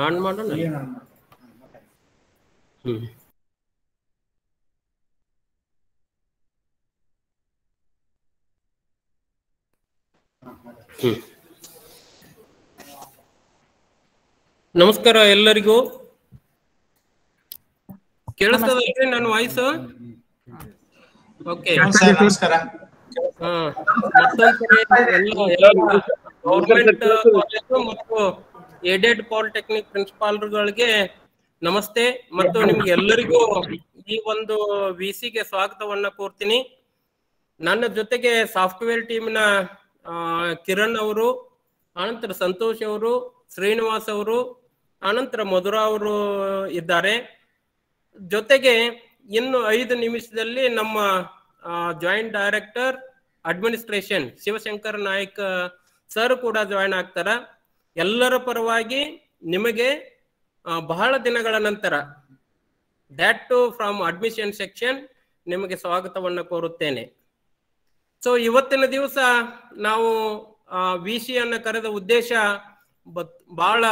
On ಮಾಡೋಣ. ನಮಸ್ಕಾರ ಎಲ್ಲರಿಗೂ. ಕೇಳಿಸ್ತದಲ್ರಿ ನನ್ನ ವಾಯ್ಸ್? ಓಕೆ, ನಮಸ್ಕಾರ. ಮತ್ತೊಂದ್ಸರಿ ಎಲ್ಲ ಗೌರ್ಮೆಂಟ್ ಕಾಲೇಜು ಮತ್ತು ಏಡೆಡ್ ಪಾಲಿಟೆಕ್ನಿಕ್ ಪ್ರಿನ್ಸಿಪಾಲ್ಗಳಿಗೆ ನಮಸ್ತೆ ಮತ್ತು ನಿಮ್ಗೆ ಎಲ್ಲರಿಗೂ ಈ ಒಂದು ವಿಸಿಗೆ ಸ್ವಾಗತವನ್ನ ಕೋರ್ತೀನಿ. ನನ್ನ ಜೊತೆಗೆ ಸಾಫ್ಟ್ವೇರ್ ಟೀಮ್ನ ಕಿರಣ್ ಅವರು, ಆನಂತರ ಸಂತೋಷ್ ಅವರು, ಶ್ರೀನಿವಾಸ್ ಅವರು, ಆನಂತರ ಮಧುರಾ ಅವರು ಇದ್ದಾರೆ. ಜೊತೆಗೆ ಇನ್ನು 5 ನಿಮಿಷದಲ್ಲಿ ನಮ್ಮ joint director administration Shivashankar Naik sir ಕೂಡ ಜಾಯಿನ್ ಆಗ್ತಾರ. ಎಲ್ಲರ ಪರವಾಗಿ ನಿಮಗೆ ಬಹಳ ದಿನಗಳ ನಂತರ that too from admission section ನಿಮಗೆ ಸ್ವಾಗತವನ್ನು ಕೋರುತ್ತೇನೆ. ಸೊ ಇವತ್ತಿನ ದಿವಸ ನಾವು ವಿಸಿ ಅನ್ನು ಕರೆದ ಉದ್ದೇಶ ಬಹಳ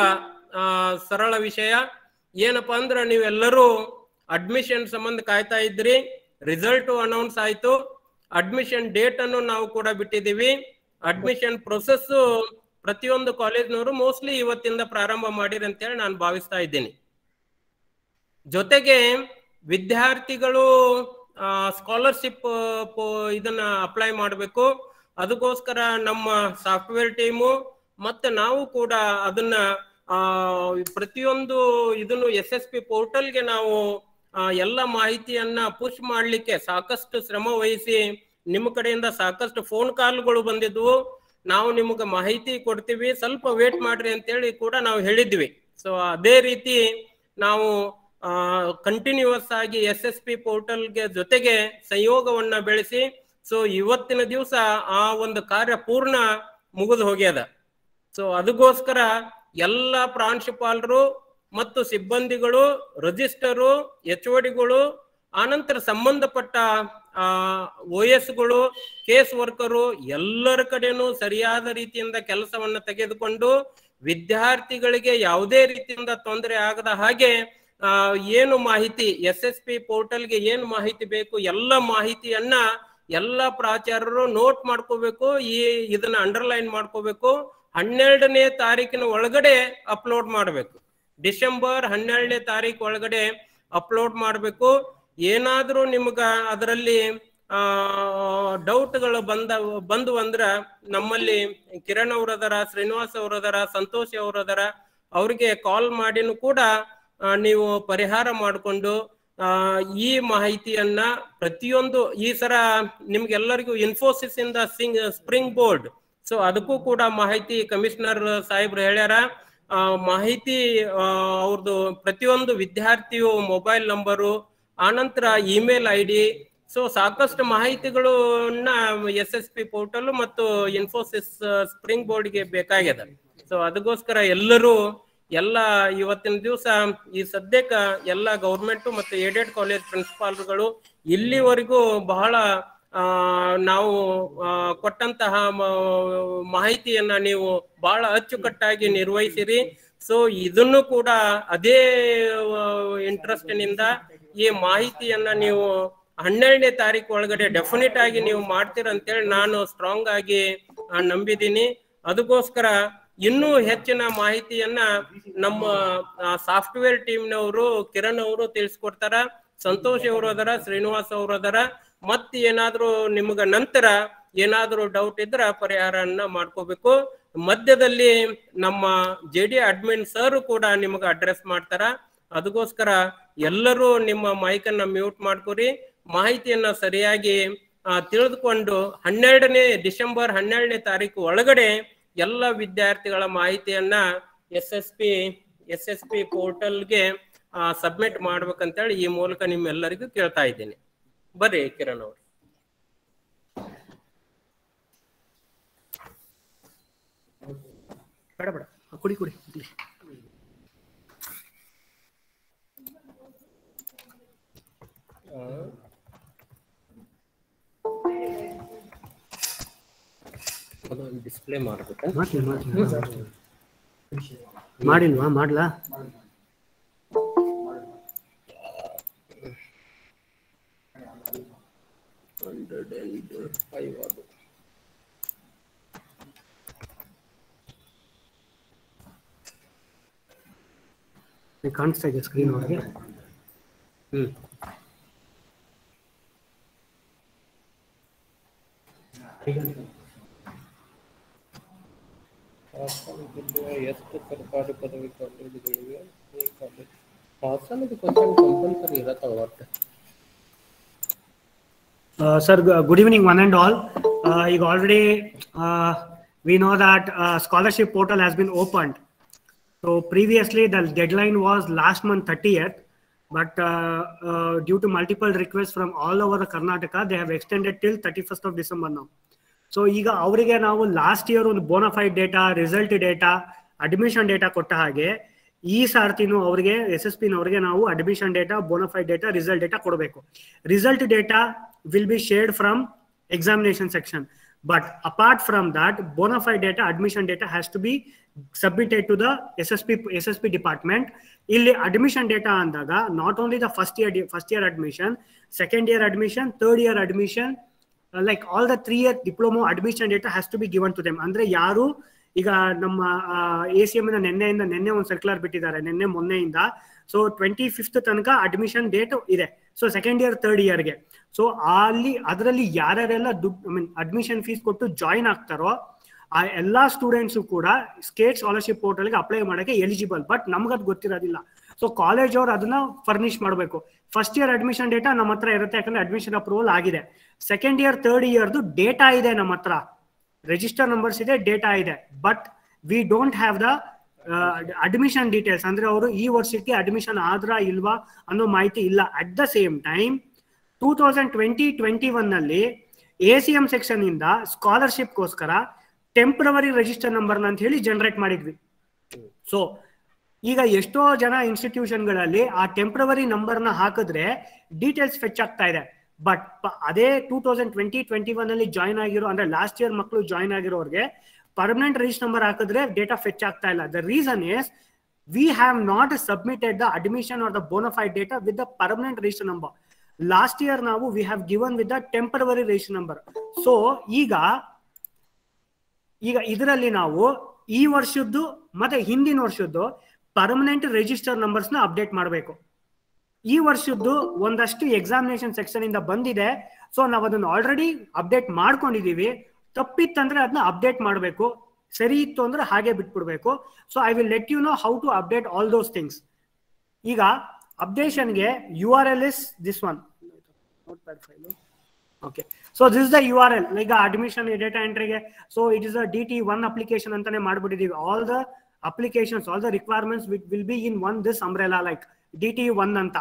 ಸರಳ ವಿಷಯ. ಏನಪ್ಪಾ ಅಂದ್ರೆ ನೀವೆಲ್ಲರೂ ಅಡ್ಮಿಷನ್ ಸಂಬಂಧ ಕಾಯ್ತಾ ಇದ್ರಿ. ರಿಸಲ್ಟ್ ಅನೌನ್ಸ್ ಆಯ್ತು. ಅಡ್ಮಿಷನ್ ಡೇಟ್ ಅನ್ನು ನಾವು ಕೂಡ ಬಿಟ್ಟಿದ್ದೀವಿ. ಅಡ್ಮಿಷನ್ ಪ್ರೊಸೆಸ್ ಪ್ರತಿಯೊಂದು ಕಾಲೇಜ್ನವರು ಮೋಸ್ಟ್ಲಿ ಇವತ್ತಿಂದ ಪ್ರಾರಂಭ ಮಾಡಿರಿ ಅಂತೇಳಿ ನಾನು ಭಾವಿಸ್ತಾ ಇದ್ದೀನಿ. ಜೊತೆಗೆ ವಿದ್ಯಾರ್ಥಿಗಳು ಸ್ಕಾಲರ್ಶಿಪ್ ಇದನ್ನ ಅಪ್ಲೈ ಮಾಡಬೇಕು. ಅದಕ್ಕೋಸ್ಕರ ನಮ್ಮ ಸಾಫ್ಟ್ವೇರ್ ಟೀಮು ಮತ್ತೆ ನಾವು ಕೂಡ ಅದನ್ನ ಪ್ರತಿಯೊಂದು ಇದನ್ನು SSP ಪೋರ್ಟಲ್ಗೆ ನಾವು ಎಲ್ಲ ಮಾಹಿತಿಯನ್ನ ಪುಷ್ ಮಾಡ್ಲಿಕ್ಕೆ ಸಾಕಷ್ಟು ಶ್ರಮ ವಹಿಸಿ ನಿಮ್ಮ ಕಡೆಯಿಂದ ಸಾಕಷ್ಟು ಫೋನ್ ಕಾಲ್ಗಳು ಬಂದಿದ್ವು. ನಾವು ನಿಮಗೆ ಮಾಹಿತಿ ಕೊಡ್ತೀವಿ, ಸ್ವಲ್ಪ ವೇಟ್ ಮಾಡ್ರಿ ಅಂತೇಳಿ ಕೂಡ ನಾವು ಹೇಳಿದ್ವಿ. ಸೊ ಅದೇ ರೀತಿ ನಾವು ಕಂಟಿನ್ಯೂಸ್ ಆಗಿ SSP ಪೋರ್ಟಲ್ಗೆ ಜೊತೆಗೆ ಸಂಯೋಗವನ್ನ ಬೆಳೆಸಿ ಸೊ ಇವತ್ತಿನ ದಿವಸ ಆ ಒಂದು ಕಾರ್ಯ ಪೂರ್ಣ ಮುಗಿದು ಹೋಗ್ಯದ. ಸೊ ಅದಕ್ಕೋಸ್ಕರ ಎಲ್ಲ ಪ್ರಾಂಶುಪಾಲರು ಮತ್ತು ಸಿಬ್ಬಂದಿಗಳು, ರಿಜಿಸ್ಟರು, HODಗಳು, ಆನಂತರ ಸಂಬಂಧಪಟ್ಟ OSಗಳು, ಕೇಸ್ ವರ್ಕರು ಎಲ್ಲರ ಕಡೆನೂ ಸರಿಯಾದ ರೀತಿಯಿಂದ ಕೆಲಸವನ್ನ ತೆಗೆದುಕೊಂಡು ವಿದ್ಯಾರ್ಥಿಗಳಿಗೆ ಯಾವುದೇ ರೀತಿಯಿಂದ ತೊಂದರೆ ಆಗದ ಹಾಗೆ ಏನು ಮಾಹಿತಿ SSP ಪೋರ್ಟಲ್ಗೆ ಏನು ಮಾಹಿತಿ ಬೇಕು ಎಲ್ಲ ಮಾಹಿತಿಯನ್ನ ಎಲ್ಲ ಪ್ರಾಚಾರ್ಯರು ನೋಟ್ ಮಾಡ್ಕೋಬೇಕು. ಇದನ್ನ ಅಂಡರ್ಲೈನ್ ಮಾಡ್ಕೋಬೇಕು. 12ನೇ ತಾರೀಕಿನ ಒಳಗಡೆ ಅಪ್ಲೋಡ್ ಮಾಡಬೇಕು. ಡಿಸೆಂಬರ್ 12ನೇ ತಾರೀಕು ಒಳಗಡೆ ಅಪ್ಲೋಡ್ ಮಾಡಬೇಕು. ಏನಾದ್ರೂ ನಿಮ್ಗ ಅದರಲ್ಲಿ ಡೌಟ್ಗಳು ಬಂದು ಅಂದ್ರ ನಮ್ಮಲ್ಲಿ ಕಿರಣ್ ಅವರದರ, ಶ್ರೀನಿವಾಸ್ ಅವರದರ, ಸಂತೋಷ್ ಅವರದರ, ಅವ್ರಿಗೆ ಕಾಲ್ ಮಾಡಿನೂ ಕೂಡ ನೀವು ಪರಿಹಾರ ಮಾಡಿಕೊಂಡು ಈ ಮಾಹಿತಿಯನ್ನ ಪ್ರತಿಯೊಂದು ಈ ಸರ ನಿಮ್ಗೆಲ್ಲರಿಗೂ ಇನ್ಫೋಸಿಸ್ ಇಂದ ಸ್ಪ್ರಿಂಗ್ ಬೋರ್ಡ್, ಸೊ ಅದಕ್ಕೂ ಕೂಡ ಮಾಹಿತಿ ಕಮಿಷನರ್ ಸಾಹೇಬ್ರು ಹೇಳ್ಯಾರ. ಮಾಹಿತಿ ಅವ್ರದ್ದು ಪ್ರತಿಯೊಂದು ವಿದ್ಯಾರ್ಥಿಯು ಮೊಬೈಲ್ ನಂಬರು, ಆನಂತರ ಇಮೇಲ್ ID, ಸೊ ಸಾಕಷ್ಟು ಮಾಹಿತಿಗಳನ್ನ SSP ಪೋರ್ಟಲ್ ಮತ್ತು ಇನ್ಫೋಸಿಸ್ ಸ್ಪ್ರಿಂಗ್ ಬೋರ್ಡ್ಗೆ ಬೇಕಾಗ್ಯದ. ಸೊ ಅದಕ್ಕೋಸ್ಕರ ಎಲ್ಲರೂ ಇವತ್ತಿನ ದಿವಸ ಈ ಸದ್ಯಕ್ಕೆ ಎಲ್ಲ ಗೌರ್ಮೆಂಟ್ ಮತ್ತು ಏಡೆಡ್ ಕಾಲೇಜ್ ಪ್ರಿನ್ಸಿಪಾಲ್ಗಳು ಇಲ್ಲಿವರೆಗೂ ಬಹಳ ನಾವು ಕೊಟ್ಟಂತಹ ಮಾಹಿತಿಯನ್ನ ನೀವು ಬಹಳ ಅಚ್ಚುಕಟ್ಟಾಗಿ ನಿರ್ವಹಿಸಿರಿ. ಸೊ ಇದನ್ನು ಕೂಡ ಅದೇ ಇಂಟ್ರೆಸ್ಟ್ ನಿಂದ ಈ ಮಾಹಿತಿಯನ್ನ ನೀವು 12ನೇ ತಾರೀಕು ಒಳಗಡೆ ಡೆಫಿನೆಟ್ ಆಗಿ ನೀವು ಮಾಡ್ತೀರ ಅಂತೇಳಿ ನಾನು ಸ್ಟ್ರಾಂಗ್ ಆಗಿ ನಂಬಿದ್ದೀನಿ. ಅದಕ್ಕೋಸ್ಕರ ಇನ್ನೂ ಹೆಚ್ಚಿನ ಮಾಹಿತಿಯನ್ನ ನಮ್ಮ ಸಾಫ್ಟ್ವೇರ್ ಟೀಮ್ನವರು ಕಿರಣ್ ಅವರು ತಿಳಿಸ್ಕೊಡ್ತಾರ, ಸಂತೋಷ್ ಅವರು ಅದರ, ಶ್ರೀನಿವಾಸ್ ಅವರು ಅದರ. ಮತ್ತೆ ಏನಾದ್ರೂ ನಿಮ್ಗ ನಂತರ ಏನಾದ್ರೂ ಡೌಟ್ ಇದ್ರ ಪರಿಹಾರನ್ನ ಮಾಡ್ಕೋಬೇಕು. ಮಧ್ಯದಲ್ಲಿ ನಮ್ಮ JD ಅಡ್ಮಿನ್ ಸರ್ ಕೂಡ ನಿಮ್ಗೆ ಅಡ್ರೆಸ್ ಮಾಡ್ತಾರ. ಅದಕ್ಕೋಸ್ಕರ ಎಲ್ಲರೂ ನಿಮ್ಮ ಮೈಕನ್ನ ಮ್ಯೂಟ್ ಮಾಡ್ಕೊರಿ. ಮಾಹಿತಿಯನ್ನ ಸರಿಯಾಗಿ ತಿಳಿದುಕೊಂಡು ಡಿಸೆಂಬರ್ 12ನೇ ತಾರೀಕು ಒಳಗಡೆ ಎಲ್ಲ ವಿದ್ಯಾರ್ಥಿಗಳ ಮಾಹಿತಿಯನ್ನ SSP ಪೋರ್ಟಲ್ಗೆ ಸಬ್ಮಿಟ್ ಮಾಡ್ಬೇಕಂತೇಳಿ ಈ ಮೂಲಕ ನಿಮ್ಮೆಲ್ಲರಿಗೂ ಕೇಳ್ತಾ ಇದ್ದೀನಿ. ಬರ್ರಿ ಕಿರಣ್ ಅವರು. ಬೇಡ ಬೇಡ ಕುಡಿ ಕುಡಿ. ಡಿಸ್ಪ್ಲೇ ಮಾಡ್ಬೇಕಾ? ಮಾಡಿಲ್ವಾ? ಮಾಡ್ಲಾ? ಕಾಣಿಸ್ತಾ ಇದೆ ಸ್ಕ್ರೀನ್ ಒಳಗೆ. ಎಷ್ಟು ಸರ್ಕಾರಿ ಪದವಿ ಕಾಲೇಜುಗಳಿವೆ? ಹಾಸನದ ಕ್ವಶನ್ ಕಂಪಲ್ಸರಿ ಇರತ್ತಲ್ಲ ಒಟ್ಟು. Sir, good evening one and all. Already we know that scholarship portal has been opened. So previously the deadline was last month 30th, but due to multiple requests from all over the Karnataka, they have extended till 31st of December now. So ಈಗ ಅವರಿಗೆ ನಾವು last year ಒಂದು bonafide data, result data, admission data ಕೊಟ್ಟ ಹಾಗೆ ಈ ಸಾರ್ತಿನೂ ಅವರಿಗೆ SSP ನವರಿಗೆ ನಾವು admission data, bonafide data, result data ಕೊಡಬೇಕು. Result data will be shared from examination section, but apart from that bona fide data, admission data has to be submitted to the SSP department. Illi admission data andaga not only the first year admission, second year admission, third year admission, like all the 3 year diploma admission data has to be given to them. Andre yaru ಈಗ ನಮ್ಮ ACM ನೆನ್ನೆ ಒಂದು circular ಬಿಟ್ಟಿದ್ದಾರೆ, ನೆನ್ನೆ ಮೊನ್ನೆಯಿಂದ. So 25th ತನಕ admission date ಇದೆ. So second year third ಇಯರ್ಗೆ. So ಅದರಲ್ಲಿ ಯಾರ್ಯಾರೆಲ್ಲ ಅಡ್ಮಿಷನ್ ಫೀಸ್ ಕೊಟ್ಟು ಜಾಯಿನ್ ಆಗ್ತಾರೋ ಆ ಎಲ್ಲಾ ಸ್ಟೂಡೆಂಟ್ಸು ಕೂಡ ಸ್ಟೇಟ್ ಸ್ಕಾಲರ್ಶಿಪ್ ಪೋರ್ಟಲ್ಗೆ ಅಪ್ಲೈ ಮಾಡೋಕ್ಕೆ ಎಲಿಜಿಬಲ್. ಬಟ್ ನಮ್ಗದು ಗೊತ್ತಿರೋದಿಲ್ಲ. ಸೊ ಕಾಲೇಜ್ ಅವ್ರು ಅದನ್ನ ಫರ್ನಿಶ್ ಮಾಡಬೇಕು. ಫಸ್ಟ್ ಇಯರ್ ಅಡ್ಮಿಷನ್ ಡೇಟಾ ನಮ್ಮ ಹತ್ರ ಇರುತ್ತೆ, ಯಾಕಂದ್ರೆ ಅಡ್ಮಿಷನ್ ಅಪ್ರೂವಲ್ ಆಗಿದೆ. ಸೆಕೆಂಡ್ ಇಯರ್ ಥರ್ಡ್ ಇಯರ್ದು ಡೇಟಾ ಇದೆ ನಮ್ಮ ಹತ್ರ, ರಿಜಿಸ್ಟರ್ ನಂಬರ್ಸ್ ಇದೆ, ಡೇಟಾ ಇದೆ. But we don't have the admission details. ಅಂದ್ರೆ ಅವರು ಈ ವರ್ಷಕ್ಕೆ ಅಡ್ಮಿಷನ್ ಆದ್ರಾ ಇಲ್ವಾ ಅನ್ನೋ ಮಾಹಿತಿ ಇಲ್ಲ. ಅಟ್ ದ ಸೇಮ್ ಟೈಮ್ 2020-21 ನಲ್ಲಿ ACM ಸೆಕ್ಷನ್ ಇಂದ ಸ್ಕಾಲರ್ಶಿಪ್ಗೋಸ್ಕರ ಟೆಂಪ್ರವರಿ ರಿಜಿಸ್ಟರ್ ನಂಬರ್ ಅಂತ ಹೇಳಿ ಜನರೇಟ್ ಮಾಡಿದ್ವಿ. ಸೊ ಈಗ ಎಷ್ಟೋ ಜನ ಇನ್ಸ್ಟಿಟ್ಯೂಷನ್ಗಳಲ್ಲಿ ಆ ಟೆಂಪ್ರವರಿ ನಂಬರ್ನ ಹಾಕಿದ್ರೆ ಡೀಟೇಲ್ಸ್ ಫೆಚ್ ಆಗ್ತಾ ಇದೆ. ಬಟ್ ಅದೇ 2020-21 ಅಲ್ಲಿ ಜಾಯ್ನ್ ಆಗಿರೋ, ಅಂದ್ರೆ ಲಾಸ್ಟ್ ಇಯರ್ ಮಕ್ಕಳು ಜಾಯ್ನ್ ಆಗಿರೋರಿಗೆ ಪರ್ಮನೆಂಟ್ ರಿಜಿಸ್ಟರ್ ನಂಬರ್ ಹಾಕಿದ್ರೆ ಡೇಟಾ ಫೆಚ್ ಆಗ್ತಾ ಇಲ್ಲ. The reason is we have not submitted the admission or the bonafide data with the permanent register number. Last year ನಾವು we have given with the temporary register number. So ಈಗ ಇದರಲ್ಲಿ ನಾವು ಈ ವರ್ಷದ್ದು ಮತ್ತೆ ಹಿಂದಿನ ವರ್ಷದ್ದು ಪರ್ಮನೆಂಟ್ ರಿಜಿಸ್ಟರ್ ನಂಬರ್ಸ್ ನ ಅಪ್ಡೇಟ್ ಮಾಡಬೇಕು. ಈ ವರ್ಷದ್ದು ಒಂದಷ್ಟು ಎಕ್ಸಾಮಿನೇಷನ್ ಸೆಕ್ಷನ್ ಇಂದ ಬಂದಿದೆ. ಸೊ ನಾವು ಅದನ್ನ ಆಲ್ರೆಡಿ ಅಪ್ಡೇಟ್ ಮಾಡ್ಕೊಂಡಿದೀವಿ. ತಪ್ಪಿತ್ತಂದ್ರೆ ಅದನ್ನ ಅಪ್ಡೇಟ್ ಮಾಡಬೇಕು, ಸರಿ ಇತ್ತು ಅಂದ್ರೆ ಹಾಗೆ ಬಿಟ್ಬಿಡ್ಬೇಕು. So I will let you know how to update all those things. ಈಗ ಅಪ್ಡೇಷನ್ಗೆ URL is this one, notepad file. Okay, so this the URL. ಈಗ ಅಡ್ಮಿಷನ್ ಡೇಟಾ ಎಂಟ್ರಿಗೆ so it is a DT1 application ಅಂತಾನೆ ಮಾಡ್ಬಿಟ್ಟಿದೀವಿ. All the applications, all the requirements will be in one this umbrella like DT1 ಅಂತ.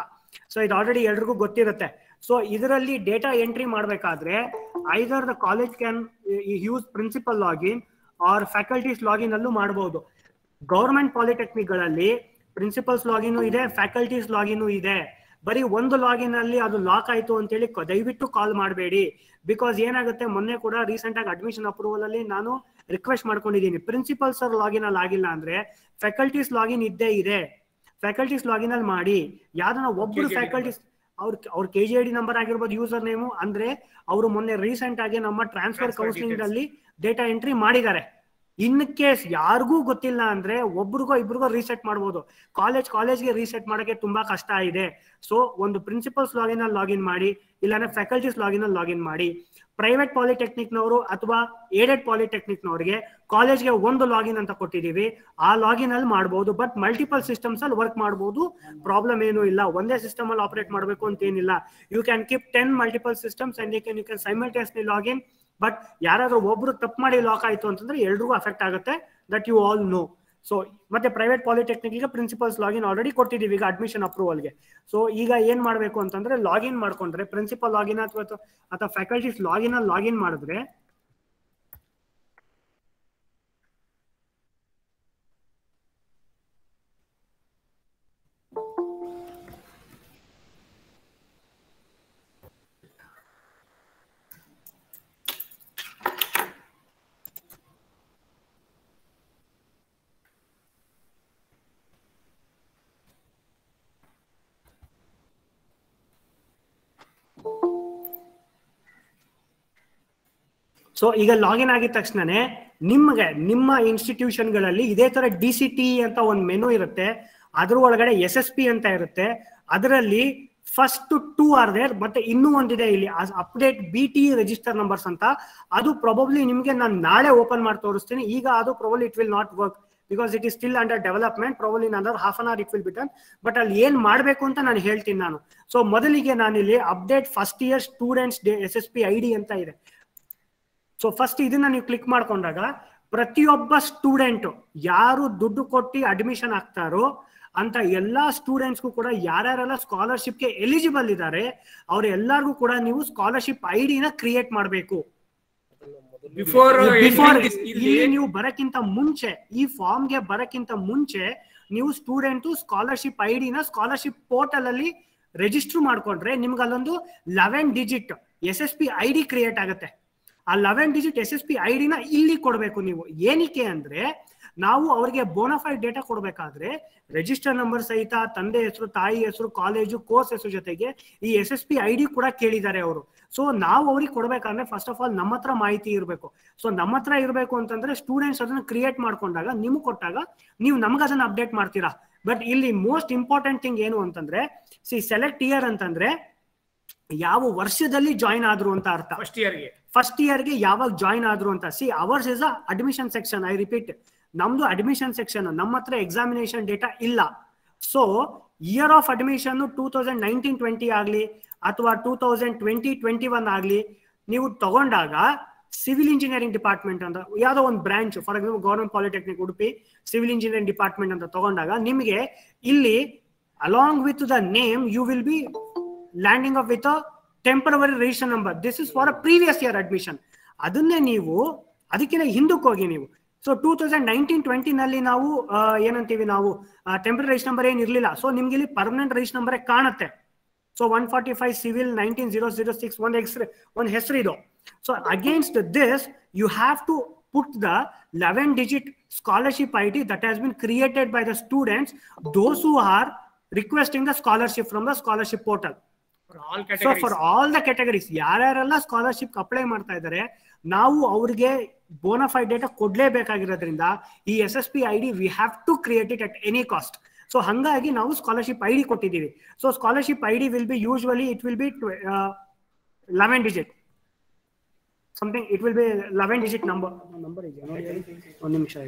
So ಇದು already ಎಲ್ರಿಗೂ ಗೊತ್ತಿರುತ್ತೆ. So ಇದರಲ್ಲಿ data entry ಮಾಡಬೇಕಾದ್ರೆ either the college can use principal login or faculties login ಅಲ್ಲೂ ಮಾಡಬಹುದು. ಗೌರ್ಮೆಂಟ್ ಪಾಲಿಟೆಕ್ನಿಕ್ಗಳಲ್ಲಿ ಪ್ರಿನ್ಸಿಪಲ್ಸ್ ಲಾಗಿನ್ ಇದೆ, ಫ್ಯಾಕಲ್ಟೀಸ್ ಲಾಗಿನ್ ಇದೆ. ಬರೀ ಒಂದು ಲಾಗಿನ್ ಅಲ್ಲಿ ಅದು ಲಾಕ್ ಆಯ್ತು ಅಂತೇಳಿ ದಯವಿಟ್ಟು ಕಾಲ್ ಮಾಡಬೇಡಿ. ಬಿಕಾಸ್ ಏನಾಗುತ್ತೆ, ಮೊನ್ನೆ ಕೂಡ ರೀಸೆಂಟ್ ಆಗಿ ಅಡ್ಮಿಷನ್ ಅಪ್ರೂವಲ್ ಅಲ್ಲಿ ನಾನು ರಿಕ್ವೆಸ್ಟ್ ಮಾಡ್ಕೊಂಡಿದ್ದೀನಿ, ಪ್ರಿನ್ಸಿಪಲ್ ಸರ್ ಲಾಗಿನ್ ಅಲ್ಲಿ ಆಗಿಲ್ಲ ಅಂದ್ರೆ ಫ್ಯಾಕಲ್ಟೀಸ್ ಲಾಗಿನ್ ಇದ್ದೇ ಇದೆ, ಫ್ಯಾಕಲ್ಟೀಸ್ ಲಾಗಿನ್ ಅಲ್ಲಿ ಮಾಡಿ. ಯಾವ್ದನ್ನ ಒಬ್ರು ಫ್ಯಾಕಲ್ಟೀಸ್ ಅವ್ರ KGID ನಂಬರ್ ಆಗಿರ್ಬೋದು, ಯೂಸರ್ ನೇಮು, ಅಂದ್ರೆ ಅವರು ಮೊನ್ನೆ ರೀಸೆಂಟ್ ಆಗಿ ನಮ್ಮ ಟ್ರಾನ್ಸ್ಫರ್ ಕೌನ್ಸಿಲಿಂಗ್ ಅಲ್ಲಿ ಡೇಟಾ ಎಂಟ್ರಿ ಮಾಡಿದ್ದಾರೆ. ಇನ್ ಕೇಸ್ ಯಾರಿಗೂ ಗೊತ್ತಿಲ್ಲ ಅಂದ್ರೆ ಒಬ್ರಿಗೋ ಇಬ್ರಿಗೋ ರೀಸೆಟ್ ಮಾಡ್ಬೋದು. ಕಾಲೇಜ್ಗೆ ರೀಸೆಟ್ ಮಾಡಕ್ಕೆ ತುಂಬಾ ಕಷ್ಟ ಇದೆ. ಸೊ ಒಂದು ಪ್ರಿನ್ಸಿಪಲ್ಸ್ ಲಾಗಿನ್ ಅಲ್ಲಿ ಲಾಗಿನ್ ಮಾಡಿ, ಇಲ್ಲಾಂದ್ರೆ ಫ್ಯಾಕಲ್ಟೀಸ್ ಲಾಗಿನ್ ಅಲ್ಲಿ ಲಾಗಿನ್ ಮಾಡಿ. ಪ್ರೈವೇಟ್ ಪಾಲಿಟೆಕ್ನಿಕ್ನವರು ಅಥವಾ ಏಡೆಡ್ ಪಾಲಿಟೆಕ್ನಿಕ್ನವರಿಗೆ ಕಾಲೇಜ್ಗೆ ಒಂದು ಲಾಗಿನ್ ಅಂತ ಕೊಟ್ಟಿದೀವಿ, ಆ ಲಾಗಿನ್ ಅಲ್ಲಿ ಮಾಡಬಹುದು. ಬಟ್ ಮಲ್ಟಿಪಲ್ ಸಿಸ್ಟಮ್ಸ್ ಅಲ್ಲಿ ವರ್ಕ್ ಮಾಡಬಹುದು, ಪ್ರಾಬ್ಲಮ್ ಏನು ಇಲ್ಲ. ಒಂದೇ ಸಿಸ್ಟಮ್ ಅಲ್ಲಿ ಆಪರೇಟ್ ಮಾಡಬೇಕು ಅಂತ ಏನಿಲ್ಲ. You can keep 10 multiple systems and you can simultaneously login. But ಯಾರಾದ್ರೂ ಒಬ್ರು ತಪ್ಪು ಮಾಡಿ ಲಾಕ್ ಆಯ್ತು ಅಂತಂದ್ರೆ ಎಲ್ರಿಗೂ ಅಫೆಕ್ಟ್ ಆಗುತ್ತೆ, that you all know. So ಮತ್ತೆ ಪ್ರೈವೇಟ್ ಪಾಲಿಟೆಕ್ನಿಕ್ ಗೆ ಪ್ರಿನ್ಸಿಪಲ್ಸ್ ಲಾಗಿನ್ ಆಲ್ರೆಡಿ ಕೊಟ್ಟಿದೀವಿ ಈಗ ಅಡ್ಮಿಷನ್ ಅಪ್ರೂವಲ್ಗೆ. ಸೊ ಈಗ ಏನ್ ಮಾಡ್ಬೇಕು ಅಂತಂದ್ರೆ ಲಾಗಿನ್ ಮಾಡ್ಕೊಂಡ್ರೆ ಪ್ರಿನ್ಸಿಪಲ್ ಲಾಗಿನ್ ಅಥವಾ ಫ್ಯಾಕಲ್ಟೀಸ್ ಲಾಗಿನ್ ಅಲ್ಲಿ ಲಾಗಿನ್ ಮಾಡಿದ್ರೆ ಸೊ ಈಗ ಲಾಗಿನ್ ಆಗಿದ ತಕ್ಷಣನೇ ನಿಮ್ಗೆ ನಿಮ್ಮ ಇನ್ಸ್ಟಿಟ್ಯೂಷನ್ಗಳಲ್ಲಿ ಇದೇ ತರ DCT ಅಂತ ಒಂದು ಮೆನು ಇರುತ್ತೆ, ಅದ್ರ ಒಳಗಡೆ SSP ಅಂತ ಇರುತ್ತೆ, ಅದರಲ್ಲಿ ಫಸ್ಟ್ 2 ಆರ್ ದೇರ್, ಮತ್ತೆ ಇನ್ನೂ ಒಂದಿದೆ ಇಲ್ಲಿ ಅಪ್ಡೇಟ್ BTE ರಿಜಿಸ್ಟರ್ ನಂಬರ್ಸ್ ಅಂತ. ಅದು ಪ್ರಾಬಬ್ಲಿ ನಿಮ್ಗೆ ನಾನು ನಾಳೆ ಓಪನ್ ಮಾಡಿ ತೋರಿಸ್ತೀನಿ. ಈಗ ಅದು probably it will not work because it is still under development. Probably in under half an hour it will be done. But ಅಲ್ಲಿ ಏನ್ ಮಾಡ್ಬೇಕು ಅಂತ ನಾನು ಹೇಳ್ತೀನಿ ನಾನು. ಸೊ ಮೊದಲಿಗೆ ನಾನಿಲ್ಲಿ update first year students SSP ID ಅಂತ ಇದೆ. ಸೊ ಫಸ್ಟ್ ಇದನ್ನ ನೀವು ಕ್ಲಿಕ್ ಮಾಡ್ಕೊಂಡಾಗ ಪ್ರತಿಯೊಬ್ಬ ಸ್ಟೂಡೆಂಟ್ ಯಾರು ದುಡ್ಡು ಕೊಟ್ಟು ಅಡ್ಮಿಷನ್ ಆಗ್ತಾರೋ ಅಂತ ಎಲ್ಲಾ ಸ್ಟೂಡೆಂಟ್ಸ್ಗೂ ಕೂಡ ಯಾರ್ಯಾರೆಲ್ಲ ಸ್ಕಾಲರ್ಶಿಪ್ಗೆ ಎಲಿಜಿಬಲ್ ಇದ್ದಾರೆ ಅವ್ರ ಎಲ್ಲರಿಗೂ ಕೂಡ ನೀವು ಸ್ಕಾಲರ್ಶಿಪ್ ID ನ ಕ್ರಿಯೇಟ್ ಮಾಡಬೇಕು. ಇಲ್ಲಿ ನೀವು ಬರಕ್ಕಿಂತ ಮುಂಚೆ, ಈ ಫಾರ್ಮ್ಗೆ ಬರಕ್ಕಿಂತ ಮುಂಚೆ ನೀವು ಸ್ಟೂಡೆಂಟ್ ಸ್ಕಾಲರ್ಶಿಪ್ ID ನ ಸ್ಕಾಲರ್ಶಿಪ್ ಪೋರ್ಟಲ್ ಅಲ್ಲಿ ರಿಜಿಸ್ಟರ್ ಮಾಡ್ಕೊಂಡ್ರೆ ನಿಮ್ಗೆ ಅಲ್ಲೊಂದು 11 ಡಿಜಿಟ್ SSP ID ಕ್ರಿಯೇಟ್ ಆಗುತ್ತೆ. ಆ 11 ಡಿಜಿಟ್ SSP ID ನ ಇಲ್ಲಿ ಕೊಡ್ಬೇಕು ನೀವು. ಏನಕ್ಕೆ ಅಂದ್ರೆ ನಾವು ಅವ್ರಿಗೆ ಬೋನಫೈಡ್ ಡೇಟಾ ಕೊಡ್ಬೇಕಾದ್ರೆ ರಿಜಿಸ್ಟರ್ ನಂಬರ್ ಸಹಿತ ತಂದೆ ಹೆಸರು, ತಾಯಿ ಹೆಸರು, ಕಾಲೇಜು, ಕೋರ್ಸ್ ಹೆಸರು ಜೊತೆಗೆ ಈ SSP ID ಕೂಡ ಕೇಳಿದ್ದಾರೆ ಅವರು. ಸೊ ನಾವು ಅವ್ರಿಗೆ ಕೊಡ್ಬೇಕಂದ್ರೆ ಫಸ್ಟ್ ಆಫ್ ಆಲ್ ನಮ್ಮ ಹತ್ರ ಮಾಹಿತಿ ಇರಬೇಕು. ಸೊ ನಮ್ಮ ಹತ್ರ ಇರಬೇಕು ಅಂತಂದ್ರೆ ಸ್ಟೂಡೆಂಟ್ಸ್ ಅದನ್ನ ಕ್ರಿಯೇಟ್ ಮಾಡ್ಕೊಂಡಾಗ ನಿಮ್ಗೆ ಕೊಟ್ಟಾಗ ನೀವು ನಮ್ಗೆ ಅದನ್ನ ಅಪ್ಡೇಟ್ ಮಾಡ್ತೀರಾ. ಬಟ್ ಇಲ್ಲಿ ಮೋಸ್ಟ್ ಇಂಪಾರ್ಟೆಂಟ್ ಥಿಂಗ್ ಏನು ಅಂತಂದ್ರೆ ಸೆಲೆಕ್ಟ್ ಇಯರ್ ಅಂತಂದ್ರೆ ಯಾವ ವರ್ಷದಲ್ಲಿ ಜಾಯಿನ್ ಆದ್ರು ಅಂತ ಅರ್ಥ. ಫಸ್ಟ್ ಇಯರ್ಗೆ ಯಾವಾಗ ಜಾಯಿನ್ ಆದ್ರು ಅಂತ. Hours is admission section. I repeat, ನಮ್ದು ಅಡ್ಮಿಷನ್ ಸೆಕ್ಷನ್, ನಮ್ಮ ಹತ್ರ ಎಕ್ಸಾಮಿನೇಷನ್ ಡೇಟಾ ಇಲ್ಲ. ಸೊ ಇಯರ್ ಆಫ್ ಅಡ್ಮಿಷನ್ 2019-20 ಆಗ್ಲಿ ಅಥವಾ 2020-21 ಆಗ್ಲಿ ನೀವು ತಗೊಂಡಾಗ ಸಿವಿಲ್ ಇಂಜಿನಿಯರಿಂಗ್ ಡಿಪಾರ್ಟ್ಮೆಂಟ್ ಅಂತ ಯಾವ್ದೋ ಒಂದು branch, for example government polytechnic Udupi civil engineering department ಅಂತ ತಗೊಂಡಾಗ ನಿಮಗೆ ಇಲ್ಲಿ along with the name you will be landing up with a temporary register number. This is for a previous year admission. ಅದನ್ನೇ ನೀವು ಅದಕ್ಕಿಂತ ಹಿಂದಕ್ಕೆ ಹೋಗಿ ನೀವು. ಸೊ 2019-20 ನಲ್ಲಿ ನಾವು ಏನಂತೀವಿ, ನಾವು ಟೆಂಪರರಿ ರಿಜಿಸ್ಟರ್ ನಂಬರ್ ಏನಿರ್ಲಿಲ್ಲ. ಸೊ ನಿಮ್ಗೆ ಇಲ್ಲಿ ಪರ್ಮನೆಂಟ್ ರಿಜಿಸ್ಟರ್ ನಂಬರ್ ಕಾಣುತ್ತೆ. ಸೊ 145 ಸಿವಿಲ್ 19006 ಒಂದು ಹೆಸರು ಇದು. So against this you have to put the 11-digit scholarship ID that has been created by the students, those who are requesting the scholarship from the scholarship portal. So for all the categories, ಯಾರ್ಯಾರೆಲ್ಲ scholarship apply ಮಾಡ್ತಾ ಇದ್ದಾರೆ ನಾವು ಅವ್ರಿಗೆ bona fide data ಕೊಡ್ಲೇಬೇಕಾಗಿರೋದ್ರಿಂದ ಈ SSP ID we have to create it at any cost. So ಹಂಗಾಗಿ ನಾವು scholarship ID ಕೊಟ್ಟಿದ್ದೀವಿ. So scholarship ID will be usually it will be 11 digit something. It will be 11 digit number ಇದೆ. ಒಂದು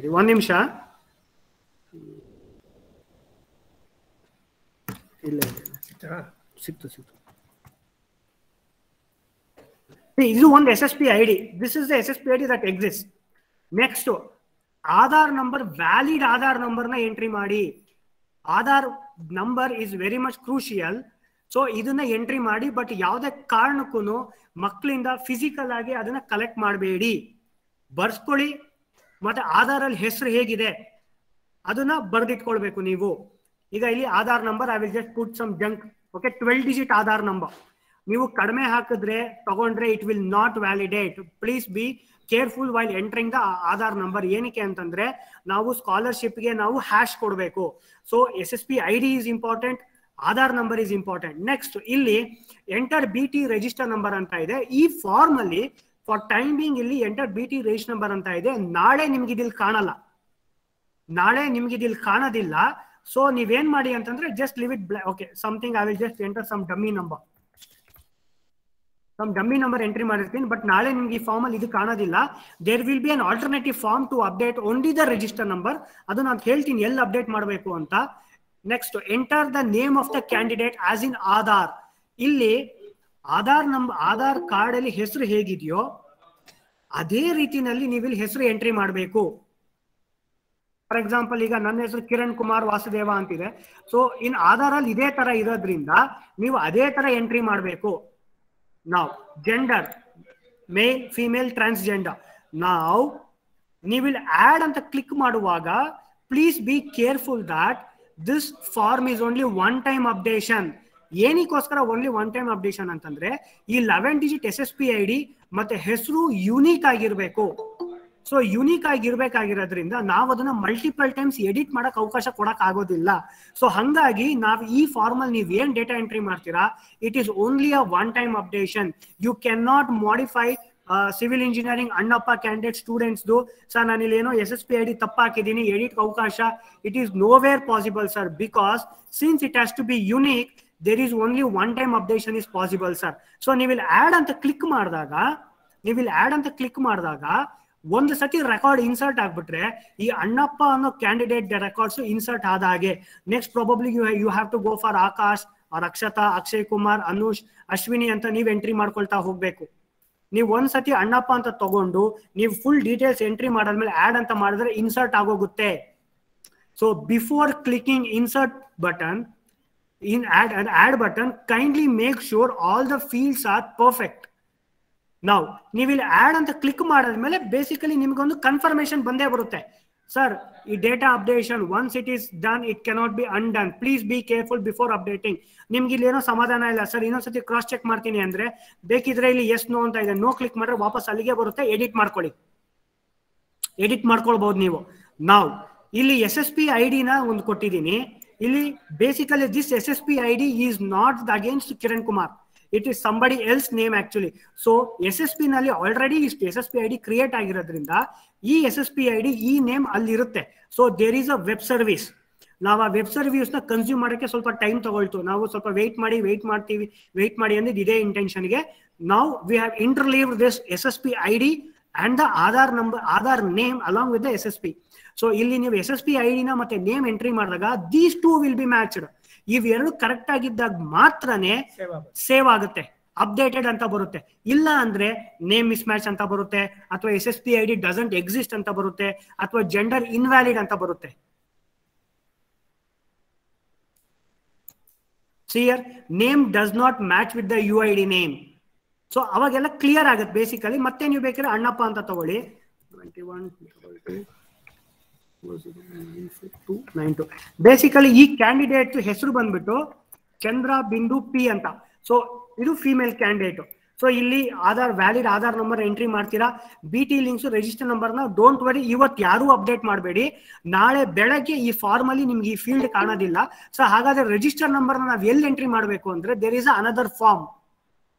ನಿಮಿಷ ಇಲ್ಲ ಸಿಕ್ತು. ಇದು ಒಂದು SSP ID. This is the SSP ID that exists. Next Aadhaar number, valid Aadhaar ನಂಬರ್ನ ಎಂಟ್ರಿ ಮಾಡಿ. Aadhaar number is very much crucial. So ಇದನ್ನ ಎಂಟ್ರಿ ಮಾಡಿ. ಬಟ್ ಯಾವುದೇ ಕಾರಣಕ್ಕೂ ಮಕ್ಕಳಿಂದ ಫಿಸಿಕಲ್ ಆಗಿ ಅದನ್ನ ಕಲೆಕ್ಟ್ ಮಾಡಬೇಡಿ. ಬರ್ಸ್ಕೊಳ್ಳಿ. ಮತ್ತೆ ಆಧಾರಲ್ಲಿ ಹೆಸರು ಹೇಗಿದೆ ಅದನ್ನ ಬರ್ದಿಟ್ಕೊಳ್ಬೇಕು ನೀವು. ಈಗ ಇಲ್ಲಿ Aadhaar number I will just put some junk. Okay, 12 digit Aadhaar number. ನೀವು ಕಡಿಮೆ ಹಾಕಿದ್ರೆ ತಗೊಂಡ್ರೆ it will not validate. Please be careful while entering the Aadhaar number. ಏನಕ್ಕೆ ಅಂತಂದ್ರೆ ನಾವು ಸ್ಕಾಲರ್ಶಿಪ್ಗೆ ನಾವು ಹ್ಯಾಶ್ ಕೊಡಬೇಕು. So SSP ID is important, Aadhaar number is important. Next ಇಲ್ಲಿ ಎಂಟರ್ BT ರಿಜಿಸ್ಟರ್ ನಂಬರ್ ಅಂತ ಇದೆ. ಈ ಫಾರ್ಮ್ ಅಲ್ಲಿ ಫಾರ್ ಟೈಮ್ ಬಿಂಗ್ ಇಲ್ಲಿ ಎಂಟರ್ BT ರಿಜಿಸ್ಟರ್ ನಂಬರ್ ಅಂತ ಇದೆ. ನಾಳೆ ನಿಮ್ಗೆ ಇದಿಲ್ ಕಾಣಲ್ಲ, ಕಾಣೋದಿಲ್ಲ. ಸೊ ನೀವೇನ್ ಮಾಡಿ ಅಂತಂದ್ರೆ just leave it. Okay, something I will just enter some dummy number entry ಮಾಡಿರ್ತೀನಿ. ಬಟ್ ನಾಳೆ ನಿಮ್ಗೆ ಈ ಫಾರ್ಮ್ ಅಲ್ಲಿ ಇದು ಕಾಣೋದಿಲ್ಲ. There will be an alternative form to update only the register number. ಅದು ನಾನು ಹೇಳ್ತೀನಿ ಎಲ್ಲಿ ಅಪ್ಡೇಟ್ ಮಾಡಬೇಕು ಅಂತ. Next enter the name of the candidate as in Aadhaar. ಇಲ್ಲಿ ಆಧಾರ್ ಕಾರ್ಡ್ ಅಲ್ಲಿ ಹೆಸರು ಹೇಗಿದೆಯೋ ಅದೇ ರೀತಿನಲ್ಲಿ ನೀವು ಇಲ್ಲಿ ಹೆಸರು ಎಂಟ್ರಿ ಮಾಡಬೇಕು. ಫಾರ್ ಎಕ್ಸಾಂಪಲ್ ಈಗ ನನ್ನ ಹೆಸರು ಕಿರಣ್ ಕುಮಾರ್ ವಾಸುದೇವ ಅಂತಿದೆ. ಸೊ ಇನ್ ಆಧಾರ್ ಅಲ್ಲಿ ಇದೇ ತರ ಇರೋದ್ರಿಂದ ನೀವು ಅದೇ ತರ ಎಂಟ್ರಿ ಮಾಡಬೇಕು. ನಾವು ಜೆಂಡರ್ ಮೇಲ್, ಫಿಮೇಲ್, ಟ್ರಾನ್ಸ್ಜೆಂಡರ್. ನಾವು ನೀವು ಇಲ್ಲಿ ಆಡ್ ಅಂತ ಕ್ಲಿಕ್ ಮಾಡುವಾಗ please be careful that this form is only one time updation. ಏನಕ್ಕೋಸ್ಕರ ಓನ್ಲಿ ಒನ್ ಟೈಮ್ ಅಪ್ಡೇಷನ್ ಅಂತಂದ್ರೆ ಈ 11 ಡಿಜಿಟ್ SSP ID ಮತ್ತೆ ಹೆಸರು ಯೂನಿಕ್ ಆಗಿರ್ಬೇಕು. ಸೊ ಯೂನಿಕ್ ಆಗಿರ್ಬೇಕಾಗಿರೋದ್ರಿಂದ ನಾವು ಅದನ್ನ ಮಲ್ಟಿಪಲ್ ಟೈಮ್ಸ್ ಎಡಿಟ್ ಮಾಡಕ್ ಅವಕಾಶ ಕೊಡಕ್ ಆಗೋದಿಲ್ಲ. ಸೊ ಹಂಗಾಗಿ ನಾವು ಈ ಫಾರ್ಮ್ ಅಲ್ಲಿ ನೀವು ಏನ್ ಡೇಟಾ ಎಂಟ್ರಿ ಮಾಡ್ತೀರಾ it is only a one time updation. You can not modify civil engineering Annappa candidate ಸ್ಟೂಡೆಂಟ್ಸ್ದು ಸರ್ ನಾನು ಇಲ್ಲಿ ಏನೋ SSP ID ತಪ್ಪ ಹಾಕಿದ್ದೀನಿ, ಎಡಿಟ್ ಅವಕಾಶ, it is nowhere possible sir, because since it has to be unique there is only one time updation is possible sir. So ನೀವು ಇಲ್ಲಿ add ಅಂತ ಕ್ಲಿಕ್ ಮಾಡಿದಾಗ ಒಂದು ಸತಿ ರೆಕಾರ್ಡ್ ಇನ್ಸರ್ಟ್ ಆಗ್ಬಿಟ್ರೆ ಈ ಅಣ್ಣಪ್ಪ ಅನ್ನೋ ಕ್ಯಾಂಡಿಡೇಟ್ ರೆಕಾರ್ಡ್ಸ್ ಇನ್ಸರ್ಟ್ ಆದ ಹಾಗೆ. Next probably you have to go for Akash or Akshata, Akshay Kumar, Anush, Ashwini ಅಂತ ನೀವು ಎಂಟ್ರಿ ಮಾಡ್ಕೊಳ್ತಾ ಹೋಗ್ಬೇಕು. ನೀವು ಒಂದ್ಸತಿ ಅಣ್ಣಪ್ಪ ಅಂತ ತಗೊಂಡು ನೀವು ಫುಲ್ ಡೀಟೇಲ್ಸ್ ಎಂಟ್ರಿ ಮಾಡಾದ್ಮೇಲೆ ಆಡ್ ಅಂತ ಮಾಡಿದ್ರೆ ಇನ್ಸರ್ಟ್ ಆಗೋಗುತ್ತೆ. So before clicking insert button in add button, kindly make sure all the fields are perfect. Now ನೀವು ಇಲ್ಲಿ ಆಡ್ ಅಂತ ಕ್ಲಿಕ್ ಮಾಡಿದ್ಮೇಲೆ ಬೇಸಿಕಲಿ ನಿಮ್ಗೊಂದು ಕನ್ಫರ್ಮೇಶನ್ ಬಂದೇ ಬರುತ್ತೆ. ಸರ್ ಈ data updation once it is done it cannot be undone, please be careful before updating. ನಿಮ್ಗೆ ಇಲ್ಲಿ ಏನೋ ಸಮಾಧಾನ ಇಲ್ಲ ಸರ್, ಇನ್ನೊಂದ್ಸತಿ ಕ್ರಾಸ್ ಚೆಕ್ ಮಾಡ್ತೀನಿ ಅಂದ್ರೆ ಬೇಕಿದ್ರೆ ಇಲ್ಲಿ ಎಸ್ ನೋ ಅಂತ ಇದೆ, ನೋ ಕ್ಲಿಕ್ ಮಾಡಿದ್ರೆ ವಾಪಸ್ ಅಲ್ಲಿಗೆ ಬರುತ್ತೆ. ಎಡಿಟ್ ಮಾಡ್ಕೊಳ್ಬಹುದು ನೀವು. ನಾವು ಇಲ್ಲಿ SSP ID ನ ಒಂದು ಕೊಟ್ಟಿದ್ದೀನಿ. ಇಲ್ಲಿ basically this SSP ID is not against Kiran Kumar, it is somebody else name actually. So SSP ನಲ್ಲಿ ಆಲ್ರೆಡಿ ಇಷ್ಟು SSP ID ಕ್ರಿಯೇಟ್ ಆಗಿರೋದ್ರಿಂದ ಈ SSP ID ಈ ನೇಮ್ ಅಲ್ಲಿ ಇರುತ್ತೆ. So there is a web service. ನಾವು ಆ ವೆಬ್ ಸರ್ವಿಸ್ ನ ಕನ್ಸ್ಯೂಮ್ ಮಾಡಕ್ಕೆ ಸ್ವಲ್ಪ ಟೈಮ್ ತಗೊಳ್ತು, ನಾವು ಸ್ವಲ್ಪ ವೆಯ್ಟ್ ಮಾಡಿ ಅಂದ್ರೆ ಇದೇ ಇಂಟೆನ್ಷನ್ಗೆ ನಾವು we have interleaved this SSP ID and the Aadhaar name along with the SSP. So ಇಲ್ಲಿ ನೀವು SSP ID ನ ಮತ್ತೆ ನೇಮ್ ಎಂಟ್ರಿ ಮಾಡಿದಾಗ these two will B matched. ಇವೆರಡು ಕರೆಕ್ಟ್ ಆಗಿದ್ದಾಗ ಮಾತ್ರನೇ ಸೇವ್ ಆಗುತ್ತೆ, ಅಪ್ಡೇಟೆಡ್ ಅಂತ ಬರುತ್ತೆ. ಇಲ್ಲ ಅಂದ್ರೆ ನೇಮ್ ಮಿಸ್ ಮ್ಯಾಚ್ ಅಂತ ಬರುತ್ತೆ, ಅಥವಾ SSP ID ಡಸಂಟ್ ಎಕ್ಸಿಸ್ಟ್ ಅಂತ ಬರುತ್ತೆ, ಅಥವಾ ಜೆಂಡರ್ ಇನ್ವ್ಯಾಲಿಡ್ ಅಂತ ಬರುತ್ತೆ. Here name does not match with the UID name. So ಅವಾಗೆಲ್ಲ ಕ್ಲಿಯರ್ ಆಗುತ್ತೆ ಬೇಸಿಕಲಿ. ಮತ್ತೆ ನೀವು ಬೇಕಾದ್ರೆ ಅಣ್ಣಪ್ಪ ಅಂತ ತಗೊಳ್ಳಿ, 219292. ಬೇಸಿಕಲಿ ಈ ಕ್ಯಾಂಡಿಡೇಟ್ ಹೆಸರು ಬಂದ್ಬಿಟ್ಟು ಚಂದ್ರ ಬಿಂದು P ಅಂತ. ಸೊ ಇದು ಫೀಮೇಲ್ ಕ್ಯಾಂಡಿಡೇಟ್. ಸೊ ಇಲ್ಲಿ ವ್ಯಾಲಿಡ್ ಆಧಾರ್ ನಂಬರ್ ಎಂಟ್ರಿ ಮಾಡ್ತೀರಾ. BT ಲಿಂಕ್ಸ್ ರಿಜಿಸ್ಟರ್ ನಂಬರ್ನ ಡೋಂಟ್ ವರಿ, ಇವತ್ತು ಯಾರು ಅಪ್ಡೇಟ್ ಮಾಡಬೇಡಿ, ನಾಳೆ ಬೆಳಗ್ಗೆ ಈ ಫಾರ್ಮ್ ಅಲ್ಲಿ ನಿಮ್ಗೆ ಈ ಫೀಲ್ಡ್ ಕಾಣೋದಿಲ್ಲ. ಸೊ ಹಾಗಾದ್ರೆ ರಿಜಿಸ್ಟರ್ ನಂಬರ್ನ ನಾವು ಎಲ್ಲಿ ಎಂಟ್ರಿ ಮಾಡಬೇಕು ಅಂದ್ರೆ ದೇರ್ ಇಸ್ ಅನದರ್ ಫಾರ್ಮ್.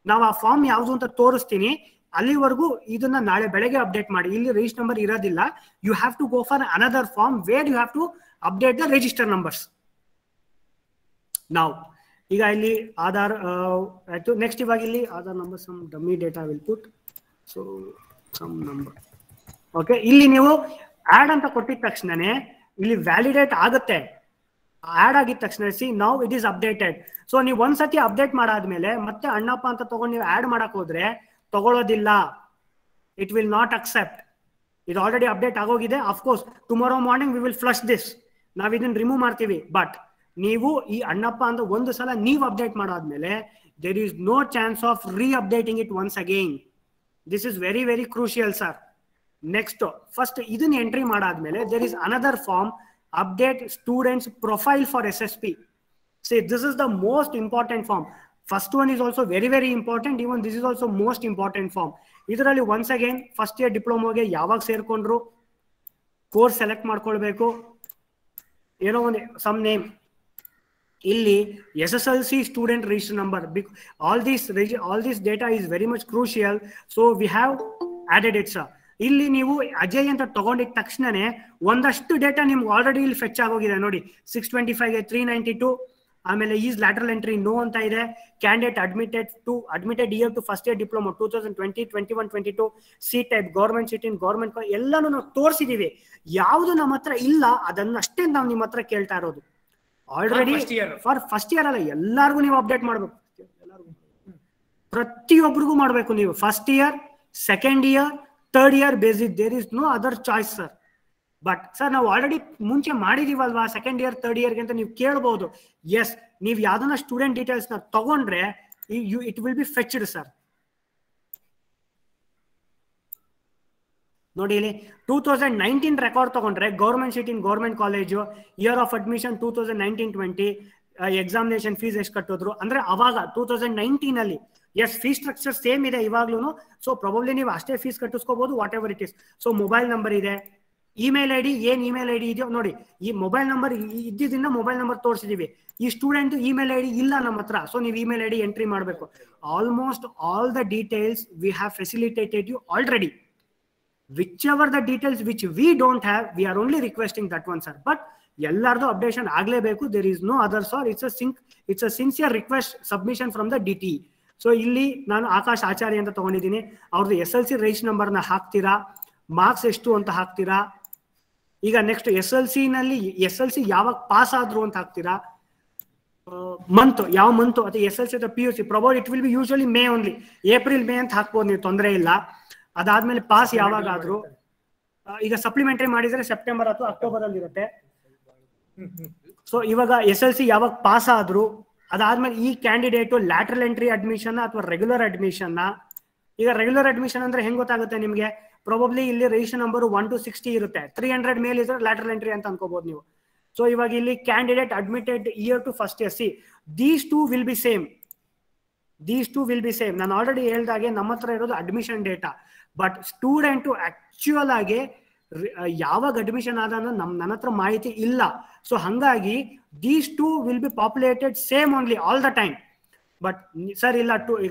ನಾವು ಆ ಫಾರ್ಮ್ ಯಾವುದು ಅಂತ ತೋರಿಸ್ತೀನಿ, ಅಲ್ಲಿವರೆಗೂ ಇದನ್ನ ನಾಳೆ ಬೆಳಗ್ಗೆ ಅಪ್ಡೇಟ್ ಮಾಡಿ. ಇಲ್ಲಿ ರಿಜಿಸ್ಟರ್ ನಂಬರ್ ಇರೋದಿಲ್ಲ, you have to go for another form where you have to update the register numbers. ನಾವು ಈಗ ಇಲ್ಲಿ ಆಧಾರ್ ಆಯ್ತು. ನೆಕ್ಸ್ಟ್ ಇವಾಗ ಇಲ್ಲಿ Aadhaar number some dummy data will put, so some number. Okay, ಇಲ್ಲಿ ನೀವು ಆಡ್ ಅಂತ ಕೊಟ್ಟಿದ ತಕ್ಷಣನೇ ಇಲ್ಲಿ ವ್ಯಾಲಿಡೇಟ್ ಆಗುತ್ತೆ. ಆಡ್ ಆಗಿದ ತಕ್ಷಣ C now it is updated. So ನೀವು ಒಂದ್ಸತಿ ಅಪ್ಡೇಟ್ ಮಾಡಾದ್ಮೇಲೆ ಮತ್ತೆ ಅಣ್ಣಪ್ಪ ಅಂತ ತಗೊಂಡು ನೀವು ಆಡ್ ಮಾಡಕ್ ಹೋದ್ರೆ ತಗೊಳ್ಳೋದಿಲ್ಲ, ಇಟ್ ವಿಲ್ ನಾಟ್ ಅಕ್ಸೆಪ್ಟ್. ಇದು ಆಲ್ರೆಡಿ ಅಪ್ಡೇಟ್ ಆಗೋಗಿದೆ. Of course tomorrow morning we will flush this, ನಾವ್ ಇದನ್ನ ರಿಮೂವ್ ಮಾಡ್ತೀವಿ. ಬಟ್ ನೀವು ಈ ಅಣ್ಣಪ್ಪ ಅಂತ ಒಂದು ಸಲ ನೀವು ಅಪ್ಡೇಟ್ ಮಾಡಾದ್ಮೇಲೆ there is no chance of re updating it once again. This is very very crucial sir. Next first ಇದನ್ನ ಎಂಟ್ರಿ ಮಾಡಾದ್ಮೇಲೆ there is another form, update students profile for SSP. See, this is the most important form. First one is also very very important, even this is also most important form. ಇದರಲ್ಲಿ once again first year diploma ಗೆ ಯಾವಾಗ ಸೇರ್ಕೊಂಡ್ರು course select ಮಾಡ್ಕೊಳ್ಬೇಕು, ಏನೋ ಒಂದು some name. ಇಲ್ಲಿ SSLC student register number, all this data is very much crucial, so we have added it sir. ಇಲ್ಲಿ ನೀವು ಅಜಯ್ ಅಂತ ತಗೊಂಡಿದ ತಕ್ಷಣನೇ ಒಂದಷ್ಟು ಡೇಟಾ ನಿಮ್ಗೆ ಆಲ್ರೆಡಿ ಇಲ್ಲಿ ಫೆಚ್ ಆಗೋಗಿದೆ ನೋಡಿ. 625 392, ಆಮೇಲೆ ಈಸ್ ಲ್ಯಾಟರಲ್ ಎಂಟ್ರಿ ನೋ ಅಂತ ಇದೆ. Candidate admitted year to first year diploma 2020, 21, 22, C type, government seat in government, ಎಲ್ಲಾನು ನಾವು ತೋರಿಸಿದೀವಿ. ಯಾವುದು ನಮ್ಮ ಹತ್ರ ಇಲ್ಲ ಅದನ್ನಷ್ಟೇ ನಾವು ನಿಮ್ಮ ಹತ್ರ ಕೇಳ್ತಾ ಇರೋದು. ಆಲ್ರೆಡಿ ಫಾರ್ ಫಸ್ಟ್ ಇಯರ್ ಅಲ್ಲ, ಎಲ್ಲಾರ್ಗು ನೀವು ಅಪ್ಡೇಟ್ ಮಾಡ್ಬೇಕು, ಪ್ರತಿಯೊಬ್ಬರಿಗೂ ಮಾಡ್ಬೇಕು ನೀವು. First year, second year, third year basis, there is no other choice sir. But sir ನಾವು ಆಲ್ರೆಡಿ ಮುಂಚೆ ಮಾಡಿದೀವಲ್ವಾ ಸೆಕೆಂಡ್ ಇಯರ್ ಥರ್ಡ್ ಇಯರ್ಗೆ ಅಂತ ನೀವು ಕೇಳ್ಬಹುದು. ಎಸ್, ನೀವು ಯಾವ್ದನ್ನ ಸ್ಟೂಡೆಂಟ್ ಡೀಟೇಲ್ಸ್ ನ ತಗೊಂಡ್ರೆ it will B fetched sir. ನೋಡಿ ಇಲ್ಲಿ 2019 ರೆಕಾರ್ಡ್ ತಗೊಂಡ್ರೆ government seat in government college, year of admission 2019-20, examination fees ಎಷ್ಟು ಕಟ್ಟಿದ್ರು ಅಂದ್ರೆ ಅವಾಗ 2019 ಅಲ್ಲಿ. ಎಸ್, ಫೀಸ್ ಸ್ಟ್ರಕ್ಚರ್ ಸೇಮ್ ಇದೆ ಇವಾಗ್ಲೂ. ಸೊ ಪ್ರಾಬಬ್ಲಿ ನೀವು ಅಷ್ಟೇ ಫೀಸ್ ಕಟ್ಟಿಸ್ಕೋಬಹುದು, whatever it is. So mobile number ಇದೆ, ಇಮೇಲ್ ಐ ಡಿ ಏನ್ ಇಮೇಲ್ ಐ ಡಿ ಇದೆಯೋ ನೋಡಿ, ಈ ಮೊಬೈಲ್ ನಂಬರ್ ಇದ್ದಿದ್ದರಿಂದ ಮೊಬೈಲ್ ನಂಬರ್ ತೋರಿಸಿದೀವಿ. ಈ ಸ್ಟೂಡೆಂಟ್ ಇಮೇಲ್ ಐ ಡಿ ಇಲ್ಲ ನಮ್ಮ ಹತ್ರ, ಸೊ ನೀವು ಇಮೇಲ್ ಐ ಡಿ ಎಂಟ್ರಿ ಮಾಡಬೇಕು. Almost all the details we have facilitated you already. whichever the details which we don't have, we are only requesting that one, sir. But ಎಲ್ಲಾರ್ದು updation ಆಗ್ಲೇಬೇಕು. There is no other sir. It's a sincere request submission from the DT. So ಇಲ್ಲಿ ನಾನು ಆಕಾಶ್ ಆಚಾರ್ಯ ಅಂತ ತಗೊಂಡಿದ್ದೀನಿ. ಅವ್ರದ್ದು SLC register ನಂಬರ್ನ ಹಾಕ್ತೀರಾ, marks ಎಷ್ಟು ಅಂತ ಹಾಕ್ತೀರಾ. ಈಗ ನೆಕ್ಸ್ಟ್ SLC ನಲ್ಲಿ SLC ಯಾವಾಗ ಪಾಸ್ ಆದ್ರು ಅಂತ ಹಾಕ್ತೀರಾ, ಮಂತ್ ಯಾವ ಮಂತ್, ಅಥವಾ SLC ಅಥವಾ PUC probably it will be usually may only, April May ಅಂತ ಹಾಕ್ಬೋದು ನೀವು, ತೊಂದರೆ ಇಲ್ಲ. ಅದಾದ್ಮೇಲೆ ಪಾಸ್ ಯಾವಾಗಾದ್ರು, ಈಗ ಸಪ್ಲಿಮೆಂಟರಿ ಮಾಡಿದ್ರೆ ಸೆಪ್ಟೆಂಬರ್ ಅಥವಾ ಅಕ್ಟೋಬರ್ ಅಲ್ಲಿ ಇರುತ್ತೆ. ಸೊ ಇವಾಗ SLC ಯಾವಾಗ ಪಾಸ್ ಆದ್ರು, ಅದಾದ್ಮೇಲೆ ಈ ಕ್ಯಾಂಡಿಡೇಟ್ ಲ್ಯಾಟ್ರಲ್ ಎಂಟ್ರಿ ಅಡ್ಮಿಷನ್ ಅಥವಾ ರೆಗ್ಯುಲರ್ ಅಡ್ಮಿಷನ್. ಈಗ ರೆಗ್ಯುಲರ್ ಅಡ್ಮಿಷನ್ ಅಂದ್ರೆ ಹೆಂಗ್ ಗೊತ್ತಾಗುತ್ತೆ ನಿಮ್ಗೆ, ಪ್ರಾಬಬ್ಲಿ ಇಲ್ಲಿ ರಿಜಿಸ್ಟರ್ ನಂಬರ್ 1 to 60 ಇರುತ್ತೆ, 300 ಮೇಲೆ ಇದ್ರೆ ಲ್ಯಾಟ್ರಲ್ ಎಂಟ್ರಿ ಅಂತ ಅನ್ಕೋಬಹುದು ನೀವು. ಸೊ ಇವಾಗ ಇಲ್ಲಿ candidate admitted year to first year, see these two will be same. ನಾನು ಆಲ್ರೆಡಿ ಹೇಳ್ದಾಗೆ ನಮ್ಮ ಹತ್ರ ಇರೋದು admission data, but student actual ಆಗಿ ಯಾವಾಗ ಅಡ್ಮಿಷನ್ ಆದ ನನ್ನ ಹತ್ರ ಮಾಹಿತಿ ಇಲ್ಲ. ಸೊ ಹಂಗಾಗಿ these two will be populated same only all the time. But sir ಇಲ್ಲ,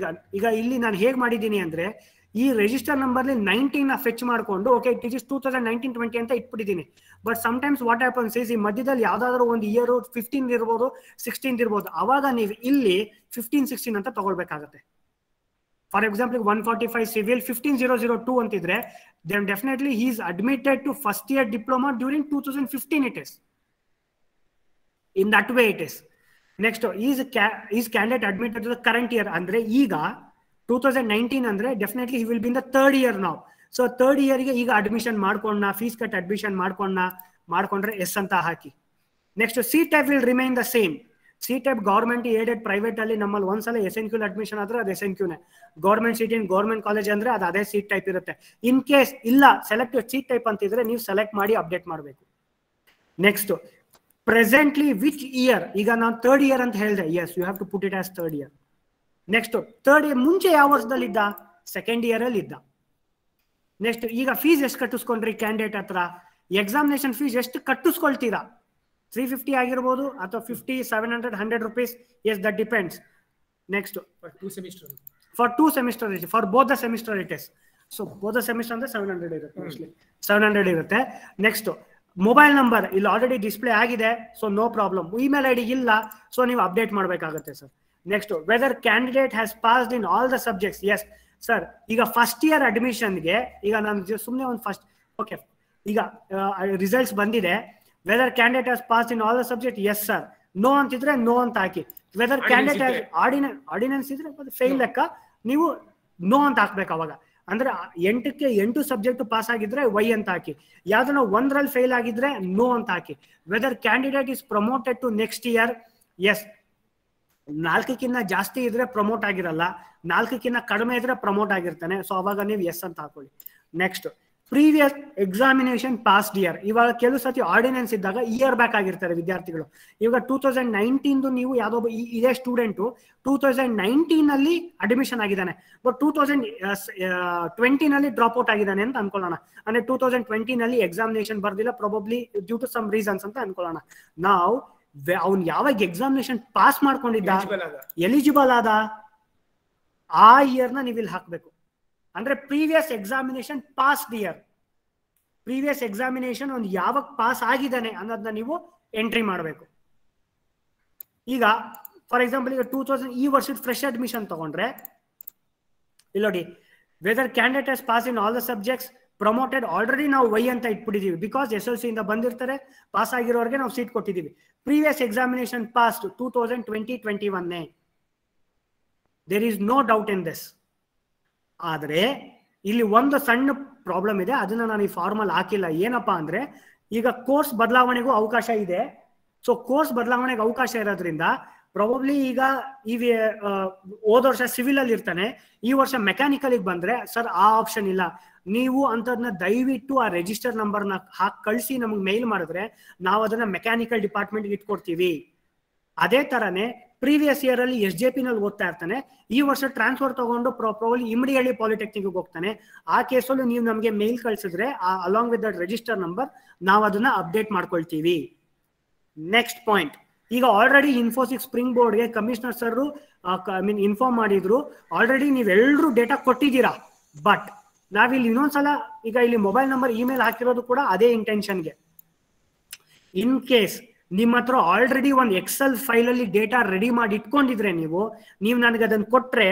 ಈಗ ಇಲ್ಲಿ ನಾನು ಹೇಗೆ ಮಾಡಿದ್ದೀನಿ ಅಂದ್ರೆ, ಈ ರಿಜಿಸ್ಟರ್ ನಂಬರ್ಲಿ 19 ಫೆಚ್ ಮಾಡ್ಕೊಂಡು ಓಕೆ ಇಟ್ ಇಸ್ 2019-20 ಅಂತ ಇಟ್ಬಿಟ್ಟಿದ್ದೀನಿ. But sometimes what happens is, ಈ ಮಧ್ಯದಲ್ಲಿ ಯಾವ್ದಾದ್ರು ಒಂದು ಇಯರ್ 15 ಇರ್ಬೋದು, 16 ಇರ್ಬೋದು, ಅವಾಗ ನೀವು ಇಲ್ಲಿ 15-16 ಅಂತ ತಗೊಳ್ಬೇಕಾಗತ್ತೆ. ಫಾರ್ ಎಕ್ಸಾಂಪಲ್ 145 ಸಿವಿಲ್ 15002 ಅಂತಿದ್ರೆ, then definitely he is admitted to first year diploma during 2015 it is. In that way it is. Next is candidate admitted to the current year ಅಂದ್ರೆ ಈಗ 2019 ಅಂದ್ರೆ definitely he will be in the third year now. So third year ಗೆ ಈಗ admission ಮಾಡ್ಕೊಂಡ, fees ಕಟ್ admission ಮಾಡ್ಕೊಂಡ್ರೆ yes ಅಂತ ಹಾಕಿ. Next C type will remain the same. C type government aided private ಅಲ್ಲಿ ನಮ್ಮಲ್ಲಿ ಒಂದ್ಸಲ SNQ ಅಡ್ಮಿಷನ್ ಆದ್ರೆ ಅದು SNQನೇ. Government seat in government college ಅಂದ್ರೆ ಅದು ಅದೇ ಸೀಟ್ ಟೈಪ್ ಇರುತ್ತೆ. ಇನ್ ಕೇಸ್ ಇಲ್ಲ ಸೆಲೆಕ್ಟ್ ಸೀಟ್ ಟೈಪ್ ಅಂತಿದ್ರೆ ನೀವು ಸೆಲೆಕ್ಟ್ ಮಾಡಿ ಅಪ್ಡೇಟ್ ಮಾಡಬೇಕು. ನೆಕ್ಸ್ಟ್ ಪ್ರೆಸೆಂಟ್ಲಿ ವಿಚ್ ಇಯರ್, ಈಗ ನಾನು ಥರ್ಡ್ ಇಯರ್ ಅಂತ ಹೇಳಿದೆ, yes you have to put it as third year. Next third year ಮುಂಚೆ ಯಾವ ವರ್ಷದಲ್ಲಿ ಇದ್ದ, ಸೆಕೆಂಡ್ ಇಯರ್ ಅಲ್ಲಿ ಇದ್ದ. ನೆಕ್ಸ್ಟ್ ಈಗ ಫೀಸ್ ಎಷ್ಟು ಕಟ್ಟಿಸ್ಕೊಂಡ್ರಿ ಕ್ಯಾಂಡಿಡೇಟ್ ಹತ್ರ, ಎಕ್ಸಾಮಿನೇಷನ್ ಫೀಸ್ ಎಷ್ಟು ಕಟ್ಟಿಸ್ಕೊಳ್ತೀರಾ, 350 ಆಗಿರ್ಬೋದು ಅಥವಾ 50, 700, 100 rupees, yes that depends. Next for 2 semester for both the semester it is. So both the semester ಅಂದ್ರೆ 700 ಇರುತ್ತೆ, ಮೋಸ್ಟ್ಲಿ 700 ಇರುತ್ತೆ. ನೆಕ್ಸ್ಟ್ ಮೊಬೈಲ್ ನಂಬರ್ ಇಲ್ಲಿ ಆಲ್ರೆಡಿ ಡಿಸ್ಪ್ಲೇ ಆಗಿದೆ, so no problem. Email I D ಇಲ್ಲ, ಸೊ ನೀವು ಅಪ್ಡೇಟ್ ಮಾಡಬೇಕಾಗುತ್ತೆ sir. Next whether candidate has passed in all the subjects, yes sir. ಈಗ first year ಅಡ್ಮಿಷನ್ಗೆ ಈಗ ನಾನು ಸುಮ್ಮನೆ ಒಂದು ಫಸ್ಟ್ ಓಕೆ, ಈಗ ರಿಸಲ್ಟ್ಸ್ ಬಂದಿದೆ. Whether candidate has passed in all the subject, yes sir. No ಅಂತಿದ್ರೆ ನೋ ಅಂತ ಹಾಕಿ. ವೆದರ್ ಕ್ಯಾಂಡಿಡೇಟ್ ಆರ್ಡಿನೆನ್ಸ್ ಇದ್ರೆ ಫೇಲ್ ಲೆಕ್ಕ, ನೀವು ನೋ ಅಂತ ಹಾಕ್ಬೇಕು. ಅವಾಗ ಅಂದ್ರೆ 8 ಸಬ್ಜೆಕ್ಟ್ ಪಾಸ್ ಆಗಿದ್ರೆ ವೈ ಅಂತ ಹಾಕಿ, ಯಾವ್ದನ್ನ ಒಂದ್ರಲ್ಲಿ ಫೇಲ್ ಆಗಿದ್ರೆ ನೋ ಅಂತ ಹಾಕಿ. Whether candidate is promoted to next year, yes. 4ಕ್ಕಿಂತ ಜಾಸ್ತಿ ಇದ್ರೆ ಪ್ರಮೋಟ್ ಆಗಿರಲ್ಲ, 4ಕ್ಕಿಂತ ಕಡಿಮೆ ಇದ್ರೆ ಪ್ರಮೋಟ್ ಆಗಿರ್ತಾನೆ, ಸೊ ಅವಾಗ ನೀವು ಎಸ್ ಅಂತ ಹಾಕೊಳ್ಳಿ. Next previous examination past year. ಇವಾಗ ಕೆಲವು ಸತಿ ಆರ್ಡಿನೆನ್ಸ್ ಇದ್ದಾಗ ಇಯರ್ ಬ್ಯಾಕ್ ಆಗಿರ್ತಾರೆ ವಿದ್ಯಾರ್ಥಿಗಳು. ಇವಾಗ 2019 ನೀವು ಯಾವ್ದೋ ಇದೇ ಸ್ಟೂಡೆಂಟು 2019 ಅಲ್ಲಿ ಅಡ್ಮಿಷನ್ ಆಗಿದ್ದಾನೆ, ಬಟ್ 2020 ನಲ್ಲಿ ಡ್ರಾಪ್ ಔಟ್ ಆಗಿದ್ದಾನೆ ಅಂತ ಅನ್ಕೊಳ್ಳೋಣ. ಅಂದ್ರೆ 2020 ನಲ್ಲಿ ಎಕ್ಸಾಮಿನೇಷನ್ ಬರ್ದಿಲ್ಲ, probably due to some reasons ಅಂತ ಅನ್ಕೊಳ್ಳೋಣ. ನಾವು ಅವ್ನು ಯಾವಾಗ ಎಕ್ಸಾಮಿನೇಷನ್ ಪಾಸ್ ಮಾಡ್ಕೊಂಡಿದ್ದ, ಎಲಿಜಿಬಲ್ ಆದ, ಆ ಇಯರ್ನ ನೀವು ಇಲ್ಲಿ ಹಾಕ್ಬೇಕು. ಅಂದ್ರೆ previous examination past year, previous examination ಒಂದು ಯಾವಾಗ ಪಾಸ್ ಆಗಿದ್ದಾನೆ ಅನ್ನೋದನ್ನ ನೀವು ಎಂಟ್ರಿ ಮಾಡಬೇಕು. ಈಗ ಫಾರ್ ಎಕ್ಸಾಂಪಲ್ ಈಗ 2000 ಈ ವರ್ಷದ ಫ್ರೆಶ್ ಅಡ್ಮಿಷನ್ ತಗೊಂಡ್ರೆ ಇಲ್ಲಿ ನೋಡಿ, whether candidate has pass in all the subjects promoted, already ನಾವು ವೈ ಅಂತ ಇಟ್ಬಿಟ್ಟಿದೀವಿ, ಬಿಕಾಸ್ SLC ಇಂದ ಬಂದಿರ್ತಾರೆ, ಪಾಸ್ ಆಗಿರೋರಿಗೆ ನಾವು ಸೀಟ್ ಕೊಟ್ಟಿದ್ದೀವಿ. Previous examination passed 2020-21, there is no doubt in this. ಆದ್ರೆ ಇಲ್ಲಿ ಒಂದು ಸಣ್ಣ ಪ್ರಾಬ್ಲಮ್ ಇದೆ, ಅದನ್ನ ನಾನು ಈ ಫಾರ್ಮಲ್ ಹಾಕಿಲ್ಲ. ಏನಪ್ಪಾ ಅಂದ್ರೆ ಈಗ ಕೋರ್ಸ್ ಬದಲಾವಣೆಗೂ ಅವಕಾಶ ಇದೆ. ಸೊ ಕೋರ್ಸ್ ಬದಲಾವಣೆಗೆ ಅವಕಾಶ ಇರೋದ್ರಿಂದ ಪ್ರಾಬಬ್ಲಿ ಈಗ ಹೋದ ವರ್ಷ ಸಿವಿಲ್ ಅಲ್ಲಿ ಇರ್ತಾನೆ, ಈ ವರ್ಷ ಮೆಕ್ಯಾನಿಕಲ್ ಬಂದ್ರೆ ಸರ್ ಆ ಆಪ್ಷನ್ ಇಲ್ಲ. ನೀವು ಅಂತದನ್ನ ದಯವಿಟ್ಟು ಆ ರಿಜಿಸ್ಟರ್ ನಂಬರ್ನ ಹಾಕಿ ಕಳಿಸಿ ನಮಗೆ ಮೇಲ್ ಮಾಡಿದ್ರೆ ನಾವು ಅದನ್ನ ಮೆಕ್ಯಾನಿಕಲ್ ಡಿಪಾರ್ಟ್ಮೆಂಟ್ ಇಟ್ಕೊಡ್ತೀವಿ. ಅದೇ ತರನೇ ಪ್ರೀವಿಯಸ್ ಇಯರ್ ಅಲ್ಲಿ SJP ನಲ್ಲಿ ಓದ್ತಾ ಇರ್ತಾನೆ, ಈ ವರ್ಷ ಟ್ರಾನ್ಸ್ಫರ್ ತಗೊಂಡು ಪ್ರಾಪರ್ಲಿ ಇಮ್ಮಡಿಹಳ್ಳಿ ಪಾಲಿಟೆಕ್ನಿಕ್ ಹೋಗ್ತಾನೆ. ಆ ಕೇಸಲ್ಲೂ ನೀವು ನಮಗೆ ಮೇಲ್ ಕಳ್ಸಿದ್ರೆ along with that register number ನಾವು ಅದನ್ನ ಅಪ್ಡೇಟ್ ಮಾಡ್ಕೊಳ್ತೀವಿ. ನೆಕ್ಸ್ಟ್ ಪಾಯಿಂಟ್, ಈಗ ಆಲ್ರೆಡಿ ಇನ್ಫೋಸಿಸ್ ಸ್ಪ್ರಿಂಗ್ ಬೋರ್ಡ್ಗೆ ಕಮಿಷನರ್ ಸರ್ ಇನ್ಫಾರ್ಮ್ ಮಾಡಿದ್ರು, ಆಲ್ರೆಡಿ ನೀವೆಲ್ಲರೂ ಡೇಟಾ ಕೊಟ್ಟಿದ್ದೀರಾ. ಬಟ್ ನಾವಿಲ್ಲಿ ಇನ್ನೊಂದ್ಸಲ ಈಗ ಇಲ್ಲಿ ಮೊಬೈಲ್ ನಂಬರ್ ಇಮೇಲ್ ಹಾಕಿರೋದು ಕೂಡ ಅದೇ ಇಂಟೆನ್ಷನ್ಗೆ. ಇನ್ ಕೇಸ್ ನಿಮ್ಮ ಹತ್ರ ಆಲ್ರೆಡಿ ಒಂದು ಎಕ್ಸೆಲ್ ಫೈಲ್ ಅಲ್ಲಿ ಡೇಟಾ ರೆಡಿ ಮಾಡಿ ಇಟ್ಕೊಂಡಿದ್ರೆ ನೀವು ನನಗೆ ಅದನ್ನ ಕೊಟ್ರೆ,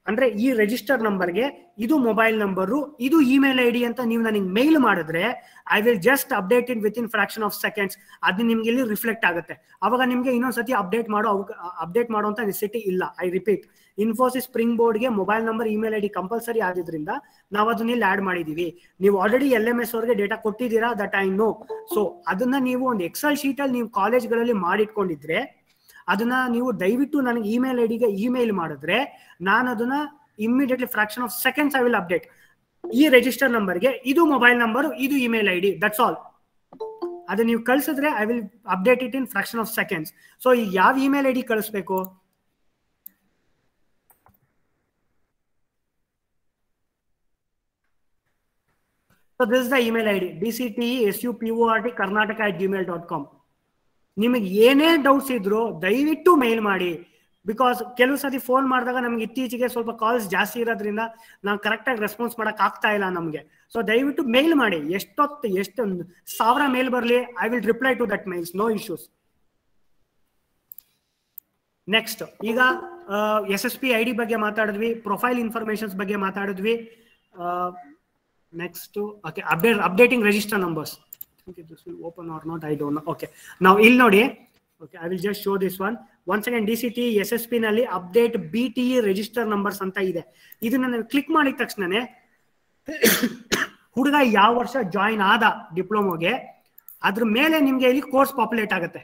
ಅಂದ್ರೆ ಈ ರಿಜಿಸ್ಟರ್ ನಂಬರ್ಗೆ ಇದು ಮೊಬೈಲ್ ನಂಬರು, ಇದು ಇಮೇಲ್ ID ಅಂತ ನೀವು ನನಗೆ ಮೇಲ್ ಮಾಡಿದ್ರೆ I will just update it with in fraction of seconds. ಅದು ನಿಮ್ಗೆ ಇಲ್ಲಿ ರಿಫ್ಲೆಕ್ಟ್ ಆಗುತ್ತೆ. ಅವಾಗ ನಿಮ್ಗೆ ಇನ್ನೊಂದ್ಸತಿ ಅಪ್ಡೇಟ್ ಮಾಡುವಂತ ನೆಸೆಸಿಟಿ ಇಲ್ಲ. ಐ ರಿಪೀಟ್, ಇನ್ಫೋಸಿಸ್ ಸ್ಪ್ರಿಂಗ್ ಬೋರ್ಡ್ಗೆ mobile number email ID compulsory ಆಗಿದ್ರಿಂದ ನಾವು ಅದನ್ನ ಇಲ್ಲಿ ಆಡ್ ಮಾಡಿದೀವಿ. ನೀವು ಆಲ್ರೆಡಿ LMS ಅವ್ರಿಗೆ ಡೇಟಾ ಕೊಟ್ಟಿದ್ದೀರಾ, ದಟ್ ಐ ನೋ. ಸೊ ಅದನ್ನ ನೀವು ಒಂದು ಎಕ್ಸೆಲ್ ಶೀಟ್ ಅಲ್ಲಿ ನೀವು ಕಾಲೇಜ್ಗಳಲ್ಲಿ ಮಾಡಿಟ್ಕೊಂಡಿದ್ರೆ ಅದನ್ನ ನೀವು ದಯವಿಟ್ಟು ನನಗೆ ಇಮೇಲ್ ಐಡಿಗೆ ಇಮೇಲ್ ಮಾಡಿದ್ರೆ ನಾನು ಅದನ್ನ immediately fraction of seconds I will update. ಈ ರಿಜಿಸ್ಟರ್ ನಂಬರ್ಗೆ ಇದು ಮೊಬೈಲ್ ನಂಬರ್, ಇದು ಇಮೇಲ್ ID, ದಟ್ಸ್ ಆಲ್. ಅದು ನೀವು ಕಳಿಸಿದ್ರೆ I will update it in fraction of seconds. So ಈಗ ಯಾವ ಇಮೇಲ್ ID ಕಳಿಸ್ಬೇಕು? So this is the email ID, dctesuport@karnataka@gmail.com. ನಿಮಗೆ ಏನೇ ಡೌಟ್ಸ್ ಇದ್ರು ದಯವಿಟ್ಟು ಮೇಲ್ ಮಾಡಿ. ಬಿಕಾಸ್ ಕೆಲವು ಸತಿ ಫೋನ್ ಮಾಡಿದಾಗ ನಮ್ಗೆ ಇತ್ತೀಚೆಗೆ ಸ್ವಲ್ಪ ಕಾಲ್ಸ್ ಜಾಸ್ತಿ ಇರೋದ್ರಿಂದ ನಾವು ಕರೆಕ್ಟಾಗಿ ರೆಸ್ಪಾನ್ಸ್ ಮಾಡಕ್ ಆಗ್ತಾ ಇಲ್ಲ ನಮಗೆ. ಸೊ ದಯವಿಟ್ಟು ಮೇಲ್ ಮಾಡಿ. ಎಷ್ಟು 1000 ಮೇಲ್ ಬರಲಿ, I will reply to that mails, no issues. Next, ಈಗ SSP ID ಬಗ್ಗೆ ಮಾತಾಡಿದ್ವಿ, ಪ್ರೊಫೈಲ್ ಇನ್ಫಾರ್ಮೇಶನ್ಸ್ ಬಗ್ಗೆ ಮಾತಾಡಿದ್ವಿ. Next, okay, updating register numbers. This will open or not, I don't know. Okay, now ಇಲ್ಲಿ ನೋಡಿ, okay, I will just show this one once again. DCT SSP ನಲ್ಲಿ update BTE register numbers ಅಂತ ಇದೆ. ಇದನ್ನ click ಮಾಡಿದ ತಕ್ಷಣನೇ ಹುಡುಗ ಯಾವ ವರ್ಷ ಜಾಯಿನ್ ಆದ ಡಿಪ್ಲೊಮೋಗೆ ಅದ್ರ ಮೇಲೆ ನಿಮ್ಗೆ ಇಲ್ಲಿ ಕೋರ್ಸ್ ಪಾಪ್ಯುಲೇಟ್ ಆಗುತ್ತೆ.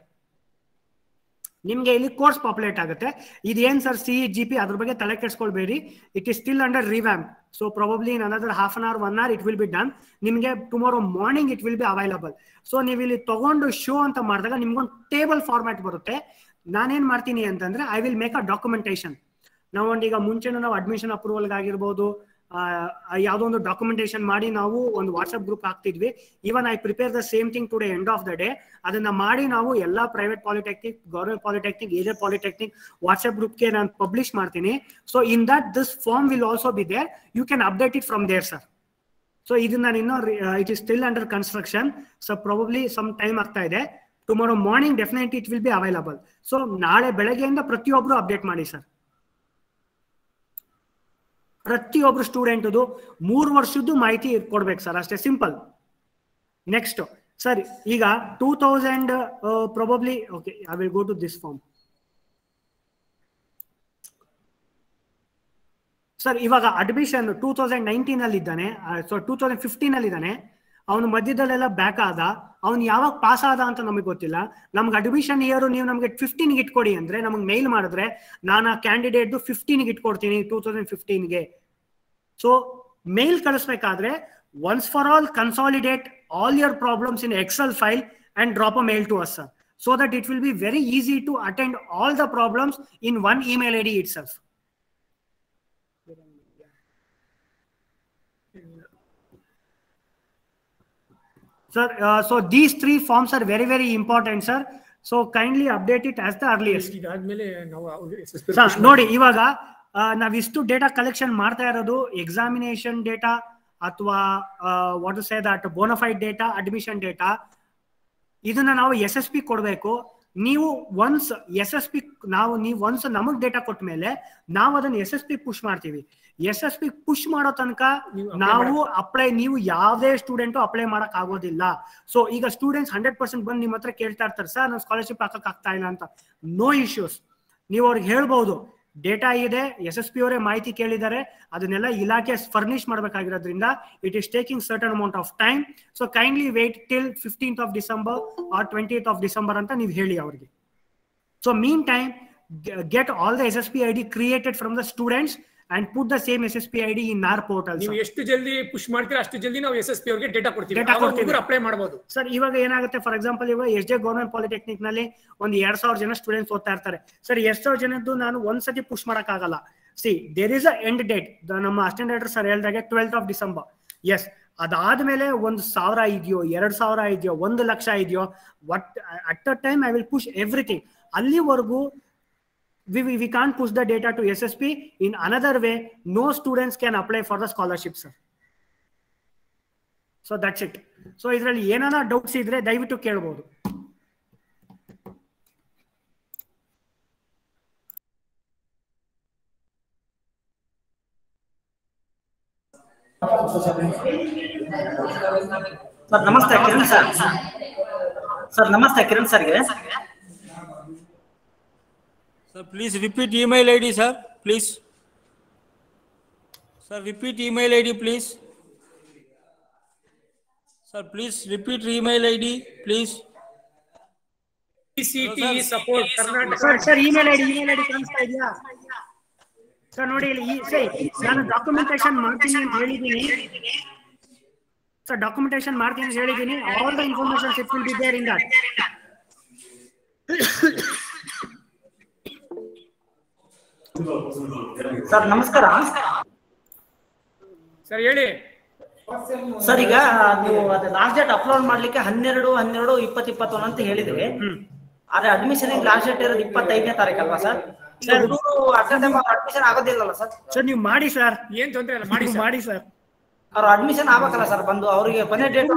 ಇದೇನ್ ಸರ್ CEGP, ಅದ್ರ ಬಗ್ಗೆ ತಲೆ ಕೆಡಿಸ್ಕೊಳ್ಬೇಡಿ. It is still under revamp. So probably in another half an hour 1 hour it will be done. ನಿಮಗೆ tomorrow morning it will be available. So ನೀವು ಇಲ್ಲಿ ತಗೊಂಡು ಶೋ ಅಂತ ಮಾಡಿದಾಗ ನಿಮ್ಗೊಂದು ಟೇಬಲ್ ಫಾರ್ಮ್ಯಾಟ್ ಬರುತ್ತೆ. ನಾನೇನ್ ಮಾಡ್ತೀನಿ ಅಂತಂದ್ರೆ I will make a documentation. ಈಗ ಮುಂಚೆನೂ ನಾವು ಅಡ್ಮಿಷನ್ ಅಪ್ರೂವಲ್ ಆಗಿರ್ಬೋದು, ಯಾವುದೋ ಒಂದು ಡಾಕ್ಯುಮೆಂಟೇಶನ್ ಮಾಡಿ ನಾವು ಒಂದು ವಾಟ್ಸ್ಆಪ್ ಗ್ರೂಪ್ ಹಾಕ್ತಿದ್ವಿ. Even I prepare the same thing today end of the day. ಅದನ್ನ ಮಾಡಿ ನಾವು ಎಲ್ಲಾ ಪ್ರೈವೇಟ್ ಪಾಲಿಟೆಕ್ನಿಕ್, ಗವರ್ಮೆಂಟ್ ಪಾಲಿಟೆಕ್ನಿಕ್, ಏಜರ್ ಪಾಲಿಟೆಕ್ನಿಕ್ ವಾಟ್ಸ್ಆಪ್ ಗ್ರೂಪ್ಗೆ ನಾನು ಪಬ್ಲಿಷ್ ಮಾಡ್ತೀನಿ. So in that this form will also be there. You can update it from there sir. So ಇದು ನಾನು ಇನ್ನೂ it is still under construction. So probably some time ಆಗ್ತಾ ಇದೆ. Tomorrow morning definitely it will be available. So ನಾಳೆ ಬೆಳಗ್ಗೆಯಿಂದ ಪ್ರತಿಯೊಬ್ರು update ಮಾಡಿ sir. ಪ್ರತಿಯೊಬ್ರು ಸ್ಟೂಡೆಂಟ್ 3 ವರ್ಷದ್ದು ಮಾಹಿತಿ ಕೊಡ್ಬೇಕು ಸರ್, ಅಷ್ಟೇ ಸಿಂಪಲ್. ನೆಕ್ಸ್ಟ್ ಸರ್, ಈಗ 2000 probably, okay, I will go to this form. Sir ಇವಾಗ ಅಡ್ಮಿಷನ್ 2019 ಅಲ್ಲಿ ಇದ್ದಾನೆ, ಸೊ 2015 ಅಲ್ಲಿ ಇದ್ದಾನೆ. ಅವನು ಮಧ್ಯದಲ್ಲೆಲ್ಲ ಬ್ಯಾಕ್ ಆದ, ಅವ್ನು ಯಾವಾಗ ಪಾಸ್ ಆದ ಅಂತ ನಮಗೆ ಗೊತ್ತಿಲ್ಲ. ನಮ್ಗೆ ಅಡ್ಮಿಷನ್ ಇಯರ್ ನೀವು ನಮ್ಗೆ 15ಗೆ ಇಟ್ಕೊಡಿ ಅಂದ್ರೆ ನಮಗೆ ಮೇಲ್ ಮಾಡಿದ್ರೆ ನಾನು ಆ ಕ್ಯಾಂಡಿಡೇಟ್ 15ಗೆ ಇಟ್ಕೊಡ್ತೀನಿ 2015ಗೆ. ಸೊ ಮೇಲ್ ಕಳಿಸ್ಬೇಕಾದ್ರೆ once for all consolidate all your problems in Excel file and drop a mail to us, sir, so that it will be very easy to attend all the problems in one email ID itself. Sir, so these 3 forms are very, very important, sir. So kindly update it as the earliest. Sir, ನೋಡಿ, ಇವಾಗ ನಾವಿಷ್ಟು data collection ಮಾಡ್ತಾ ಇರೋದು examination data ಅಥವಾ what to say that bonafide data, admission data. ಇದನ್ನ ನಾವು SSP ಕೊಡಬೇಕು. ನೀವು once ನಮಗ್ ಡೇಟಾ ಕೊಟ್ಟ ಮೇಲೆ ನಾವು ಅದನ್ನ SSP ಪುಷ್ ಮಾಡ್ತೀವಿ. SSP ಪುಷ್ ಮಾಡೋ ತನಕ ನೀವು ಯಾವುದೇ ಸ್ಟೂಡೆಂಟ್ ಅಪ್ಲೈ ಮಾಡಕ್ ಆಗೋದಿಲ್ಲ. ಸೊ ಈಗ ಸ್ಟೂಡೆಂಟ್ಸ್ 100% ಬಂದು ನಿಮ್ಮ ಹತ್ರ ಕೇಳ್ತಾ ಇರ್ತಾರೆ, ಸರ್ ನಾನು ಸ್ಕಾಲರ್ಶಿಪ್ ಹಾಕಕ್ ಆಗ್ತಾ ಇಲ್ಲ ಅಂತ. No issues. ನೀವು ಅವ್ರಿಗೆ ಹೇಳ್ಬಹುದು, ಡೇಟಾ ಇದೆ, SSP ಅವರೇ ಮಾಹಿತಿ ಕೇಳಿದ್ದಾರೆ, ಅದನ್ನೆಲ್ಲ ಇಲಾಖೆ ಫರ್ನಿಶ್ ಮಾಡಬೇಕಾಗಿರೋದ್ರಿಂದ it is taking certain amount of time. So kindly wait till 15th of December or 20th of December ಅಂತ ನೀವು ಹೇಳಿ ಅವ್ರಿಗೆ. So mean time get all the SSP ID created from the students and put the same SSP ID in our portal. ನೀವು ಎಷ್ಟು ಜಲ್ದಿ push ಮಾಡ್ತೀರಾ ಅಷ್ಟು ಜಲ್ದಿ ನಾವು SSP ಅವರಿಗೆ ಡೇಟಾ ಕೊಡ್ತೀವಿ, ಅಪ್ಲೈ ಮಾಡಬಹುದು ಸರ್. ಇವಾಗ ಏನಾಗುತ್ತೆ, ಫಾರ್ ಎಕ್ಸಾಂಪಲ್ ಇವಾಗ SJ ಗವರ್ನಮೆಂಟ್ ಪಾಲಿಟೆಕ್ನಿಕ್ ನಲ್ಲಿ ಒಂದು 2000 ಜನ ಸ್ಟೂಡೆಂಟ್ಸ್ ಓದ್ತಾ ಇರ್ತಾರೆ ಸರ್. 2000 ಜನದ್ದು ನಾನು ಒಂದ್ಸತಿ ಪುಷ್ ಮಾಡಕ್ ಆಗಲ್ಲ. See there is a end date. ನಮ್ಮ ಅಸಿಸ್ಟೆಂಟ್ ಡೈರೆಕ್ಟರ್ ಸರ್ ಹೇಳಿದಾಗೆ 12th of December. ಎಸ್, ಅದಾದ್ಮೇಲೆ 1000 ಇದೆಯೋ 2000 ಇದೆಯೋ 1,00,000 ಇದೆಯೋ, what at the time I will push everything. ಅಲ್ಲಿವರೆಗೂ we can't push the data to SSP. In another way, no students can apply for the scholarship, sir. So that's it. So ಇದರಲ್ಲಿ ಏನಾನ doubts ಇದ್ರೆ ದಯವಿಟ್ಟು ಕೇಳಬಹುದು. Sir ನಮಸ್ತೆ Kiran sir. Sir ನಮಸ್ತೆ ಕಿರಣ್ ಸರ್ಗೆ. Sir, please repeat email ID, sir. Please. Sir, repeat email ID, please. Sir, please repeat email ID, please. CCTE support Karnataka. Sir email ID ಕಾಣಿಸ್ತಾ ಇದೆಯಾ ಸರ್? ನೋಡಿ ಇಲ್ಲಿ ನಾನು ಡಾಕ್ಯುಮೆಂಟೇಶನ್ ಮಾಡ್ತೀನಿ ಅಂತ ಹೇಳಿದ್ದೀನಿ ಸರ್. ಡಾಕ್ಯುಮೆಂಟೇಶನ್ ಮಾಡ್ತೀನಿ ಅಂತ ಹೇಳಿದ್ದೀನಿ. All the information it will be there in that. Sir ನಮಸ್ಕಾರ. ಸರ್ ಹೇಳಿ ಸರ್, ಈಗ ನೀವು ಅದು ಲಾಸ್ಟ್ ಡೇಟ್ ಅಪ್ಲೋಡ್ ಮಾಡ್ಲಿಕ್ಕೆ 12/12/2021 ಅಂತ ಹೇಳಿದ್ರಿ. ಆದ್ರೆ ಅಡ್ಮಿಷನ್ ಲಾಸ್ಟ್ ಡೇಟ್ ಇರೋದು 25ನೇ ತಾರೀಕು ಅಲ್ವಾ ಸರ್? ಅಡ್ಮಿಷನ್ ಆಗೋದಿಲ್ಲಲ್ಲ ಸರ್? ಸರ್ ನೀವು ಮಾಡಿ ಸರ್, ಏನ್ ತೊಂದ್ರೆ ಇಲ್ಲ, ಮಾಡಿ ಸರ್. ಅವ್ರು ಅಡ್ಮಿಷನ್ ಆಗ್ಬೇಕಲ್ಲ ಸರ್ ಬಂದು, ಅವರಿಗೆ ಕೊನೆ ಡೇಟ್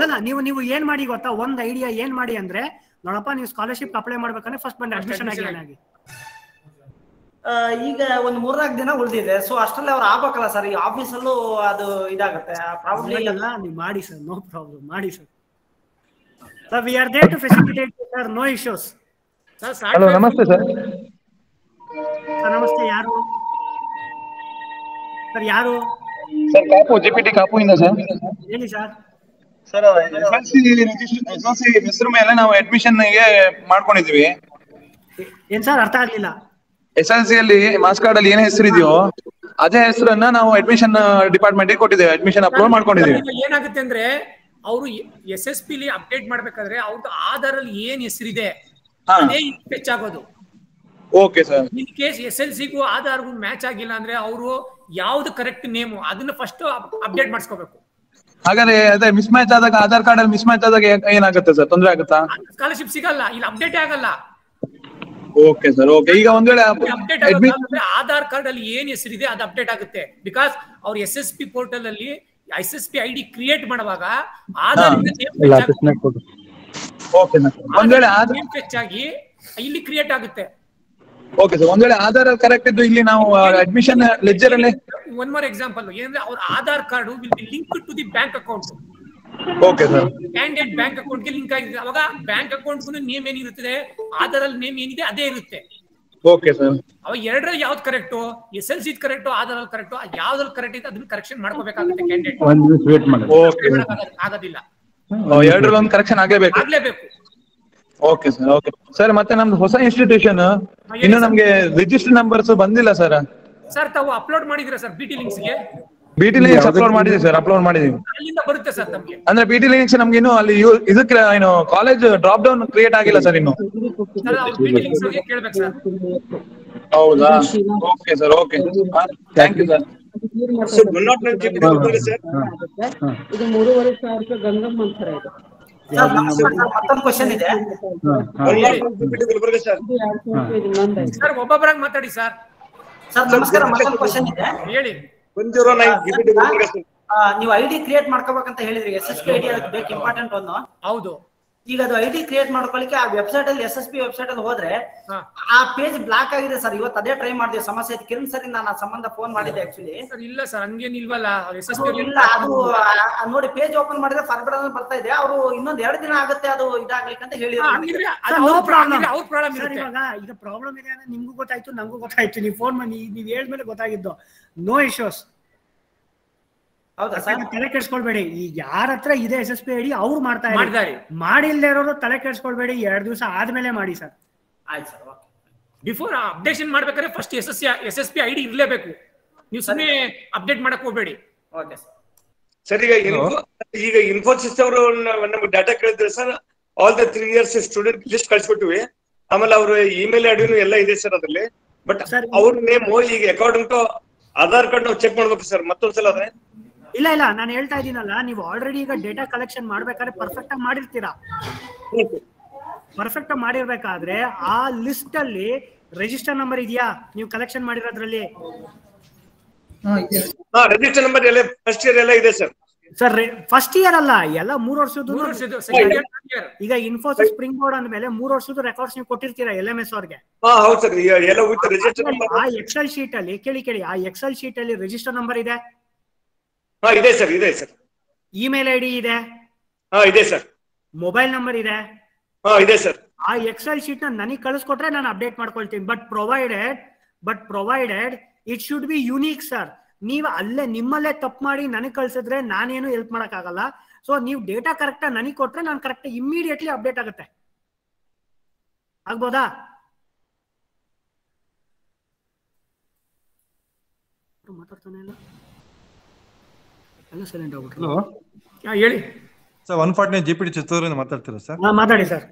ಅಲ್ಲ. ನೀವು ಏನ್ ಮಾಡಿ ಗೊತ್ತಾ, ಒಂದ್ ಐಡಿಯಾ ಏನ್ ಮಾಡಿ ಅಂದ್ರೆ, ನೋಡಪ್ಪ ನೀವು ಸ್ಕಾಲರ್ಶಿಪ್ ಅಪ್ಲೈ ಮಾಡ್ಬೇಕಂದ್ರೆ ಫಸ್ಟ್ ಬಂದು ಅಡ್ಮಿಷನ್ ಆಗಿ. ಈಗ ಒಂದು 3-4 ದಿನ ಉಳಿದಿದೆ. ಸೊ ಅಷ್ಟರಲ್ಲಿ ಅವ್ರು ಆಗ್ಬೇಕಲ್ಲ ಸರ್. ಈ ಆಫೀಸಲ್ಲೂ ಅದು ಇದಾಗುತ್ತೆ ಪ್ರಾಬ್ಲಮ್. ನೀವು ಮಾಡಿ ಸರ್, ನೋ ಪ್ರಾಬ್ಲಮ್, ಮಾಡಿ sir. Sir we are there to facilitate sir, no issues. Hello ನಮಸ್ತೆ ಸರ್. ಸರ್ ನಮಸ್ತೆ, ಯಾರು ಸರ್? ಯಾರು ಸರ್? ಕಾಪು, ಜಿಪಿಟಿ ಕಾಪು ಇಂದ ಸರ್. ಹೇಳಿ ಸರ್. ಸರ್ SLC ಹೆಸರು ಮೇಲೆ ನಾವು ಅಡ್ಮಿಷನ್ ಗೆ ಮಾಡ್ಕೊಂಡಿದೀವಿ. ಏನ್ ಸರ್ ಅರ್ಥ ಆಗ್ಲಿಲ್ಲ? SLC ಅಲ್ಲಿ ಮಾಸ್ ಕಾರ್ಡ್ ಅಲ್ಲಿ ಏನೇ ಹೆಸರು ಇದೆಯೋ ಅದೇ ಹೆಸರನ್ನ ನಾವು ಅಡ್ಮಿಷನ್ ಡಿಪಾರ್ಟ್ಮೆಂಟ್ ಗೆ ಕೊಟ್ಟಿದ್ದೇವೆ, ಅಡ್ಮಿಷನ್ ಅಪ್ಲೋಡ್ ಮಾಡ್ಕೊಂಡಿದೀವಿ. ಏನಾಗುತ್ತೆ ಅಂದ್ರೆ ಅವರು SSP ಲಿ ಅಪ್ಡೇಟ್ ಮಾಡ್ಬೇಕಾದ್ರೆ ಅವ್ರದ್ದು ಆಧಾರ್ ಅಲ್ಲಿ ಏನ್ ಹೆಸರಿದೆ ಅದೇ ಫೆಚ್ ಆಗೋದು. Okay sir. In case SLC ಗೂ ಆಧಾರ್ಗೂ ಮ್ಯಾಚ್ ಆಗಿಲ್ಲ ಅಂದ್ರೆ ಅವರು ಯಾವ್ದು ಕರೆಕ್ಟ್ ನೇಮು ಅದನ್ನ ಫಸ್ಟ್ ಅಪ್ಡೇಟ್ ಮಾಡಿಸ್ಕೋಬೇಕು. ಹಾಗಾದ್ರೆ ಅದೇ ಮಿಸ್ ಮ್ಯಾಚ್ ಆದಾಗ, ಆಧಾರ್ ಕಾರ್ಡ್ ಅಲ್ಲಿ ಮಿಸ್ ಮ್ಯಾಚ್ ಆದಾಗ ಏನಾಗುತ್ತೆ ಸರ್? ತೊಂದರೆ ಆಗುತ್ತಾ? ಸ್ಕಾಲರ್ಶಿಪ್ ಸಿಗಲ್ಲ, ಇಲ್ಲಿ ಅಪ್ಡೇಟ್ ಆಗಲ್ಲ. Okay sir, okay. ಈಗ ಒಂದ್ ವೇಳೆ ಆಧಾರ್ ಕಾರ್ಡ್ ಅಲ್ಲಿ ಏನ್ ಹೆಸರಿದೆ ಅದು ಅಪ್ಡೇಟ್ ಆಗುತ್ತೆ. ಬಿಕಾಸ್ ಅವ್ರ SSP ಪೋರ್ಟಲ್ ಅಲ್ಲಿ SSP ID ಕ್ರಿಯೇಟ್ ಮಾಡುವಾಗ ಆಧಾರ್ ಹೆಚ್ಚಾಗಿ ಇಲ್ಲಿ ಕ್ರಿಯೇಟ್ ಆಗುತ್ತೆ. Okay sir. ಒಂದ್ ವೇಳೆ ಆಧಾರ್ ಕರೆಕ್ಟ್ ಇದ್ದು ಇಲ್ಲಿ ನಾವು ಅಡ್ಮಿಷನ್ ಲೆಡ್ಜರ್ ಅಲ್ಲಿ ಒನ್ ಮೋರ್ ಎಕ್ಸಾಂಪಲ್ ಏನಂದ್ರೆ ಅವ್ರ Aadhaar card will be link to the bank account. Okay sir. Candidate bank account ಗೆ ಲಿಂಕ್ ಆಗಿದೆ. ಅವಾಗ ಬ್ಯಾಂಕ್ ಅಕೌಂಟ್ ನೇಮ್ ಏನಿರುತ್ತದೆ, ಆಧಾರ್ ಅಲ್ಲಿ ನೇಮ್ ಏನಿದೆ ಅದೇ ಇರುತ್ತೆ. Okay sir. ಅವಾಗ ಎರಡರಲ್ಲಿ ಯಾವ್ದು ಕರೆಕ್ಟು, SLC ಕರೆಕ್ಟು, ಆಧಾರ್ ಅಲ್ಲಿ ಕರೆಕ್ಟು, ಯಾವ್ದ್ರಲ್ಲಿ ಕರೆಕ್ಟ್ ಇದೆ ಅದನ್ನ ಕರೆಕ್ಷನ್ ಮಾಡ್ಕೋಬೇಕಾಗುತ್ತೆ ಕ್ಯಾಂಡಿಡೇಟ್. ಆಗೋದಿಲ್ಲ, ಎರಡರಲ್ಲಿ ಒಂದು ಕರೆಕ್ಷನ್ ಆಗ್ಲೇಬೇಕು. Okay sir, okay sir. ಮತ್ತೆ ನಮ್ದು ಹೊಸ ಇನ್ಸ್ಟಿಟ್ಯೂಷನ್ ಇನ್ನು ನಮ್ಗೆ ರಿಜಿಸ್ಟರ್ ನಂಬರ್ಸ್ ಬಂದಿಲ್ಲ ಸರ್. ಸರ್ ತಾವು ಅಪ್ಲೋಡ್ ಮಾಡಿದಿರಾ ಸರ್ BT ಲಿಂಕ್ಸ್ ಗೆ? BT ಲಿಂಕ್ಸ್ ಅಪ್ಲೋಡ್ ಮಾಡಿದೀವಿ ಸರ್, ಅಪ್ಲೋಡ್ ಮಾಡಿದೀವಿ. ಅಲ್ಲಿಂದ ಬರುತ್ತೆ ಸರ್ ನಮಗೆ. ಅಂದ್ರೆ BT ಲಿಂಕ್ಸ್ ನಮ್ಗೆ ಇನ್ನು ಅಲ್ಲಿ ಇದಕ್ಕೆ ಏನು ಕಾಲೇಜ್ ಡ್ರಾಪ್ ಡೌನ್ ಕ್ರಿಯೇಟ್ ಆಗಿಲ್ಲ ಸರ್ ಇನ್ನು. BT ಲಿಂಕ್ಸ್ ಬಗ್ಗೆ ಕೇಳಬೇಕು ಸರ್. ಹೌದಾ? Okay sir, okay. Thank you sir. Sir ಇದು 3,500 ರೂಪಾಯಿ ಗಂಗಮ್ಮ ಅಂತಾರೆ ಇದು. ಮತ್ತೊಂದು ಕ್ವಶನ್ ಇದೆ ಸರ್, ಒಬ್ಬೊಬ್ಬರಾಗಿ ಮಾತಾಡಿ ಸರ್. ಸರ್ ನಮಸ್ಕಾರ, ಮತ್ತೊಂದು ಕ್ವಶನ್ ಇದೆ ಹೇಳಿ. ನೀವು ID ಕ್ರಿಯೇಟ್ ಮಾಡ್ಕೋಬೇಕಂತ ಹೇಳಿದ್ರಿ, SSP ID ಅದಕ್ಕೆ ಬೇಕು, ಇಂಪಾರ್ಟೆಂಟ್ ಒಂದು. ಹೌದು. ಈಗ ಅದು ID ಕ್ರಿಯೇಟ್ ಮಾಡ್ಕೊಳ್ಳಿಕ್ಕೆ ಆ ವೆಬ್ಸೈಟ್ ಅಲ್ಲಿ SSP ವೆಬ್ಸೈಟ್ ಅಲ್ಲಿ ಹೋದ್ರೆ ಆ ಪೇಜ್ ಬ್ಲಾಕ್ ಆಗಿದೆ ಸರ್. ಇವತ್ತು ಅದೇ ಟ್ರೈ ಮಾಡಿದ್ವಿ, ಸಮಸ್ಯೆ ಇತ್ತು. ಕಿರಣ್ ಸರ್ ನಾನು ಆ ಸಂಬಂಧ ಫೋನ್ ಮಾಡಿದ್ದೆ ಆಕ್ಚುಲಿ. ಇಲ್ಲ ಸರ್, ಹಂಗೇನ್ ಇಲ್ವಲ್ಲ. ಇಲ್ಲ, ಅದು ನೋಡಿ ಪೇಜ್ ಓಪನ್ ಮಾಡಿದ್ರೆ ಫಾರ್ವರ್ಡ್ ಅಂತ ಬರ್ತಾ ಇದೆ. ಅವರು ಇನ್ನೊಂದ್ 2 ದಿನ ಆಗುತ್ತೆ ಅದು ಇದಾಗ್ಲಿಕ್ಕೆ ಅಂತ ಹೇಳಿದ್ರು. ಈಗ ಪ್ರಾಬ್ಲಮ್ ಇದೆ ಅಂದ್ರೆ ನಿಮ್ಗೂ ಗೊತ್ತಾಯ್ತು, ನಂಗೂ ಗೊತ್ತಾಯ್ತು. ನೀವು ಫೋನ್ ಮಾಡಿ ನೀವ್ ಹೇಳಿದ್ಮೇಲೆ ಗೊತ್ತಾಗಿದ್ದು. No issues. ಹೌದಾ ಸರ್? ತಲೆ ಕೆಡ್ಸ್ಕೊಳ್ಬೇಡಿ. ಈಗ ಯಾರ ಹತ್ರ ಇದೆ SSP ID ಅವ್ರು ಮಾಡ್ತಾ ಇದ್ದಾರೆ. ಮಾಡಿಲ್ದೇ ಇರೋರು ತಲೆ ಕೆಡ್ಸ್ಕೊಳ್ಬೇಡಿ. 2 ದಿವಸ ಆದ್ಮೇಲೆ ಮಾಡಿ ಸರ್. ಆಯ್ತು ಸರ್. ಬಿಫೋರ್ ಅಪ್ಡೇಷನ್ ಮಾಡ್ಬೇಕಾದ್ರೆ ಫಸ್ಟ್ SSP ID ಇರ್ಲೇಬೇಕು. ನೀವು ಸುಮ್ಮನೆ ಅಪ್ಡೇಟ್ ಮಾಡಕ್ ಹೋಗ್ಬೇಡಿ. Okay sir. ಸರ್ ಈಗ ಇನ್ಫೋಸಿಸ್ ಅವರು ನಮ್ಗೆ ಡಾಟಾ ಕೇಳಿದ್ರೆ sir all the 3 years student list ಕಳ್ಸಿಬಿಟ್ಟಿವಿ. ಆಮೇಲೆ ಅವ್ರ ಇಮೇಲ್ ಐಡಿನೂ ಎಲ್ಲ ಇದೆ ಸರ್ ಅದ್ರಲ್ಲಿ. ಬಟ್ ಅವ್ರ ನೇಮ್ ಈಗ ಅಕಾರ್ಡಿಂಗ್ ಟು ಆಧಾರ್ ಕಾರ್ಡ್ ನಾವು ಚೆಕ್ ಮಾಡ್ಬೇಕು ಸರ್ ಮತ್ತೊಂದ್ಸಲ ಅದೇ. ಇಲ್ಲ ನಾನು ಹೇಳ್ತಾ ಇದೀನಲ್ಲ, ನೀವು ಆಲ್ರೆಡಿ ಈಗ ಡೇಟಾ ಕಲೆಕ್ಷನ್ ಮಾಡ್ಬೇಕಾದ್ರೆ ಪರ್ಫೆಕ್ಟ್ ಆಗಿ ಮಾಡಿರ್ತೀರಾ. ಪರ್ಫೆಕ್ಟ್ ಆಗಿ ಮಾಡಿರ್ಬೇಕಾದ್ರೆ ಆ ಲಿಸ್ಟ್ ಅಲ್ಲಿ ರಿಜಿಸ್ಟರ್ ನಂಬರ್ ಇದೆಯಾ ನೀವು ಕಲೆಕ್ಷನ್ ಮಾಡಿರೋದ್ರಲ್ಲಿ? ರಿಜಿಸ್ಟರ್ ನಂಬರ್ ಎಲ್ಲ ಫಸ್ಟ್ ಇಯರ್ ಎಲ್ಲ ಇದೆ ಸರ್. ಸರ್ ಫಸ್ಟ್ ಇಯರ್ ಅಲ್ಲ, ಎಲ್ಲ 3 ವರ್ಷದ್ದು. ಈಗ ಇನ್ಫೋಸಿಸ್ ಸ್ಪ್ರಿಂಗ್ ಬೋರ್ಡ್ ಅಂದ್ಮೇಲೆ 3 ವರ್ಷದ ರೆಕಾರ್ಡ್ಸ್ ನೀವು ಕೊಟ್ಟಿರ್ತೀರಾ LMS ಅವ್ರಿಗೆ. ಹೌದು ಸರ್, ಎಲ್ಲ ವಿತ್ ರಿಜಿಸ್ಟರ್ ನಂಬರ್. ಆ ಎಕ್ಸೆಲ್ ಶೀಟ್ ಅಲ್ಲಿ ಕೇಳಿ ಆ ಎಕ್ಸೆಲ್ ಶೀಟ್ ಅಲ್ಲಿ ರಿಜಿಸ್ಟರ್ ನಂಬರ್ ಇದೆ. ಇದೆ ಸರ್, ಇದೆ ಸರ್. ಇಮೇಲ್ ಐಡಿ ಇದೆ. ಇದೆ ಸರ್. ಮೊಬೈಲ್ ನಂಬರ್ ಇದೆ. ಇದೆ ಸರ್. ಆ ಎಕ್ಸೆಲ್ ಶೀಟ್ ನ ನನಗೆ ಕಳಿಸ್ಕೊಟ್ರೆ ನಾನು ಅಪ್ಡೇಟ್ ಮಾಡ್ಕೊಳ್ತೀನಿ. But provided it should be unique sir. ನೀವು ನಿಮ್ಮಲ್ಲೇ ತಪ್ಪು ಮಾಡಿ ನನಗೆ ಕಳ್ಸಿದ್ರೆ ನಾನೇನು ಹೆಲ್ಪ್ ಮಾಡಕ್ ಆಗಲ್ಲ. ಸೊ ನೀವು ಡೇಟಾ ಕರೆಕ್ಟ್ ನನಗೆ ಕೊಟ್ರೆ ನಾನು ಕರೆಕ್ಟ್ ಇಮಿಡಿಯೇಟ್ಲಿ ಅಪ್ಡೇಟ್ ಆಗುತ್ತೆ. ಆಗ್ಬೋದಾ? ಮಾತಾಡ್ತಾನೆ ಇಲ್ಲ, ಎಲ್ಲ ಸೈಲೆಂಟ್ ಆಗ್ಬಿಟ್ರು. ಹೇಳಿ ಸರ್. 149 GPD ಚಿತ್ರದುರ್ಗದಿಂದ ಮಾತಾಡ್ತೀರಾ ಸರ್? ಮಾತಾಡಿ ಸರ್.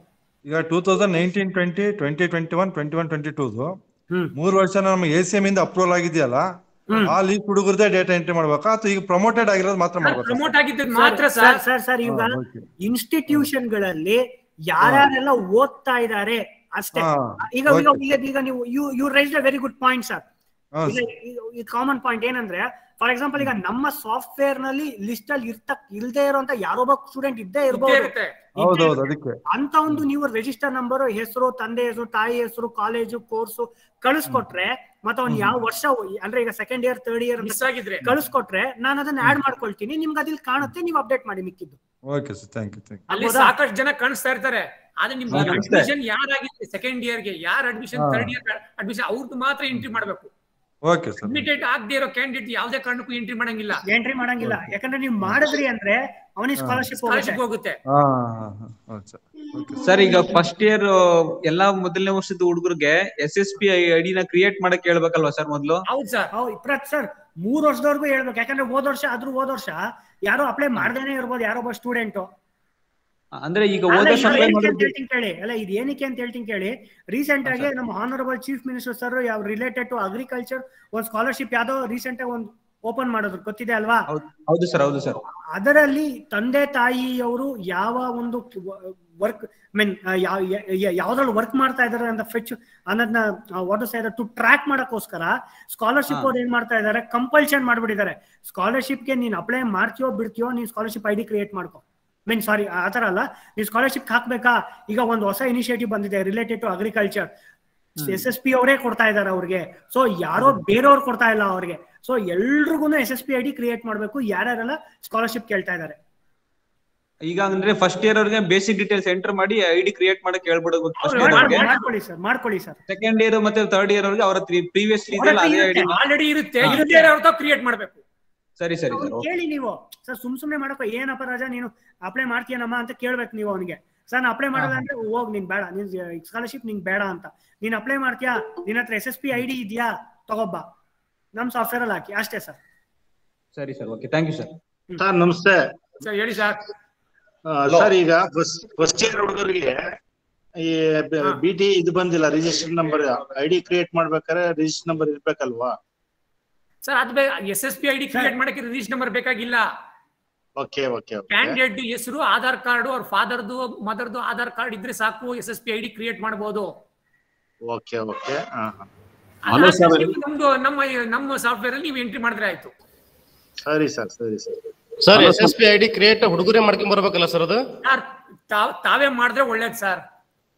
ಈಗ 2019-20, 2021, 21-22 3 ವರ್ಷ ನಮ್ಗೆ ACM ಇಂದ ಅಪ್ರೂವಲ್ ಆಗಿದೆಯಲ್ಲ, ಆ ಲೀಸ್ಟ್ ಹುಡುಗರದೇ ಡೇಟಾ ಎಂಟ್ರಿ ಮಾಡ್ಬೇಕಾ ಅಥವಾ ಈಗ ಪ್ರಮೋಟೆಡ್ ಆಗಿರೋದು ಮಾತ್ರ ಮಾಡ್ಬೇಕಾ? ಪ್ರಮೋಟ್ ಆಗಿದ್ದು ಮಾತ್ರ ಸರ್. ಈಗ ಇನ್ಸ್ಟಿಟ್ಯೂಷನ್ ಗಳಲ್ಲಿ ಯಾರ್ಯಾರೆಲ್ಲ ಓದ್ತಾ ಇದ್ದಾರೆ ಅಷ್ಟೇ. ಈಗ ನೀವು you raised a very good point sir. ಈ ಕಾಮನ್ ಪಾಯಿಂಟ್ ಏನಂದ್ರೆ, ಫಾರ್ ಎಕ್ಸಾಂಪಲ್ ಈಗ ನಮ್ಮ ಸಾಫ್ಟ್ವೇರ್ ನಲ್ಲಿ ಲಿಸ್ಟ್ ಅಲ್ಲಿ ಇಲ್ದೇ ಇರುವಂತ ಯಾರೊಬ್ಬ ಸ್ಟೂಡೆಂಟ್ ಇದ್ದೇ ಇರಬಹುದು. ಅಂತ ಒಂದು ನೀವು ರಿಜಿಸ್ಟರ್ ನಂಬರ್, ಹೆಸರು, ತಂದೆ ಹೆಸರು, ತಾಯಿ ಹೆಸರು, ಕಾಲೇಜು, ಕೋರ್ಸು ಕಳಿಸ್ಕೊಟ್ರೆ, ಮತ್ತೆ ಅವ್ನು ಯಾವ ವರ್ಷ ಅಂದ್ರೆ ಈಗ 2nd year 3rd year ಕಳಿಸ್ಕೊಟ್ರೆ ನಾನು ಅದನ್ನ ಆಡ್ ಮಾಡ್ಕೊಳ್ತೀನಿ. ನಿಮ್ಗೆ ಅದಿಲ್ ಕಾಣುತ್ತೆ, ನೀವು ಅಪ್ಡೇಟ್ ಮಾಡಿ ಮಿಕ್ಕಿದ್ದು. Okay sir, thank you. ಅಲ್ಲಿ ಸಾಕಷ್ಟು ಜನ ಕಾಣಿಸ್ತಾ ಇರ್ತಾರೆ. ಆದ್ರೆ ನಿಮ್ಗೆ ಅಡ್ಮಿಷನ್ ಯಾರಾಗಿದೆ 2nd year ಗೆ, ಯಾರು ಅಡ್ಮಿಷನ್ 3rd year ಅಡ್ಮಿಷನ್ ಅವ್ರದ್ದು ಮಾತ್ರ ಎಂಟ್ರಿ ಮಾಡ್ಬೇಕು. Okay sir. ಅಡ್ಮಿಟೆಡ್ ಆಗದೆ ಇರೋ ಕ್ಯಾಂಡಿಡೇಟ್ ಯಾವುದೇ ಕಾರಣಕ್ಕೂ ಎಂಟ್ರಿ ಮಾಡಂಗಿಲ್ಲ. ಯಾಕಂದ್ರೆ ನೀವು ಮಾಡಿದ್ರಿ ಅಂದ್ರೆ ಅವನಿಗೆ ಸ್ಕಾಲರ್ಶಿಪ್ ಹೋಗುತ್ತೆ. ಸರ್ ಈಗ ಫಸ್ಟ್ ಇಯರ್ ಎಲ್ಲಾ ಮೊದಲನೇ ವರ್ಷದ ಹುಡುಗರಿಗೆ SSP ID ನ ಕ್ರಿಯೇಟ್ ಮಾಡಕ್ ಹೇಳ್ಬೇಕಲ್ವಾ ಸರ್ ಮೊದಲು? ಹೌದು ಸರ್. ಸರ್ 3 ವರ್ಷದವರೆಗೂ ಹೇಳ್ಬೇಕು. ಯಾಕಂದ್ರೆ ಹೋದ ವರ್ಷ ಯಾರೋ ಅಪ್ಲೈ ಮಾಡ್ದೇನೆ ಇರ್ಬೋದು ಯಾರೊಬ್ಬ ಸ್ಟೂಡೆಂಟ್. ಅಂದ್ರೆ ಈಗ ಹೋದ ವರ್ಷ ಕೇಳಿ ಅಲ್ಲ, ಇದು ಏನಕ್ಕೆ ಅಂತ ಹೇಳ್ತೀನಿ ಕೇಳಿ. ರೀಸೆಂಟ್ ಆಗಿ ನಮ್ಮ ಹಾನರಬಲ್ ಚೀಫ್ ಮಿನಿಸ್ಟರ್ ಸರ್ ಯಾವ ರಿಲೇಟೆಡ್ ಟು ಅಗ್ರಿಕಲ್ಚರ್ ಒಂದು ಸ್ಕಾಲರ್ಶಿಪ್ ಯಾವ್ದೋ ರೀಸೆಂಟ್ ಆಗಿ ಒಂದು ಓಪನ್ ಮಾಡೋದು ಗೊತ್ತಿದೆ ಅಲ್ವಾ? ಹೌದು ಸರ್, ಹೌದು ಸರ್. ಅದರಲ್ಲಿ ತಂದೆ ತಾಯಿಯವರು ಯಾವ ಒಂದು ವರ್ಕ್ ಯಾವ್ದ್ರಲ್ಲಿ ವರ್ಕ್ ಮಾಡ್ತಾ ಇದಾರೆ ಅಂತ ಫೆಚ್ ಅನ್ನೋದನ್ನ ವಾಟ್ ಇಸ್ ಟು ಟ್ರ್ಯಾಕ್ ಮಾಡಕ್ಕೋಸ್ಕರ ಸ್ಕಾಲರ್ಶಿಪ್ ಅವ್ರು ಏನ್ ಮಾಡ್ತಾ ಇದಾರೆ, ಕಂಪಲ್ಷನ್ ಮಾಡ್ಬಿಟ್ಟಿದ್ದಾರೆ. ಸ್ಕಾಲರ್ಶಿಪ್ಗೆ ನೀನ್ ಅಪ್ಲೈ ಮಾಡ್ತೀಯೋ ಬಿಡ್ತೀಯೋ, ನೀನ್ ಸ್ಕಾಲರ್ಶಿಪ್ ID ಕ್ರಿಯೇಟ್ ಮಾಡ್ಕೋ. ಸಾರಿ, ಆತರ ಅಲ್ಲ, ನೀವು ಸ್ಕಾಲರ್ಶಿಪ್ ಹಾಕ್ಬೇಕಾ? ಈಗ ಒಂದು ಹೊಸ ಇನಿಷಿಯೇಟಿವ್ ಬಂದಿದೆ ರಿಲೇಟೆಡ್ ಟು ಅಗ್ರಿಕಲ್ಚರ್. SSP ಅವರೇ ಕೊಡ್ತಾ ಇದಾರೆ ಅವ್ರಿಗೆ. ಸೊ ಯಾರೋ ಬೇರೆಯವ್ರು ಕೊಡ್ತಾ ಇಲ್ಲ ಅವ್ರಿಗೆ. ಸೊ ಎಲ್ರಿಗೂ SSP ID ಕ್ರಿಯೇಟ್ ಮಾಡ್ಬೇಕು, ಯಾರ್ಯಾರೆಲ್ಲ ಸ್ಕಾಲರ್ಶಿಪ್ ಕೇಳ್ತಾ ಇದಾರೆ. ಈಗ ಅಂದ್ರೆ ಫಸ್ಟ್ ಇಯರ್ ಅವ್ರಿಗೆ ಬೇಸಿಕ್ ಡೀಟೇಲ್ಸ್ ಎಂಟರ್ ಮಾಡಿ ID ಕ್ರಿಯೇಟ್ ಮಾಡಕ್ಕೆ ಹೇಳ್ಬಿಡೋದು. ಮಾಡ್ಕೊಳ್ಳಿ ಸರ್. 2nd year ಮತ್ತೆ 3rd year ಅವ್ರಿಗೆ ಅವರ ಪ್ರೀವಿಯಸ್ಲಿ ಆಲ್ರೆಡಿ ಇರುತ್ತೆ, ಕ್ರಿಯೇಟ್ ಮಾಡ್ಬೇಕು. ಸರಿ ಸರಿ ಕೇಳಿ ನೀವು ಸರ್. ಸುಮ್ನೆ ಮಾಡಕೋ, ಏನಪ್ಪ ರಾಜಾ ನೀನು ಅಪ್ಲೈ ಮಾಡ್ತೀಯನಮ್ಮ ಅಂತ ಕೇಳ್ಬೇಕು ನೀವು ಅವನಿಗೆ. ಸರ್ ನಾನು ಅಪ್ಲೈ ಮಾಡಲ್ಲ ಅಂದ್ರೆ ಹೋಗ್, ನೀನ್ ಬೇಡ, ನೀನ್ ಸ್ಕಾಲರ್ಶಿಪ್ ನಿಂಗೆ ಬೇಡ ಅಂತ. ನೀನ್ ಅಪ್ಲೈ ಮಾಡ್ತೀಯಾ, ನಿನ್ನ ಹತ್ರ SSP ID ಇದೆಯಾ, ತಗೋಬ್ಬ, ನಮ್ ಸಾಫ್ಟ್ವೇರ್ ಅಲ್ಲಿ ಹಾಕಿ ಅಷ್ಟೇ ಸರ್. ಸರಿ sir, okay, thank you sir. Sir ನಮಸ್ತೆ ಸರ್. ಹೇಳಿ ಸರ್. ಸರ್ ಈಗ ಫಸ್ಟ್ ಇಯರ್ ಹುಡುಗರಿಗೆ ಈ BT ಇದು ಬಂದಿಲ್ಲ, ರಿಜಿಸ್ಟರ್ ನಂಬರ್ ID ಕ್ರಿಯೇಟ್ ಮಾಡ್ಬೇಕಾದ್ರೆ ರಿಜಿಸ್ಟರ್ ನಂಬರ್ ಇರ್ಬೇಕಲ್ವಾ ಸರ್? ಅದು SSP ID ಕ್ರಿಯೇಟ್ ಮಾಡಕ್ಕೆ ರಿಜಿಸ್ಟರ್ ನಂಬರ್ ಬೇಕಾಗಿಲ್ಲ. Okay okay. ಕ್ಯಾಂಡಿಡೇಟ್ ಹೆಸರು, ಆಧಾರ್ ಕಾರ್ಡ್, ಅವ್ರ ಫಾದರ್ದು ಮದರ್ದು ಆಧಾರ್ ಕಾರ್ಡ್ ಇದ್ರೆ ಸಾಕು, SSP ID ಕ್ರಿಯೇಟ್ ಮಾಡಬಹುದು. Okay okay. ನಮ್ಮ ಸಾಫ್ಟ್ವೇರ್ ಅಲ್ಲಿ ನೀವು ಎಂಟ್ರಿ ಮಾಡಿದ್ರೆ ಆಯ್ತು. ಸರಿ ಸರ್, ಸರಿ sir. Sir SSP ID create ಹುಡುಗರೇ ಮಾಡ್ಕೊಂಡ್ ಬರ್ಬೇಕಲ್ಲ ಸರ್? ಅದು ತಾವೇ ಮಾಡಿದ್ರೆ ಒಳ್ಳೇದು ಸರ್.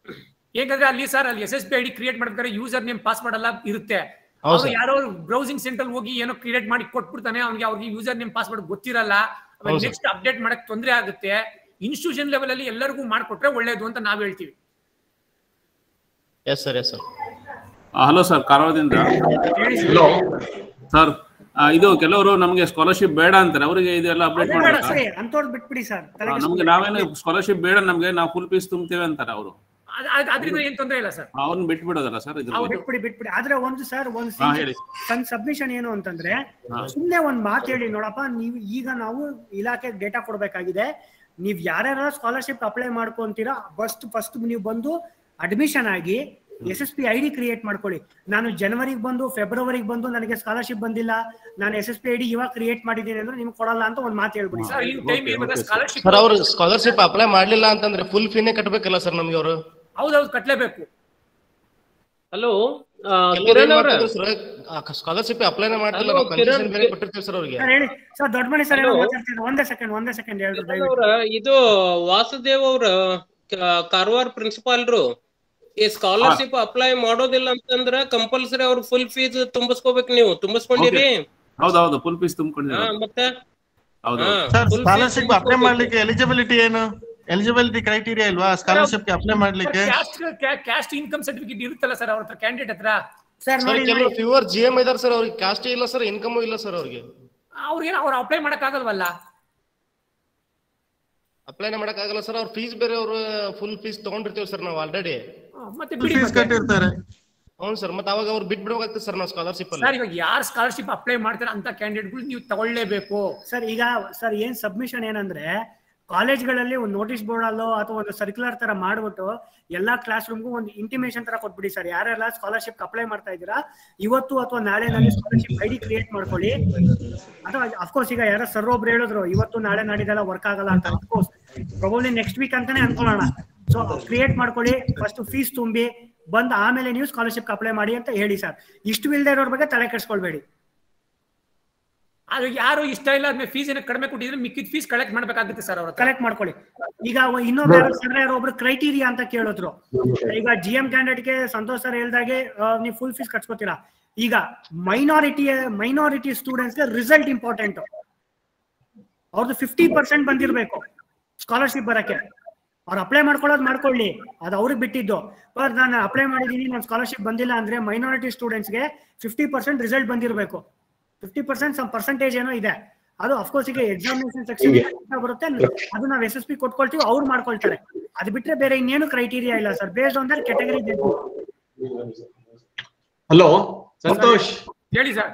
ಹೇಗಂದ್ರೆ ಅಲ್ಲಿ ಸರ್, ಅಲ್ಲಿ SSP ID ಕ್ರಿಯೇಟ್ ಮಾಡ್ಬೇಕಾದ್ರೆ ಯೂಸರ್ ನೇಮ್ ಪಾಸ್ವರ್ಡ್ ಎಲ್ಲ ಇರುತ್ತೆ. ಅವ್ರು ಯಾರೋ ಬ್ರೌಸಿಂಗ್ ಸೆಂಟರ್ ಹೋಗಿ ಏನೋ ಕ್ರಿಯೇಟ್ ಮಾಡಿ ಕೊಟ್ಬಿಡ್ತಾನೆ, ಅವ್ರಿಗೆ ಯೂಸರ್ ನೇಮ್ ಪಾಸ್ವರ್ಡ್ ಗೊತ್ತಿರಲ್ಲ. ನೆಕ್ಸ್ಟ್ ಅಪ್ಡೇಟ್ ಮಾಡಕ್ ತೊಂದರೆ ಆಗುತ್ತೆ. ಇನ್ಸ್ಟಿಟ್ಯೂಷನ್ ಲೆವೆಲ್ ಅಲ್ಲಿ ಎಲ್ಲರಿಗೂ ಮಾಡ್ಕೊಟ್ರೆ ಒಳ್ಳೇದು ಅಂತ ನಾವ್ ಹೇಳ್ತೀವಿ. Yes sir, yes sir. Hello sir, ಕಾರವಾರದಿಂದ. ಹಲೋ ಸರ್, ಇದು ಕೆಲವರು ನಮಗೆ ಸ್ಕಾಲರ್ಶಿಪ್ ಬೇಡ ಅಂತಾರೆ, ಅವರಿಗೆ ಇದೆಲ್ಲ ಅಪ್ಡೇಟ್ ಮಾಡ್ಬೇಕು. ಅಂತವ್ರು ಬಿಟ್ಬಿಡಿ ಸರ್. ನಮ್ಗೆ ನಾವೇನು ಸ್ಕಾಲರ್ಶಿಪ್ ಬೇಡ, ನಮ್ಗೆ ನಾವು ಫುಲ್ ಫೀಸ್ ತುಂಬ್ತೇವೆ ಅಂತಾರೆ ಅವರು. ಅದ್ರಿಂದ ಏನ್ ತೊಂದ್ರೆ ಇಲ್ಲ ಸರ್. ಅವ್ನ್ ಬಿಟ್ಬಿಡೋದಲ್ಲ ಸರ್ ಬಿಟ್ಬಿಡಿ. ಆದ್ರೆ ಒಂದು ಸರ್ ಸಣ್ಣ ಸಬ್ಮಿಷನ್ ಏನು ಅಂತಂದ್ರೆ ಸುಮ್ನೆ ಒಂದ್ ಮಾತು ಹೇಳಿ ನೋಡಪ್ಪ, ನೀವು ಈಗ ನಾವು ಇಲಾಖೆಗೆ ಡೇಟಾ ಕೊಡ್ಬೇಕಾಗಿದೆ, ನೀವ್ ಯಾರ್ಯಾರ ಸ್ಕಾಲರ್ಶಿಪ್ ಅಪ್ಲೈ ಮಾಡ್ಕೊಂತೀರಾ ಫಸ್ಟ್ ನೀವು ಬಂದು ಅಡ್ಮಿಷನ್ ಆಗಿ SSP ID ಕ್ರಿಯೇಟ್ ಮಾಡ್ಕೊಳ್ಳಿ. ನಾನು ಜನವರಿಗೆ ಬಂದು ಫೆಬ್ರವರಿಗೆ ಬಂದು ನನಗೆ ಸ್ಕಾಲರ್ಶಿಪ್ ಬಂದಿಲ್ಲ, ನಾನು SSP ID ಇವಾಗ ಕ್ರಿಯೇಟ್ ಮಾಡಿದ್ದೀನಿ ಅಂದ್ರೆ ನಿಮ್ಗೆ ಕೊಡಲ್ಲ ಅಂತ ಒಂದ್ ಮಾತು ಹೇಳ್ಬಿಡಿ ಸರ್. ಅವ್ರು ಸ್ಕಾಲರ್ಶಿಪ್ ಅಪ್ಲೈ ಮಾಡ್ಲಿಲ್ಲ ಅಂತಂದ್ರೆ ಫುಲ್ ಫೀನೇ ಕಟ್ಟಬೇಕಲ್ಲ ಸರ್ ನಮ್ಗೆ ಅವರು? ಹೌದೌದು, ಕಟ್ಲೇಬೇಕು. ಹಲೋ ಸ್ಕಾಲರ್ಶಿಪ್ ಅಪ್ಲೈನೇ ಮಾಡ್ತಿಲ್ಲ, ಬೇರೆ ಕೊಟ್ಟಿರ್ತೀವಿ ಸರ್ ಅವ್ರಿಗೆ. ಹೇಳಿ ಸರ್, ದೊಡ್ಡ ಮನೆ ಸರ್ ಒಂದೇ ಸೆಕೆಂಡ್ ಹೇಳ್ರಿ. ಇದು ವಾಸುದೇವ್ ಅವ್ರ ಕಾರವಾರ ಪ್ರಿನ್ಸಿಪಾಲ್ರು ಈ ಸ್ಕಾಲರ್ಶಿಪ್ ಅಪ್ಲೈ ಮಾಡೋದಿಲ್ಲ ಅಂತಂದ್ರ ಕಂಪಲ್ಸರಿ ಅವ್ರ ಫುಲ್ ಫೀಸ್ ತುಂಬಿಸ್ಕೋಬೇಕು. ನೀವು ತುಂಬಿಸ್ಕೊಂಡಿರಿ? ಹೌದೌದು, ಫುಲ್ ಫೀಸ್ ತುಂಬಿಕೊಂಡಿರಿ. ಮತ್ತೆ ಸ್ಕಾಲರ್ಶಿಪ್ ಅಪ್ಲೈ ಮಾಡ್ಲಿಕ್ಕೆ ಎಲಿಜಿಬಿಲಿಟಿ ಏನು? ಎಲಿಜಿಬಿಲಿಟಿ ಕ್ರೈಟೀರಿಯಾ ಇಲ್ವಾ ಸ್ಕಾಲರ್ಶಿಪ್ ಅಪ್ಲೈ ಮಾಡ್ಲಿಕ್ಕೆ? ಕ್ಯಾಸ್ಟ್ ಇನ್ಕಮ್ ಸರ್ಟಿಫಿಕೇಟ್ ಇರುತ್ತಲ್ಲ ಸರ್ ಅವ್ರ ಹತ್ರ, ಕ್ಯಾಂಡಿಡೇಟ್ ಹತ್ರ. ಕೆಲವು ಪ್ಯೂರ್ GM ಇದಾರೆ ಸರ್, ಅವ್ರಿಗೆ ಕಾಸ್ಟ್ ಇಲ್ಲ ಸರ್, ಇನ್ಕಮ್ ಇಲ್ಲ ಸರ್ ಅವ್ರಿಗೆ. ಅವ್ರು ಅಪ್ಲೈ ಮಾಡಕ್ ಆಗಲ್ವಲ್ಲ? ಅಪ್ಲೈನೇ ಮಾಡಕ್ ಆಗಲ್ಲ ಸರ್, ಅವ್ರ ಫೀಸ್ ಬೇರೆ, ಅವ್ರು ಫುಲ್ ಫೀಸ್ ತಗೊಂಡಿರ್ತೀವಿ ಸರ್ ನಾವು ಆಲ್ರೆಡಿ. ಮತ್ತೆ ಕಟ್ಟಿರ್ತಾರೆ. ಹೌದು ಸರ್, ಮತ್ತೆ ಅವಾಗ ಅವ್ರು ಬಿಟ್ಬಿಡ್ಬೇಕಾಗ್ತದೆ ಸರ್ ನಾವು ಸ್ಕಾಲರ್ಶಿಪ್ ಅಲ್ಲಿ. ಸರ್, ಇವಾಗ ಯಾರು ಸ್ಕಾಲರ್ಶಿಪ್ ಅಪ್ಲೈ ಮಾಡ್ತಾರೆ ಅಂತ ಕ್ಯಾಂಡಿಡೇಟ್ಗಳು ನೀವು ತಗೊಳ್ಳೇಬೇಕು ಸರ್. ಈಗ ಸರ್ ಏನ್ ಸಬ್ಮಿಷನ್ ಏನಂದ್ರೆ, ಕಾಲೇಜ್ಗಳಲ್ಲಿ ಒಂದು ನೋಟಿಸ್ ಬೋರ್ಡ್ ಅಲ್ಲೋ ಅಥವಾ ಒಂದು ಸರ್ಕ್ಯುಲರ್ ತರ ಮಾಡ್ಬಿಟ್ಟು ಎಲ್ಲಾ ಕ್ಲಾಸ್ ರೂಮ್ಗೂ ಒಂದು ಇಂಟಿಮೇಷನ್ ತರ ಕೊಟ್ಬಿಡಿ ಸರ್. ಯಾರೆಲ್ಲ ಸ್ಕಾಲರ್ಶಿಪ್ ಅಪ್ಲೈ ಮಾಡ್ತಾ ಇದ್ದೀರಾ ಇವತ್ತು ಅಥವಾ ನಾಳೆ ನನಗೆ ಸ್ಕಾಲರ್ಶಿಪ್ ID ಕ್ರಿಯೇಟ್ ಮಾಡ್ಕೊಳ್ಳಿ. ಅಥವಾ ಅಫ್ಕೋರ್ಸ್ ಈಗ ಯಾರೋ ಸರ್ ಒಬ್ರು ಹೇಳಿದ್ರು ಇವತ್ತು ನಾಳೆ ನಾಡಿದೆಲ್ಲ ವರ್ಕ್ ಆಗಲ್ಲ ಅಂತ. ಅಫ್ಕೋರ್ಸ್ ಪ್ರಾಬಬ್ಲಿ ನೆಕ್ಸ್ಟ್ ವೀಕ್ ಅಂತಾನೆ ಅನ್ಕೊಳ್ಳೋಣ. ಸೊ ಕ್ರಿಯೇಟ್ ಮಾಡ್ಕೊಳ್ಳಿ, ಫಸ್ಟ್ ಫೀಸ್ ತುಂಬಿ ಬಂದ್ ಆಮೇಲೆ ನೀವು ಸ್ಕಾಲರ್ಶಿಪ್ ಅಪ್ಲೈ ಮಾಡಿ ಅಂತ ಹೇಳಿ ಸರ್. ಇಷ್ಟು ಇಲ್ಲದೆ ಇರೋರ ಬಗ್ಗೆ ತಲೆ ಕೆಡಿಸ್ಕೊಳ್ಬೇಡಿ. ಅದು ಯಾರು ಇಷ್ಟ ಇಲ್ಲ ಅದ್ಮೇಲೆ ಫೀಸ್ ಏನಕ್ಕೆ ಕಡಿಮೆ ಕೊಟ್ಟಿದ್ರೆ ಮಿಕ್ಕಿದ ಫೀಸ್ ಕಲೆಕ್ಟ್ ಮಾಡ್ಬೇಕಾಗುತ್ತೆ ಸರ್. ಅವ್ರ ಕಲೆಕ್ಟ್ ಮಾಡ್ಕೊಳ್ಳಿ. ಈಗ ಇನ್ನೊಬ್ರು ಒಬ್ರು ಕ್ರೈಟೀರಿಯಾ ಅಂತ ಕೇಳಿದ್ರು. ಈಗ GM ಕ್ಯಾಂಡಿಡೇಟ್ಗೆ ಸಂತೋಷ್ ಸರ್ ಹೇಳ್ದಾಗೆ ನೀವು ಫುಲ್ ಫೀಸ್ ಕಟ್ಸ್ಕೊತೀರಾ. ಈಗ ಮೈನಾರಿಟಿ ಸ್ಟೂಡೆಂಟ್ಸ್ಗೆ ರಿಸಲ್ಟ್ ಇಂಪಾರ್ಟೆಂಟ್. ಅವ್ರದ್ದು 50% ಬಂದಿರಬೇಕು ಸ್ಕಾಲರ್ಶಿಪ್ ಬರಕ್ಕೆ. ಅವ್ರು ಅಪ್ಲೈ ಮಾಡ್ಕೊಳ್ಳಿ, ಅದು ಅವ್ರಿಗೆ ಬಿಟ್ಟಿದ್ದು. ನಾನು ಅಪ್ಲೈ ಮಾಡಿದೀನಿ, ನನ್ನ ಸ್ಕಾಲರ್ಶಿಪ್ ಬಂದಿಲ್ಲ ಅಂದ್ರೆ ಮೈನಾರಿಟಿ ಸ್ಟೂಡೆಂಟ್ಸ್ಗೆ 50% ರಿಸಲ್ಟ್ ಬಂದಿರಬೇಕು. 50% ಸಮ್ ಪರ್ಸೆಂಟೇಜ್ ಏನೋ ಇದೆ. ಅದು ಅಫ್ಕೋರ್ಸ್ ಈಗ ಎಕ್ಸಾಮಿನೇಷನ್ ಸೆಕ್ಷನ್ ಬರುತ್ತೆ, ಅದು ನಾವು SSP ಕೊಟ್ಕೊಳ್ತೀವಿ, ಅವ್ರು ಮಾಡ್ಕೊಳ್ತಾರೆ. ಅದು ಬಿಟ್ರೆ ಬೇರೆ ಇನ್ನೇನು ಕ್ರೈಟೀರಿಯಾ ಇಲ್ಲ sir. Based on that category. Hello Santosh, ಹೇಳಿ sir.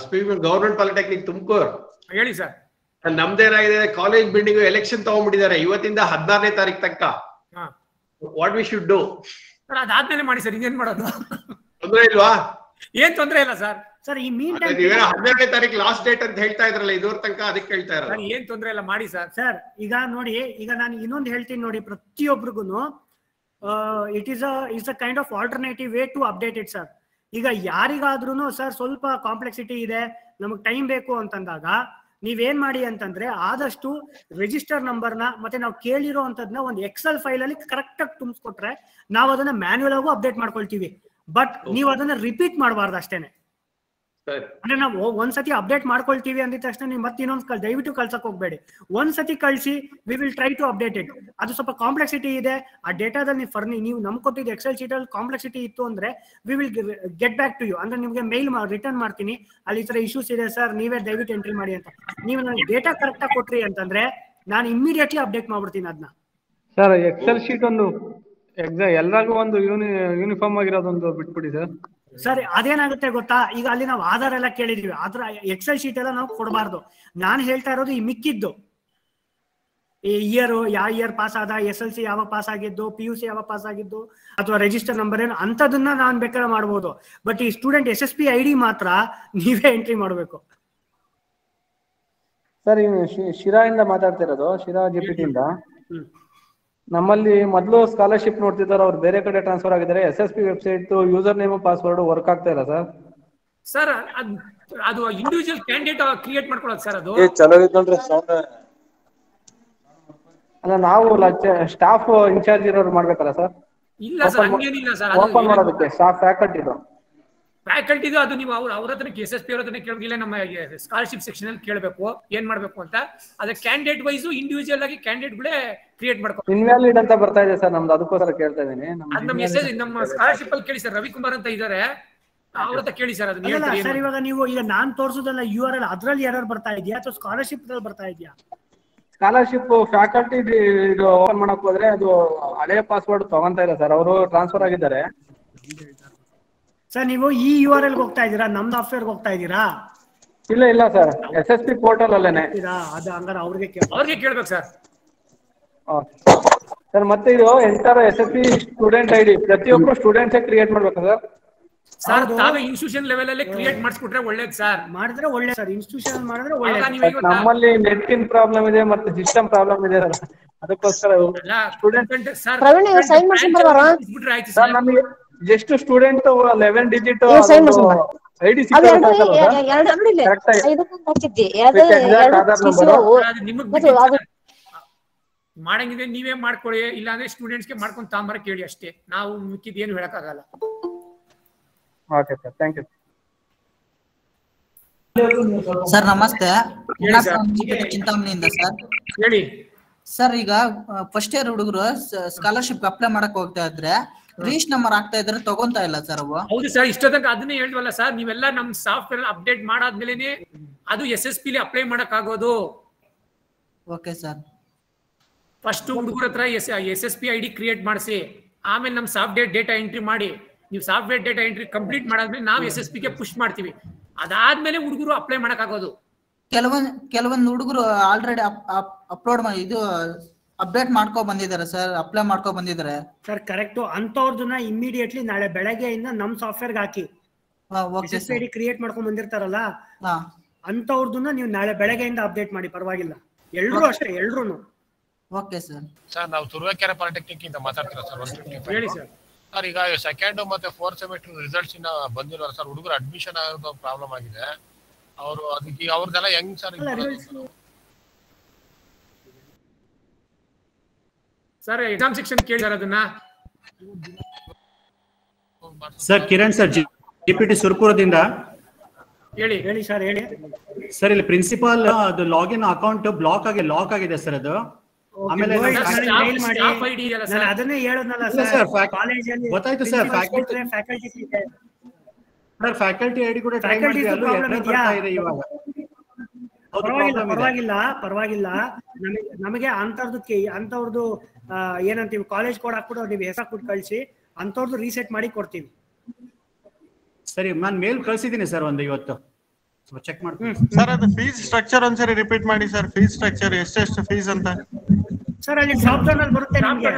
Speaker government polytechnic Tumakuru. ಹೇಳಿ ಸರ್. ನಮ್ದೇನಾಗಿದೆ, ಕಾಲೇಜ್ ಬಿಲ್ಡಿಂಗ್ ಎಲೆಕ್ಷನ್ ತಗೊಂಡ್ಬಿಟ್ಟಿದ್ದಾರೆ ಇವತ್ತಿಂದ 16ನೇ ತಾರೀಕು ತನಕ. What we should do? ಅದಾದ್ಮೇಲೆ ಮಾಡಿ ಸರ್, ಇನ್ನೇನ್ ಮಾಡೋದು? ತೊಂದ್ರೆ ಇಲ್ವಾ? ಏನ್ ತೊಂದ್ರೆ ಇಲ್ಲ ಸರ್. ಸರ್ ಈ ಮೀನ್ 12ನೇ ತಾರೀಕು ಲಾಸ್ಟ್ ಡೇಟ್ ಅಂತ ಹೇಳ್ತಾ ಇದ್ರಲ್ಲ, ಇದುವರ ತನಕ ಅದಕ್ಕೆ ಹೇಳ್ತಾ ಇರೋದು. ಏನ್ ತೊಂದ್ರೆ ಇಲ್ಲ, ಮಾಡಿ ಸರ್. ಸರ್ ಈಗ ನೋಡಿ, ಈಗ ನಾನು ಇನ್ನೊಂದು ಹೇಳ್ತೀನಿ ನೋಡಿ, ಪ್ರತಿಯೊಬ್ಬರಿಗೂ it is a kind of alternative way to update it sir. ಈಗ ಯಾರಿಗಾದ್ರೂ ಸರ್ ಸ್ವಲ್ಪ ಕಾಂಪ್ಲೆಕ್ಸಿಟಿ ಇದೆ, ನಮಗೆ ಟೈಮ್ ಬೇಕು ಅಂತಂದಾಗ ನೀವೇನ್ ಮಾಡಿ ಅಂತಂದ್ರೆ ಆದಷ್ಟು ರಿಜಿಸ್ಟರ್ ನಂಬರ್ನ ಮತ್ತೆ ನಾವು ಕೇಳಿರೋ ಅಂತದ್ನ ಒಂದು ಎಕ್ಸೆಲ್ ಫೈಲ್ ಅಲ್ಲಿ ಕರೆಕ್ಟ್ ಆಗಿ ತುಂಬಿಸ್ಕೊಟ್ರೆ ನಾವು ಅದನ್ನ ಮ್ಯಾನ್ಯುಯಲ್ ಆಗು ಅಪ್ಡೇಟ್ ಮಾಡ್ಕೊಳ್ತೀವಿ. ಬಟ್ ನೀವು ಅದನ್ನ ರಿಪೀಟ್ ಮಾಡಬಾರ್ದು ಅಷ್ಟೇನೆ. ಅಂದ್ರೆ ನಾವು ಒಂದ್ಸತಿ ಅಪ್ಡೇಟ್ ಮಾಡ್ಕೊಳ್ತೀವಿ ಅಂದಿದ ತಕ್ಷಣ ನೀವು ಮತ್ತೆ ಇನ್ನೊಂದು ದಯವಿಟ್ಟು ಕಳ್ಸಕ್ ಹೋಗ್ಬೇಡಿ. ಒಂದ್ಸತಿ ಕಳ್ಸಿ, we will try to update it. ಅದು ಸ್ವಲ್ಪ ಕಾಂಪ್ಲೆಕ್ಸಿಟಿ ಇದೆ ಆ ಡೇಟಾದಲ್ಲಿ ನೀವು ನಮ್ಗೆ ಕೊಟ್ಟಿದ್ದು ಎಕ್ಸೆಲ್ ಶೀಟ್ ಅಲ್ಲಿ ಕಾಂಪ್ಲೆಕ್ಸಿಟಿ ಇತ್ತು ಅಂದ್ರೆ we will get back to you. ಅಂದ್ರೆ ನಿಮ್ಗೆ ಮೇಲ್ ರಿಟರ್ನ್ ಮಾಡ್ತೀನಿ, ಅಲ್ಲಿ ಈ ತರ ಇಶ್ಯೂಸ್ ಇದೆ ಸರ್, ನೀವೇ ದಯವಿಟ್ಟು ಎಂಟ್ರಿ ಮಾಡಿ ಅಂತ. ನೀವು ನನಗೆ ಡೇಟಾ ಕರೆಕ್ಟ್ ಆಗಿ ಕೊಟ್ರಿ ಅಂತಂದ್ರೆ ನಾನು ಇಮಿಡಿಯೇಟ್ಲಿ ಅಪ್ಡೇಟ್ ಮಾಡ್ಬಿಡ್ತೀನಿ ಅದನ್ನ. ಸರ್ ಎಕ್ಸೆಲ್ ಶೀಟ್ ಒಂದು ಎಲ್ಲರಿಗೂ ಒಂದು ಯೂನಿಫಾರ್ಮ್ ಆಗಿರೋದೊಂದು ಬಿಟ್ಬಿಡಿ ಸರ್. ಸರ್ ಅದೇನಾಗುತ್ತೆ ಗೊತ್ತಾ, ಈಗ ಅಲ್ಲಿ ನಾವು ಆಧಾರ್ ಎಲ್ಲ ಕೇಳಿದೀವಿ, ಆದ್ರ ಎಕ್ಸೆಲ್ ಶೀಟ್ ಎಲ್ಲ ನಾವು ಕೊಡಬಾರ್ದು. ನಾನು ಹೇಳ್ತಾ ಇರೋದು ಈ ಮಿಕ್ಕಿದ್ದು ಈ ಯಾವ ಇಯರ್ ಪಾಸ್ ಆದ, SLC ಯಾವಾಗ ಪಾಸ್ ಆಗಿದ್ದು, PUC ಯಾವಾಗ ಪಾಸ್ ಆಗಿದ್ದು, ಅಥವಾ ರಿಜಿಸ್ಟರ್ ನಂಬರ್ ಏನು ಅಂತದನ್ನ ನಾನು ಬೇಕಾದ್ರೆ ಮಾಡ್ಬೋದು. ಬಟ್ ಈ ಸ್ಟೂಡೆಂಟ್ SSP ID ಮಾತ್ರ ನೀವೇ ಎಂಟ್ರಿ ಮಾಡಬೇಕು. ಸರ್ ಶಿರಾ ಇಂದ ಮಾತಾಡ್ತಿರೋದು, ಶಿರಾ GPT ಇಂದ. ನಮ್ಮಲ್ಲಿ ಮೊದಲು ಸ್ಕಾಲರ್ಶಿಪ್ ನೋಡ್ತಿದ್ದಾರೆ, ಅವ್ರು ಬೇರೆ ಕಡೆ ಟ್ರಾನ್ಸ್ಫರ್ ಆಗಿದ್ದಾರೆ. SSP website user name password work ಆಗ್ತಾ ಇಲ್ಲ ಸರ್. ಸರ್ ಅದು ಇಂಡಿವಿಜುವಲ್ ಕ್ಯಾಂಡಿಡೇಟ್ ಕ್ರಿಯೇಟ್ ಮಾಡ್ಕೊಳ್ಳೋದು ಸರ್. ಅದು ಅಲ್ಲ, ನಾವು ಸ್ಟಾಫ್ ಇನ್ಚಾರ್ಜ್ ಇರೋರು ಮಾಡ್ಬೇಕಲ್ಲ ಸರ್? ಇಲ್ಲ ಸರ್, ಹಂಗೇನಿಲ್ಲ ಸರ್. ಓಪನ್ ಮಾಡೋದಕ್ಕೆ ಸ್ಟಾಫ್ ಫ್ಯಾಕಲ್ಟಿ ಅದು ನೀವು ಅವ್ರ ಹತ್ರ SSP ಅವ್ರ ಹತ್ರ ಕೇಳೋದಿಲ್ಲ, ನಮ್ಮ ಸ್ಕಾಲರ್ಶಿಪ್ ಸೆಕ್ಷನ್ ಅಲ್ಲಿ ಕೇಳಬೇಕು ಏನ್ ಮಾಡ್ಬೇಕು ಅಂತ. ಅದೇ ಕ್ಯಾಂಡಿಡೇಟ್ ವೈಸ್ ಇಂಡಿವಿಜುವಲ್ ಆಗಿ ಕ್ಯಾಂಡಿಡೇಟ್ ಗಳೇ ಕ್ರಿಯೇಟ್ ಮಾಡ್ಕೊಂಡು ಇನ್ವ್ಯಾಲಿಡ್ ಅಂತ ಬರ್ತಾ ಇದೆ ಸರ್ ನಮ್ದು, ಅದಕ್ಕೋಸ್ಕರ ಕೇಳ್ತಾ ಇದೀನಿ. ನಮ್ಮ ಸ್ಕಾಲರ್ಶಿಪ್ ಅಲ್ಲಿ ಕೇಳಿ ಸರ್, ರವಿಕುಮಾರ್ ಅಂತ ಇದಾರೆ, ಅವ್ರ ಹತ್ರ ಕೇಳಿ ಸರ್. ಅದನ್ನ ಸರ್ ಇವಾಗ ನೀವು ಈಗ ನಾನ್ ತೋರಿಸೋದಲ್ಲ URL ಅದ್ರಲ್ಲಿ ಎರರ್ ಬರ್ತಾ ಇದೆಯಾ ಅಥವಾ ಸ್ಕಾಲರ್ಶಿಪ್ ಬರ್ತಾ ಇದೆಯಾ? ಸ್ಕಾಲರ್ಶಿಪ್ ಫ್ಯಾಕಲ್ಟಿ ಇದು ಓಪನ್ ಮಾಡಕ್ ಹೋದ್ರೆ ಅದು ಹಳೆಯ ಪಾಸ್ವರ್ಡ್ ತಗೊಂತಾ ಇಲ್ಲ ಸರ್. ಅವರು ಟ್ರಾನ್ಸ್ಫರ್ ಆಗಿದ್ದಾರೆ. ಸರ್ ನೀವು ಈ URL ಹೋಗ್ತಾ ಇದ್ದೀರಾ, ನಮ್ ಸಾಫ್ಟ್ವೇರ್ ಹೋಗ್ತಾ ಇದ್ದೀರಾ? ಇಲ್ಲ ಸರ್, SSP ಪೋರ್ಟಲ್ ಅಲ್ಲೇನೆ. ಅದು ಹಂಗಾರೆ ಅವ್ರಿಗೆ ಕೇಳ್ಬೇಕು ಸರ್. ಸರ್ ಮತ್ತೆ ಇದು ಎಂಟರ್ SSP ಸ್ಟೂಡೆಂಟ್ ID ಪ್ರತಿಯೊಬ್ಬರು ಸ್ಟೂಡೆಂಟ್ಸ್ ಕ್ರಿಯೇಟ್ ಮಾಡ್ಬೇಕು ಸರ್. ಸರ್ ತಾವೇ ಇನ್ಸ್ಟಿಟ್ಯೂಷನ್ ಲೆವೆಲ್ ಅಲ್ಲಿ ಕ್ರಿಯೇಟ್ ಮಾಡಿಸ್ಬಿಟ್ರೆ ಒಳ್ಳೇದು ಸರ್. ಮಾಡಿದ್ರೆ ಒಳ್ಳೆ ಸರ್, ಇನ್ಸ್ಟಿಟ್ಯೂಷನ್ ಮಾಡಿದ್ರೆ ಒಳ್ಳೆ. ನಮ್ಮಲ್ಲಿ ನೆಟ್ಟಿನ ಪ್ರಾಬ್ಲಮ್ ಇದೆ ಮತ್ತೆ ಸಿಸ್ಟಮ್ ಪ್ರಾಬ್ಲಮ್ ಇದೆ ಸರ್. ಅದಕ್ಕೋಸ್ಕರ ಸ್ಟೂಡೆಂಟ್ ಸರ್ ನಮಗೆ ಜಸ್ಟ್ ಸ್ಟೂಡೆಂಟ್ 11 ಡಿಜಿಟ್ ID ಮಾಡಂಗಿದೆ ನೀವೇ ಮಾಡ್ಕೊಳ್ಳಿ, ಇಲ್ಲಾಂದ್ರೆ ಸ್ಟೂಡೆಂಟ್ಸ್ಗೆ ಮಾಡ್ಕೊಂಡು ತಾಂಬರ ಕೇಳಿ ಅಷ್ಟೇ. ನಾವು ಮಿಕ್ಕಿದ್ ಏನು ಹೇಳಕ್ಕಾಗಲ್ಲ. Okay sir, thank you sir. ನಮಸ್ತೆ, ಚಿಂತಾಮಣಿಯಿಂದ ಸರ್. ಹೇಳಿ ಸರ್. ಈಗ ಫಸ್ಟ್ ಇಯರ್ ಹುಡುಗರು ಸ್ಕಾಲರ್ಶಿಪ್ ಅಪ್ಲೈ ಮಾಡಕ್ ಹೋಗ್ತಾ ಇದ್ರೆ ರಿಜಿಸ್ಟರ್ ನಂಬರ್ ಆಗ್ತಾ ಇದ್ರೆ ತಗೊಂತಾ ಇಲ್ಲ ಸರ್ ಅವು. ಹೌದು ಸರ್, ಇಷ್ಟೊತ್ತಂಕ ಅದನ್ನೇ ಹೇಳಿದ್ವಲ್ಲ ಸರ್, ನೀವೆಲ್ಲ ನಮ್ ಸಾಫ್ಟ್ವೇರ್ ಅಪ್ಡೇಟ್ ಮಾಡಾದ್ಮೇಲೆ ಅದು SSP ಅಪ್ಲೈ ಮಾಡಕ್ ಆಗೋದು. Okay sir. ಫಸ್ಟ್ ಹುಡುಗರ ಹತ್ರ SSP ID ಕ್ರಿಯೇಟ್ ಮಾಡಿಸಿ, ಆಮೇಲೆ ನಮ್ ಸಾಫ್ಟ್ವೇರ್ ಡೇಟಾ ಎಂಟ್ರಿ ಮಾಡಿ. ನೀವು ಸಾಫ್ಟ್ವೇರ್ ಡೇಟಾ ಎಂಟ್ರಿ ಕಂಪ್ಲೀಟ್ ಮಾಡಾದ್ಮೇಲೆ ನಾವು SSP ಗೆ ಪುಷ್ ಮಾಡ್ತೀವಿ. ಅದಾದ್ಮೇಲೆ ಹುಡುಗರು ಅಪ್ಲೈ ಮಾಡಕ್ ಆಗೋದು. ಕೆಲವೊಂದು ಹುಡುಗರು ಆಲ್ರೆಡಿ ಅಪ್ಲೋಡ್ ಇದು ಅಪ್ಡೇಟ್ ಮಾಡ್ಕೊ ಬಂದಿದ್ದಾರೆ ಸರ್, ಅಪ್ಲೈ ಮಾಡ್ಕೊ ಬಂದಿದ್ದಾರೆ ಸರ್. ಕರೆಕ್ಟ್. ಅಂತವ್ರದನ್ನ ಇಮಿಡಿಯೇಟ್ಲಿ ನಾಳೆ ಬೆಳಗ್ಗೆಯಿಂದ ನಮ್ ಸಾಫ್ಟ್ವೇರ್ಗೆ ಹಾಕಿ. SSP ID ಕ್ರಿಯೇಟ್ ಮಾಡ್ಕೊಂಡ್ ಬಂದಿರ್ತಾರಲ್ಲ, ಅಂತವ್ರದನ್ನ ನೀವು ನಾಳೆ ಬೆಳಗ್ಗೆಯಿಂದ ಅಪ್ಡೇಟ್ ಮಾಡಿ, ಪರವಾಗಿಲ್ಲ. ಎಲ್ರು ಅಷ್ಟೇ, ಎಲ್ರು. Okay sir. ಸರ್ ನಾವು ತುರುವೇಕೆರೆ ಪಾಲಿಟೆಕ್ನಿಕ್ ಇಂದ ಮಾತಾಡ್ತೀರಾ ಸರ್. 155 ಹೇಳಿ ಸರ್. ಸರ್ ಈಗ ಸೆಕೆಂಡ್ ಮತ್ತೆ ಫೋರ್ತ್ ಸೆಮಿಸ್ಟರ್ ರಿಸಲ್ಟ್ಸ್ ಇನ್ನ ಬಂದಿರೋ ಸರ್. ಹುಡುಗರು ಅಡ್ಮಿಷನ್ ಆಗೋದು ಪ್ರಾಬ್ಲಮ್ ಆಗಿದೆ. ಅವರು ಅದಕ್ಕೆ ಅವ್ರದೆಲ್ಲ ಹೆಂಗ್ ಸರ್? ಸರ್ ಎಕ್ಸಾಮ್ ಸೆಕ್ಷನ್ ಕೇಳಿದಾರೆ ಅದನ್ನ. Sir Kiran sir, GPT ಸುರ್ಪುರದಿಂದ. ಹೇಳಿ ಸರ್, ಹೇಳಿ ಸರ್. ಇಲ್ಲಿ ಪ್ರಿನ್ಸಿಪಾಲ್ ಅದು ಲಾಗಿನ್ ಅಕೌಂಟ್ ಲಾಕ್ ಆಗಿದೆ ಸರ್. ಅದು ಆಮೇಲೆ ಅದನ್ನೇ ಹೇಳೋದ್ನಲ್ಲ ಸರ್, ಕಾಲೇಜಲ್ಲಿ ಗೊತ್ತಾಯ್ತು ಸರ್. ಫ್ಯಾಕಲ್ಟಿ ID ಕೂಡ ಟ್ರೈ ಮಾಡಿದ್ವಿ, ಅಲ್ಲೂ ಎರರ್ ಬರ್ತಾ ಇದೆ ಇವಾಗ. ಪರವಾಗಿಲ್ಲ. ನಮಗೆ ಅಂತವ್ರದ್ದು ಏನಂತೀವಿ ಕಾಲೇಜ್ ಕೋಡ್ ಹಾಕ್ಬಿಟ್ಟು ನೀವು ಹೆಸರು ಹಾಕ್ಬಿಟ್ಟು ಕಳಿಸಿ, ಅಂತವ್ರದ್ದು ರೀಸೆಟ್ ಮಾಡಿ ಕೊಡ್ತೀವಿ. ಸರಿ, ನಾನು ಮೇಲ್ ಕಳ್ಸಿದ್ದೀನಿ ಸರ್ ಒಂದು ಇವತ್ತು. ಚೆಕ್ ಮಾಡ್ತೀನಿ ಸರ್. ಅದು ಫೀಸ್ ಸ್ಟ್ರಕ್ಚರ್ ಒಂದ್ಸರಿ ರಿಪೀಟ್ ಮಾಡಿ ಸರ್. ಫೀಸ್ ಸ್ಟ್ರಕ್ಚರ್ ಎಷ್ಟು ಫೀಸ್ ಅಂತ ಸರ್ ಅಲ್ಲಿ ಡ್ರಾಪ್ ಡೌನ್ ಅಲ್ಲಿ ಬರುತ್ತೆ ನಿಮಗೆ.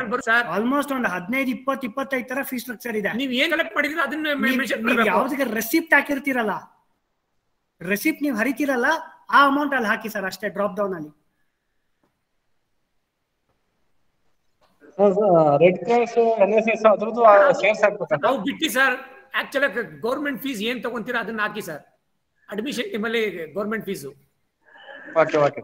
ಆಲ್ಮೋಸ್ಟ್ ಒಂದು 15, 20, 25 ತರ ಫೀಸ್ ಸ್ಟ್ರಕ್ಚರ್ ಇದೆ. ನೀವು ಏನ್ ಕಲೆಕ್ಟ್ ಮಾಡಿದ್ರೆ ಅದನ್ನ ನೀವು ಯಾವ್ದಕ್ಕೆ ರೆಸಿಪ್ಟ್ ಹಾಕಿರ್ತೀರಲ್ಲ, ರೆಸಿಪ್ಟ್ ನೀವು ಹರಿತೀರಲ್ಲ, ಆ ಅಮೌಂಟ್ ಅಲ್ಲಿ ಹಾಕಿ ಸರ್ ಅಷ್ಟೇ. ಡ್ರಾಪ್ ಡೌನ್ ಅಲ್ಲಿ ರೆಡ್ ಕ್ರಾಸ್ NSS ಅದ್ರದ್ದು ಸೇರ್ಸ್ ಹಾಕ್ಬೇಕು. ನಾವು ಬಿಟ್ಟಿ ಸರ್. ಆಕ್ಚುಲಿ ಗೌರ್ಮೆಂಟ್ ಫೀಸ್ ಏನ್ ತಗೊಂತೀರಾ ಅದನ್ನ ಹಾಕಿ ಸರ್. ಅಡ್ಮಿಷನ್ ಟೈಮಲ್ಲಿ government fees. Okay.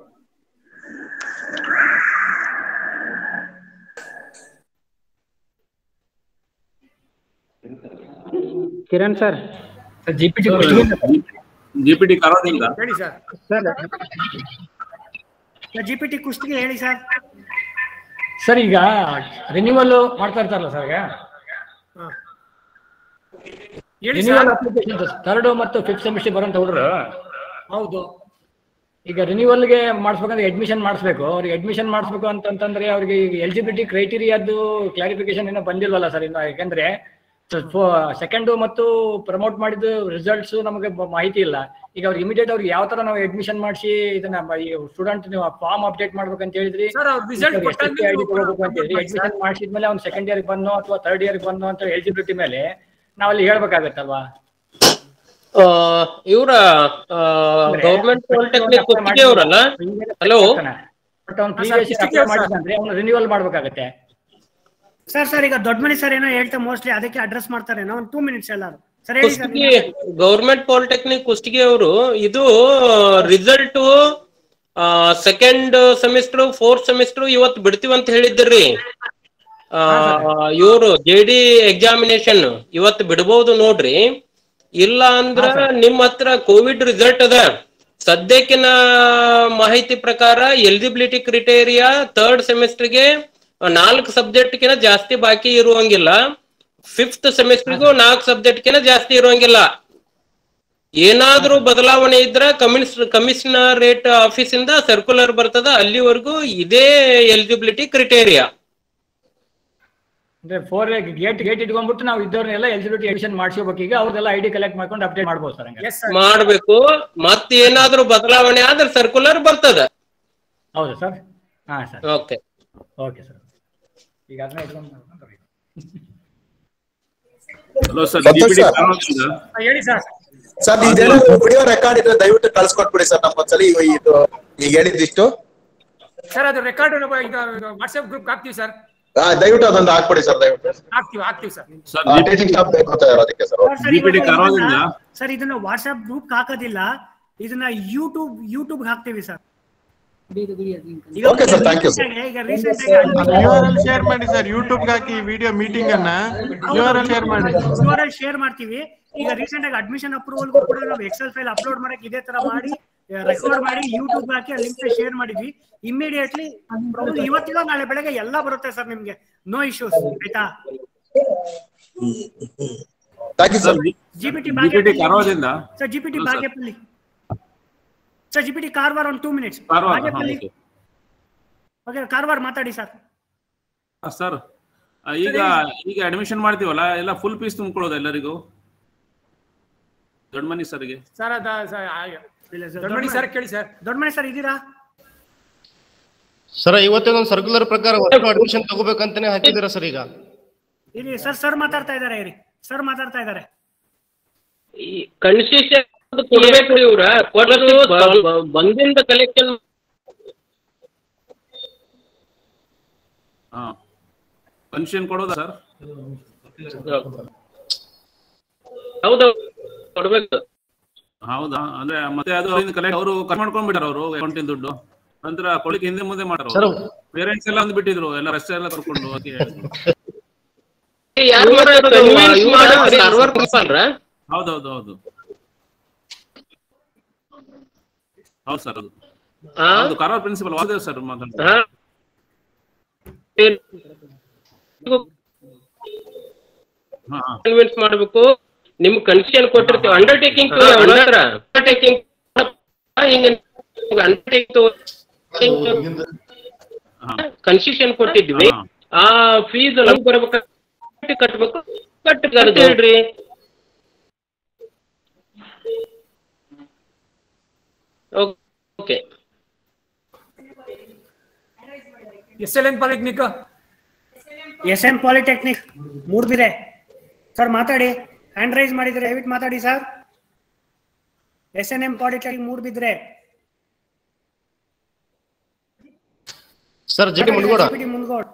Kiran sir, GPT ಕರೋದಿಂದ ಹೇಳಿ ಸರ್. GPT ಕುಷ್ಟಗಿ ಹೇಳಿ ಸರ್. ಸರ್ ಈಗ ರಿನ್ಯೂವಲ್ ಮಾಡ್ತಾ ಇರ್ತಾರಲ್ಲ ಸರ್, ಈಗ ರಿನ್ಯೂವಲ್ ಅಪ್ಲಿಕೇಶನ್ 3rd ಮತ್ತು 5th ಸೆಮಿಸ್ಟರ್ ಬರೋಂತ ಹುಡುಗರು. ಹೌದು. ಈಗ ರಿನ್ಯೂವಲ್ಗೆ ಮಾಡಿಸ್ಬೇಕಂದ್ರೆ ಅಡ್ಮಿಷನ್ ಮಾಡಿಸ್ಬೇಕು. ಅವ್ರಿಗೆ ಅಡ್ಮಿಷನ್ ಮಾಡಿಸ್ಬೇಕು ಅಂತಂದ್ರೆ ಅವ್ರಿಗೆ ಎಲಿಜಿಬಿಲಿಟಿ ಕ್ರೈಟೀರಿಯಾದ್ದು ಕ್ಲಾರಿಫಿಕೇಶನ್ ಏನೋ ಬಂದಿಲ್ವಲ್ಲ ಸರ್ ಇನ್ನು. ಯಾಕಂದ್ರೆ ಸೆಕೆಂಡ್ ಮತ್ತು ಪ್ರಮೋಟ್ ಮಾಡಿದ ರಿಸಲ್ಟ್ಸ್ ನಮಗೆ ಮಾಹಿತಿ ಇಲ್ಲ. ಈಗ ಅವ್ರಿಗೆ ಇಮಿಡಿಯೇಟ್ ಅವ್ರಿಗೆ ಯಾವ ತರ ನಾವು ಅಡ್ಮಿಷನ್ ಮಾಡಿಸಿ ಇದನ್ನ ಸ್ಟೂಡೆಂಟ್ ನೀವು ಫಾರ್ಮ್ ಅಪ್ಡೇಟ್ ಮಾಡ್ಬೇಕಂತ ಹೇಳಿದ್ರಿ. ಅಡ್ಮಿಷನ್ ಮಾಡಿಸಿದ್ಮೇಲೆ ಅವ್ನು ಸೆಕೆಂಡ್ ಇಯರ್ ಬಂದು ಅಥವಾ 3rd ಇಯರ್ ಬಂದು ಅಂತ ಎಲಿಜಿಬಿಲಿಟಿ ಮೇಲೆ ನಾವಲ್ಲಿ ಹೇಳ್ಬೇಕಾಗತ್ತಲ್ವಾ? ಇವರ ಗವರ್ಮೆಂಟ್ ಪಾಲಿಟೆಕ್ನಿಕ್ ಕುಷ್ಟಗಿ ಅವರಲ್ಲ? ಹಲೋ, ರಿನ್ಯೂವಲ್ ಮಾಡ್ಬೇಕಾಗತ್ತೆ ಸರ್. ಈಗ ದೊಡ್ಡಮನಿ ಸರ್ ಏನೋ ಹೇಳ್ತಾ ಮೋಸ್ಟ್ಲಿ ಅದಕ್ಕೆ ಅಡ್ರೆಸ್ ಮಾಡ್ತಾರೆ. ಒಂದು 2 minutes ಎಲ್ಲಾರು sir. Kushtagi government polytechnic Kushtagi ಅವರು ಇದು result second semester 4th semester ಇವತ್ತು ಬಿಡ್ತೀವಂತ ಹೇಳಿದ್ರಿ. ಇವರು JD ಎಕ್ಸಾಮಿನೇಷನ್ ಇವತ್ತು ಬಿಡಬಹುದು ನೋಡ್ರಿ. ಇಲ್ಲ ಅಂದ್ರ ನಿಮ್ ಹತ್ರ ಕೋವಿಡ್ ರಿಸಲ್ಟ್ ಅದ. ಸದ್ಯಕ್ಕಿನ ಮಾಹಿತಿ ಪ್ರಕಾರ ಎಲಿಜಿಬಿಲಿಟಿ ಕ್ರಿಟೇರಿಯಾ 3rd ಸೆಮಿಸ್ಟರ್ಗೆ 4 ಸಬ್ಜೆಕ್ಟ್ಗಿನ ಜಾಸ್ತಿ ಬಾಕಿ ಇರುವಂಗಿಲ್ಲ. 5th ಸೆಮಿಸ್ಟರ್ಗೂ 4 ಸಬ್ಜೆಕ್ಟ್ಗಿನ ಜಾಸ್ತಿ ಇರುವಂಗಿಲ್ಲ. ಏನಾದ್ರೂ ಬದಲಾವಣೆ ಇದ್ರ ಕಮಿಷನರೇಟ್ ಆಫೀಸ್ ಇಂದ ಸರ್ಕ್ಯುಲರ್ ಬರ್ತದ, ಅಲ್ಲಿವರೆಗೂ ಇದೇ ಎಲಿಜಿಬಿಲಿಟಿ ಕ್ರಿಟೇರಿಯಾ. ಅಂದ್ರೆ ಗೇಟ್ ಇಟ್ಕೊಂಡ್ಬಿಟ್ಟು ನಾವು ಇದ್ದವ್ರನ್ನೆಲ್ಲ ಎಲಿಜಿಬಿಲಿಟಿ ಎಡಿಷನ್ ಮಾಡಿಸ್ಕೋಬೇಕು. ಈಗ ಅವ್ರದೆಲ್ಲ ಐಡಿ ಕಲೆಕ್ಟ್ ಮಾಡ್ಕೊಂಡು ಅಪ್ಡೇಟ್ ಮಾಡ್ಬೋದು ಸರ್. ಮಾಡ್ಬೇಕು. ಮತ್ತೇನಾದ್ರೂ ಬದಲಾವಣೆ ಆದ್ರೆ ಸರ್ಕ್ಯುಲರ್ ಬರ್ತದ. ಹೌದಾ ಸರ್? ಹಾ ಸರ್. Okay okay sir. ಈಗ ಅದನ್ನ ಇಟ್ಕೊಂಡು ಹಲೋ ಸರ್, ಹೇಳಿ ಸರ್. ಸರ್ ಇದೇನೋ ವಿಡಿಯೋ ರೆಕಾರ್ಡ್ ಇದ್ರೆ ದಯವಿಟ್ಟು ಕಳ್ಸಿಕೊಟ್ಬಿಡಿ ಸರ್ ನಮ್ಮೊಂದ್ಸಲಿ. ಇದು ಈಗ ಹೇಳಿದ್ದಿಷ್ಟು ಸರ್ ಅದು ರೆಕಾರ್ಡ್ ಈಗ ವಾಟ್ಸ್ಆಪ್ ಗ್ರೂಪ್ ಹಾಕ್ತೀವಿ ಸರ್. ದಯವಿಟ್ಟು ಅದೊಂದು ಹಾಕ್ಬಿಡಿ ಸರ್. ದಯವಿಟ್ಟು ಹಾಕ್ತೀವಿ ಸರ್. ಟೀಚಿಂಗ್ ಸ್ಟಾಫ್ ಬೇಕು ಅಂತ ಅದಕ್ಕೆ ಸರ್ ಇದನ್ನ ವಾಟ್ಸ್ಆಪ್ ಗ್ರೂಪ್ ಹಾಕೋದಿಲ್ಲ, ಇದನ್ನ ಯೂಟ್ಯೂಬ್ ಹಾಕ್ತೀವಿ sir. Okay sir, thank you sir. ಈಗ ರೀಸೆಂಟ್ ಶೇರ್ ಮಾಡಿ ಸರ್, ಯೂಟ್ಯೂಬ್ ಹಾಕಿ ವಿಡಿಯೋ ಮೀಟಿಂಗ್ ಅನ್ನ ಶೇರ್ ಮಾಡಿ. ಶೇರ್ ಮಾಡ್ತೀವಿ. ಈಗ ರೀಸೆಂಟ್ ಆಗಿ ಅಡ್ಮಿಷನ್ ಅಪ್ರೂವಲ್ಗೂ ಕೂಡ ನಾವು ಎಕ್ಸೆಲ್ ಫೈಲ್ ಅಪ್ಲೋಡ್ ಮಾಡಕ್ ಇದೇ ತರ ಮಾಡಿ ರೆಕಾರ್ಡ್ ಮಾಡಿ ಯೂಟ್ಯೂಬ್ ಹಾಕಿ ಆ ಲಿಂಕ್ ಶೇರ್ ಮಾಡಿದ್ವಿ. ಇಮಿಡಿಯೇಟ್ಲಿ ಇವತ್ತಿಲ್ಲ ನಾಳೆ ಬೆಳಗ್ಗೆ ಎಲ್ಲ ಬರುತ್ತೆ ಸರ್ ನಿಮ್ಗೆ. ನೋ ಇಶ್ಯೂಸ್ ಆಯ್ತಾ? ಜಿಪಿಟಿ ಕಾರವಾರದಿಂದ sir, GPT Bagepalli sir, GPT Karwar ಒಂದು 2 minutes. ಓಕೆ, ಕಾರವಾರ ಮಾತಾಡಿ ಸರ್. ಸರ್ ಈಗ ಅಡ್ಮಿಷನ್ ಮಾಡ್ತೀವಲ್ಲ, ಎಲ್ಲ ಫುಲ್ ಫೀಸ್ ತುಂಬಿಕೊಳ್ಳೋದು ಎಲ್ಲರಿಗೂ? ದೊಡ್ಡಮನಿ ಸರ್ಗೆ ಸರ್ ದೊಡ್ಡಮನಿ ಸರ್ ಕೇಳಿ ಸರ್. ದೊಡ್ಡಮನಿ ಸರ್ ಇದ್ದೀರಾ ಸರ್? ಇವತ್ತೊಂದು ಸರ್ಕ್ಯುಲರ್ ಪ್ರಕಾರ ಅಡ್ಮಿಷನ್ ತಗೋಬೇಕಂತಾನೆ ಹಾಕಿದ್ದೀರಾ ಸರ್? ಈಗ ಇಲ್ಲಿ ಸರ್ ಮಾತಾಡ್ತಾ ಇದಾರೆ. ಸರ್ ಮಾತಾಡ್ತಾ ಇದಾರೆ. ಕನ್ಸೆಷನ್ ಕೊಡ್ಬೇಕು ಇವ್ರ ಬಂದಿಂದ ಕಲೆಕ್ಷನ್. ಕನ್ಸೆಷನ್ ಕೊಡೋದಾ ಸರ್? ಹೌದೌದು ಕೊಡ್ಬೇಕು. ಹೌದಾ? ಅಂದ್ರೆ ಮತ್ತೆ ಅದು ಕಲೆಕ್ಟ್ ಅವರು ಕಟ್ ಮಾಡ್ಕೊಂಡ್ಬಿಟ್ಟಾರ ಅವರು ಅಕೌಂಟಿನ ದುಡ್ಡು. ನಂತರ ಕೊಡ್ಲಿಕ್ಕೆ ಹಿಂದೆ ಮುಂದೆ ಮಾಡ್ರು. ಪೇರೆಂಟ್ಸ್ ಎಲ್ಲ ಅಂದ್ ಬಿಟ್ಟಿದ್ರು, ಎಲ್ಲ ರಸ್ತೆ ಎಲ್ಲ ಕರ್ಕೊಂಡು. ಹೌದೌದು ಹೌದು ಹೌದು ಸರ್. ಅದು ಕಾರವಾರ ಪ್ರಿನ್ಸಿಪಲ್ ವಾಸುದೇವ್ ಸರ್ ಮಾತಾಡ್ತಾರೆ. ಕನ್ವಿನ್ಸ್ ಮಾಡ್ಬೇಕು. ನಿಮ್ ಕನ್ಸೆಷನ್ ಕೊಟ್ಟಿರ್ತೀವಿ. ಅಂಡರ್ಟೇಕಿಂಗ್ ಕನ್ಸೆಷನ್ ಕೊಟ್ಟಿದ್ವಿ. ಆ ಫೀಸ್ ಬರ್ಬೇಕು, ಕಟ್ಬೇಕು. ಹೇಳ್ರಿ okay. SLN polytechnic Moodbidri sir. ಮಾತಾಡಿ. ಹ್ಯಾಂಡ್ ರೈಸ್ ಮಾಡಿದ್ರೆ ದಯವಿಟ್ಟು ಮಾತಾಡಿ sir. SNM polytechnic Moodbidri sir. GT Mundgod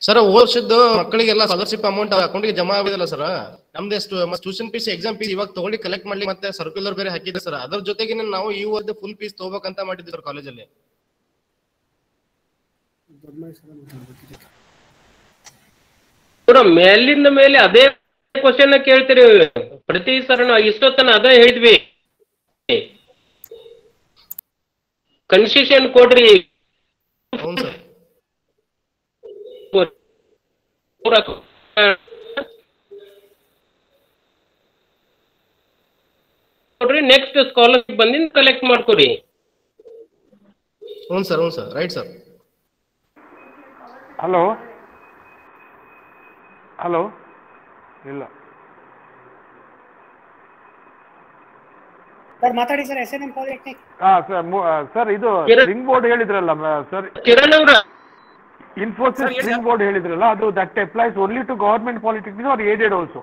sir, ವರ್ಷದ್ದು ಮಕ್ಕಳಿಗೆಲ್ಲ ಸ್ಕಾಲರ್ಶಿಪ್ ಅಮೌಂಟ್ ಅಕೌಂಟ್ಗೆ ಜಮಾ ಆಗಿದಲ್ಲ ಸರ್. ನಮ್ದು ಟ್ಯೂಷನ್ ಫೀಸ್, ಎಕ್ಸಾಮ್ ಫೀಸ್ ಇವಾಗ ತಗೊಳ್ಳಿ ಕಲೆಕ್ಟ್ ಮಾಡ್ಲಿ, ಮತ್ತೆ ಸರ್ಕ್ಯುಲರ್ ಬೇರೆ ಹಾಕಿದೆ ಸರ್. ಅದ್ರ ಜೊತೆಗೆ ನಾವು ಈ ವರ್ಷದ ಫುಲ್ ಫೀಸ್ ತಗೋಬೇಕಂತ ಮಾಡಿದ್ವಿ ಸರ್ ಕಾಲೇಜಲ್ಲಿ. ಮೇಲಿಂದ ಮೇಲೆ ಅದೇ ಕ್ವಶನ್ ಕೇಳ್ತೀರಿ ಪ್ರತಿ ಸಲ. ಇಷ್ಟೊತ್ತನ ಅದೇ ಹೇಳಿದ್ವಿ, ಕನ್ಸೆಷನ್ ಕೊಡ್ರಿ. ನೆಕ್ಸ್ಟ್ ಸ್ಕಾಲರ್ಶಿಪ್ ಬಂದಿಂದ ಕಲೆಕ್ಟ್ ಮಾಡ್ಕೊರಿ. ಹ್ಞೂ ಸರ್, ರೈಟ್ ಸರ್. ಹಲೋ ಇಲ್ಲ ಸರ್ ಮಾತಾಡಿ ಸರ್. SNM polytechnic. ಸರ್ ಇದು ಸ್ಪ್ರಿಂಗ್ ಬೋರ್ಡ್ ಹೇಳಿದ್ರಲ್ಲ ಸರ್, ಇನ್ಫೋಸಿಸ್ ಸ್ಪ್ರಿಂಗ್ ಬೋರ್ಡ್ ಹೇಳಿದ್ರಲ್ಲ, ಅದು that applies only to government polytechnic or aided also?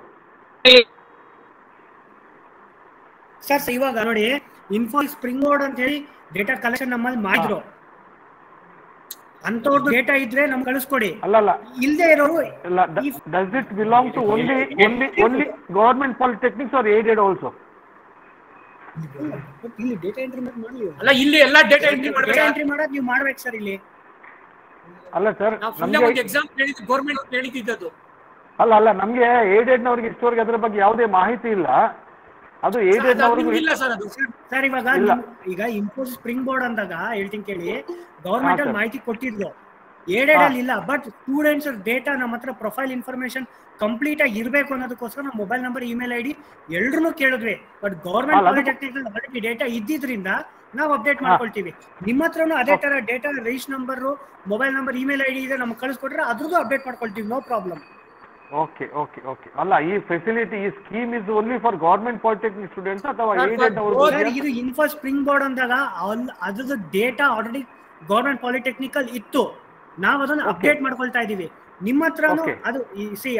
Sir ಇವಾಗ ನೋಡಿ, ಇನ್ಫೋಸಿಸ್ ಸ್ಪ್ರಿಂಗ್ ಬೋರ್ಡ್ ಅಂತ ಹೇಳಿ ಡೇಟಾ ಕಲೆಕ್ಷನ್ ನಮ್ಮಲ್ಲಿ ಮಾಡಿದ್ರು. ಅಂತವ್ರದ್ದು ಡೇಟಾ ಇದ್ರೆ ನಮ್ಗೆ ಕಳಿಸ್ಕೊಡಿ. ಅಲ್ಲ ಇಲ್ಲದೆ ಇರೋರು does it belong to only government polytechnics or aided also? ಇಲ್ಲಿ ಡೇಟಾ ಎಂಟ್ರಿ ಮಾಡಿ ಅಲ್ಲ, ಇಲ್ಲಿ ಎಲ್ಲ ಡೇಟಾ ಎಂಟ್ರಿ ಮಾಡೋದು ನೀವು ಮಾಡ್ಬೇಕು ಸರ್. ಇಲ್ಲಿ ಅಲ್ಲ ಸರ್, ನಮ್ಗೆ ಎಕ್ಸಾಮ್ ಗವರ್ಮೆಂಟ್ ಹೇಳಿದ್ದು. ಅಲ್ಲ ನಮ್ಗೆ ಏಡೆಡ್ ನವರಿಗೆ ಇಷ್ಟವರೆಗೆ ಅದ್ರ ಬಗ್ಗೆ ಯಾವುದೇ ಮಾಹಿತಿ ಇಲ್ಲ. ಅದು ಏಡೆಡ್ ನವರಿಗೆ ಇಲ್ಲ ಸರ್. ಅದು ಸರ್ ಈಗ ಇನ್ಫೋಸಿಸ್ ಸ್ಪ್ರಿಂಗ್ ಬೋರ್ಡ್ ಅಂದಾಗ ಹೇಳ್ತೀನಿ ಕೇಳಿ, ಗವರ್ಮೆಂಟ್ ಅಲ್ಲಿ ಮಾಹಿತಿ ಕೊಟ್ಟಿದ್ರು. ಏಡೆಡ್ ಅಲ್ಲಿ ಇಲ್ಲ, ಬಟ್ ಸ್ಟೂಡೆಂಟ್ಸ್ ಡೇಟಾ ನಮ್ಮ ಹತ್ರ ಪ್ರೊಫೈಲ್ ಇನ್ಫಾರ್ಮೇಶನ್ ಕಂಪ್ಲೀಟ್ ಆಗಿ ಇರಬೇಕು ಅನ್ನೋದಕ್ಕೋಸ್ಕರ ನಾವು ಮೊಬೈಲ್ ನಂಬರ್ ಇಮೇಲ್ ಐಡಿ ಎಲ್ಲರೂ ಕೇಳಿದ್ವಿ. But government polytechnic already data ಇದ್ದಿದ್ರಿಂದ ನಾವು ಅಪ್ಡೇಟ್ ಮಾಡ್ಕೊಳ್ತೀವಿ. ನಿಮ್ಮ ಹತ್ರನೂ ಅದೇ ತರ data register number, mobile number, email ID ಇದೆ, ನಮ್ಗೆ ಕಳಿಸ್ಕೊಟ್ರೆ ಅದ್ರದ್ದು ಅಪ್ಡೇಟ್ ಮಾಡ್ಕೊಳ್ತೀವಿ, no problem. Okay okay okay. ಅಲ್ಲ, ಈ ಫೆಸಿಲಿಟಿ, ಈ scheme is only for government polytechnic students ಅಥವಾ ಏಡೆಡ್ ಅವರು? ಇದು ಇನ್ಫೋ ಸ್ಪ್ರಿಂಗ್ ಬೋರ್ಡ್ ಅಂದಾಗ ಅದ್ರದ್ದು ಡೇಟಾ ಆಲ್ರೆಡಿ ಗವರ್ಮೆಂಟ್ ಪಾಲಿಟೆಕ್ನಿಕಲ್ ಇತ್ತು, ನಾವು ಅದನ್ನ ಅಪ್ಡೇಟ್ ಮಾಡ್ಕೊಳ್ತಾ ಇದೀವಿ. ನಿಮ್ಮ ಹತ್ರ ಅದು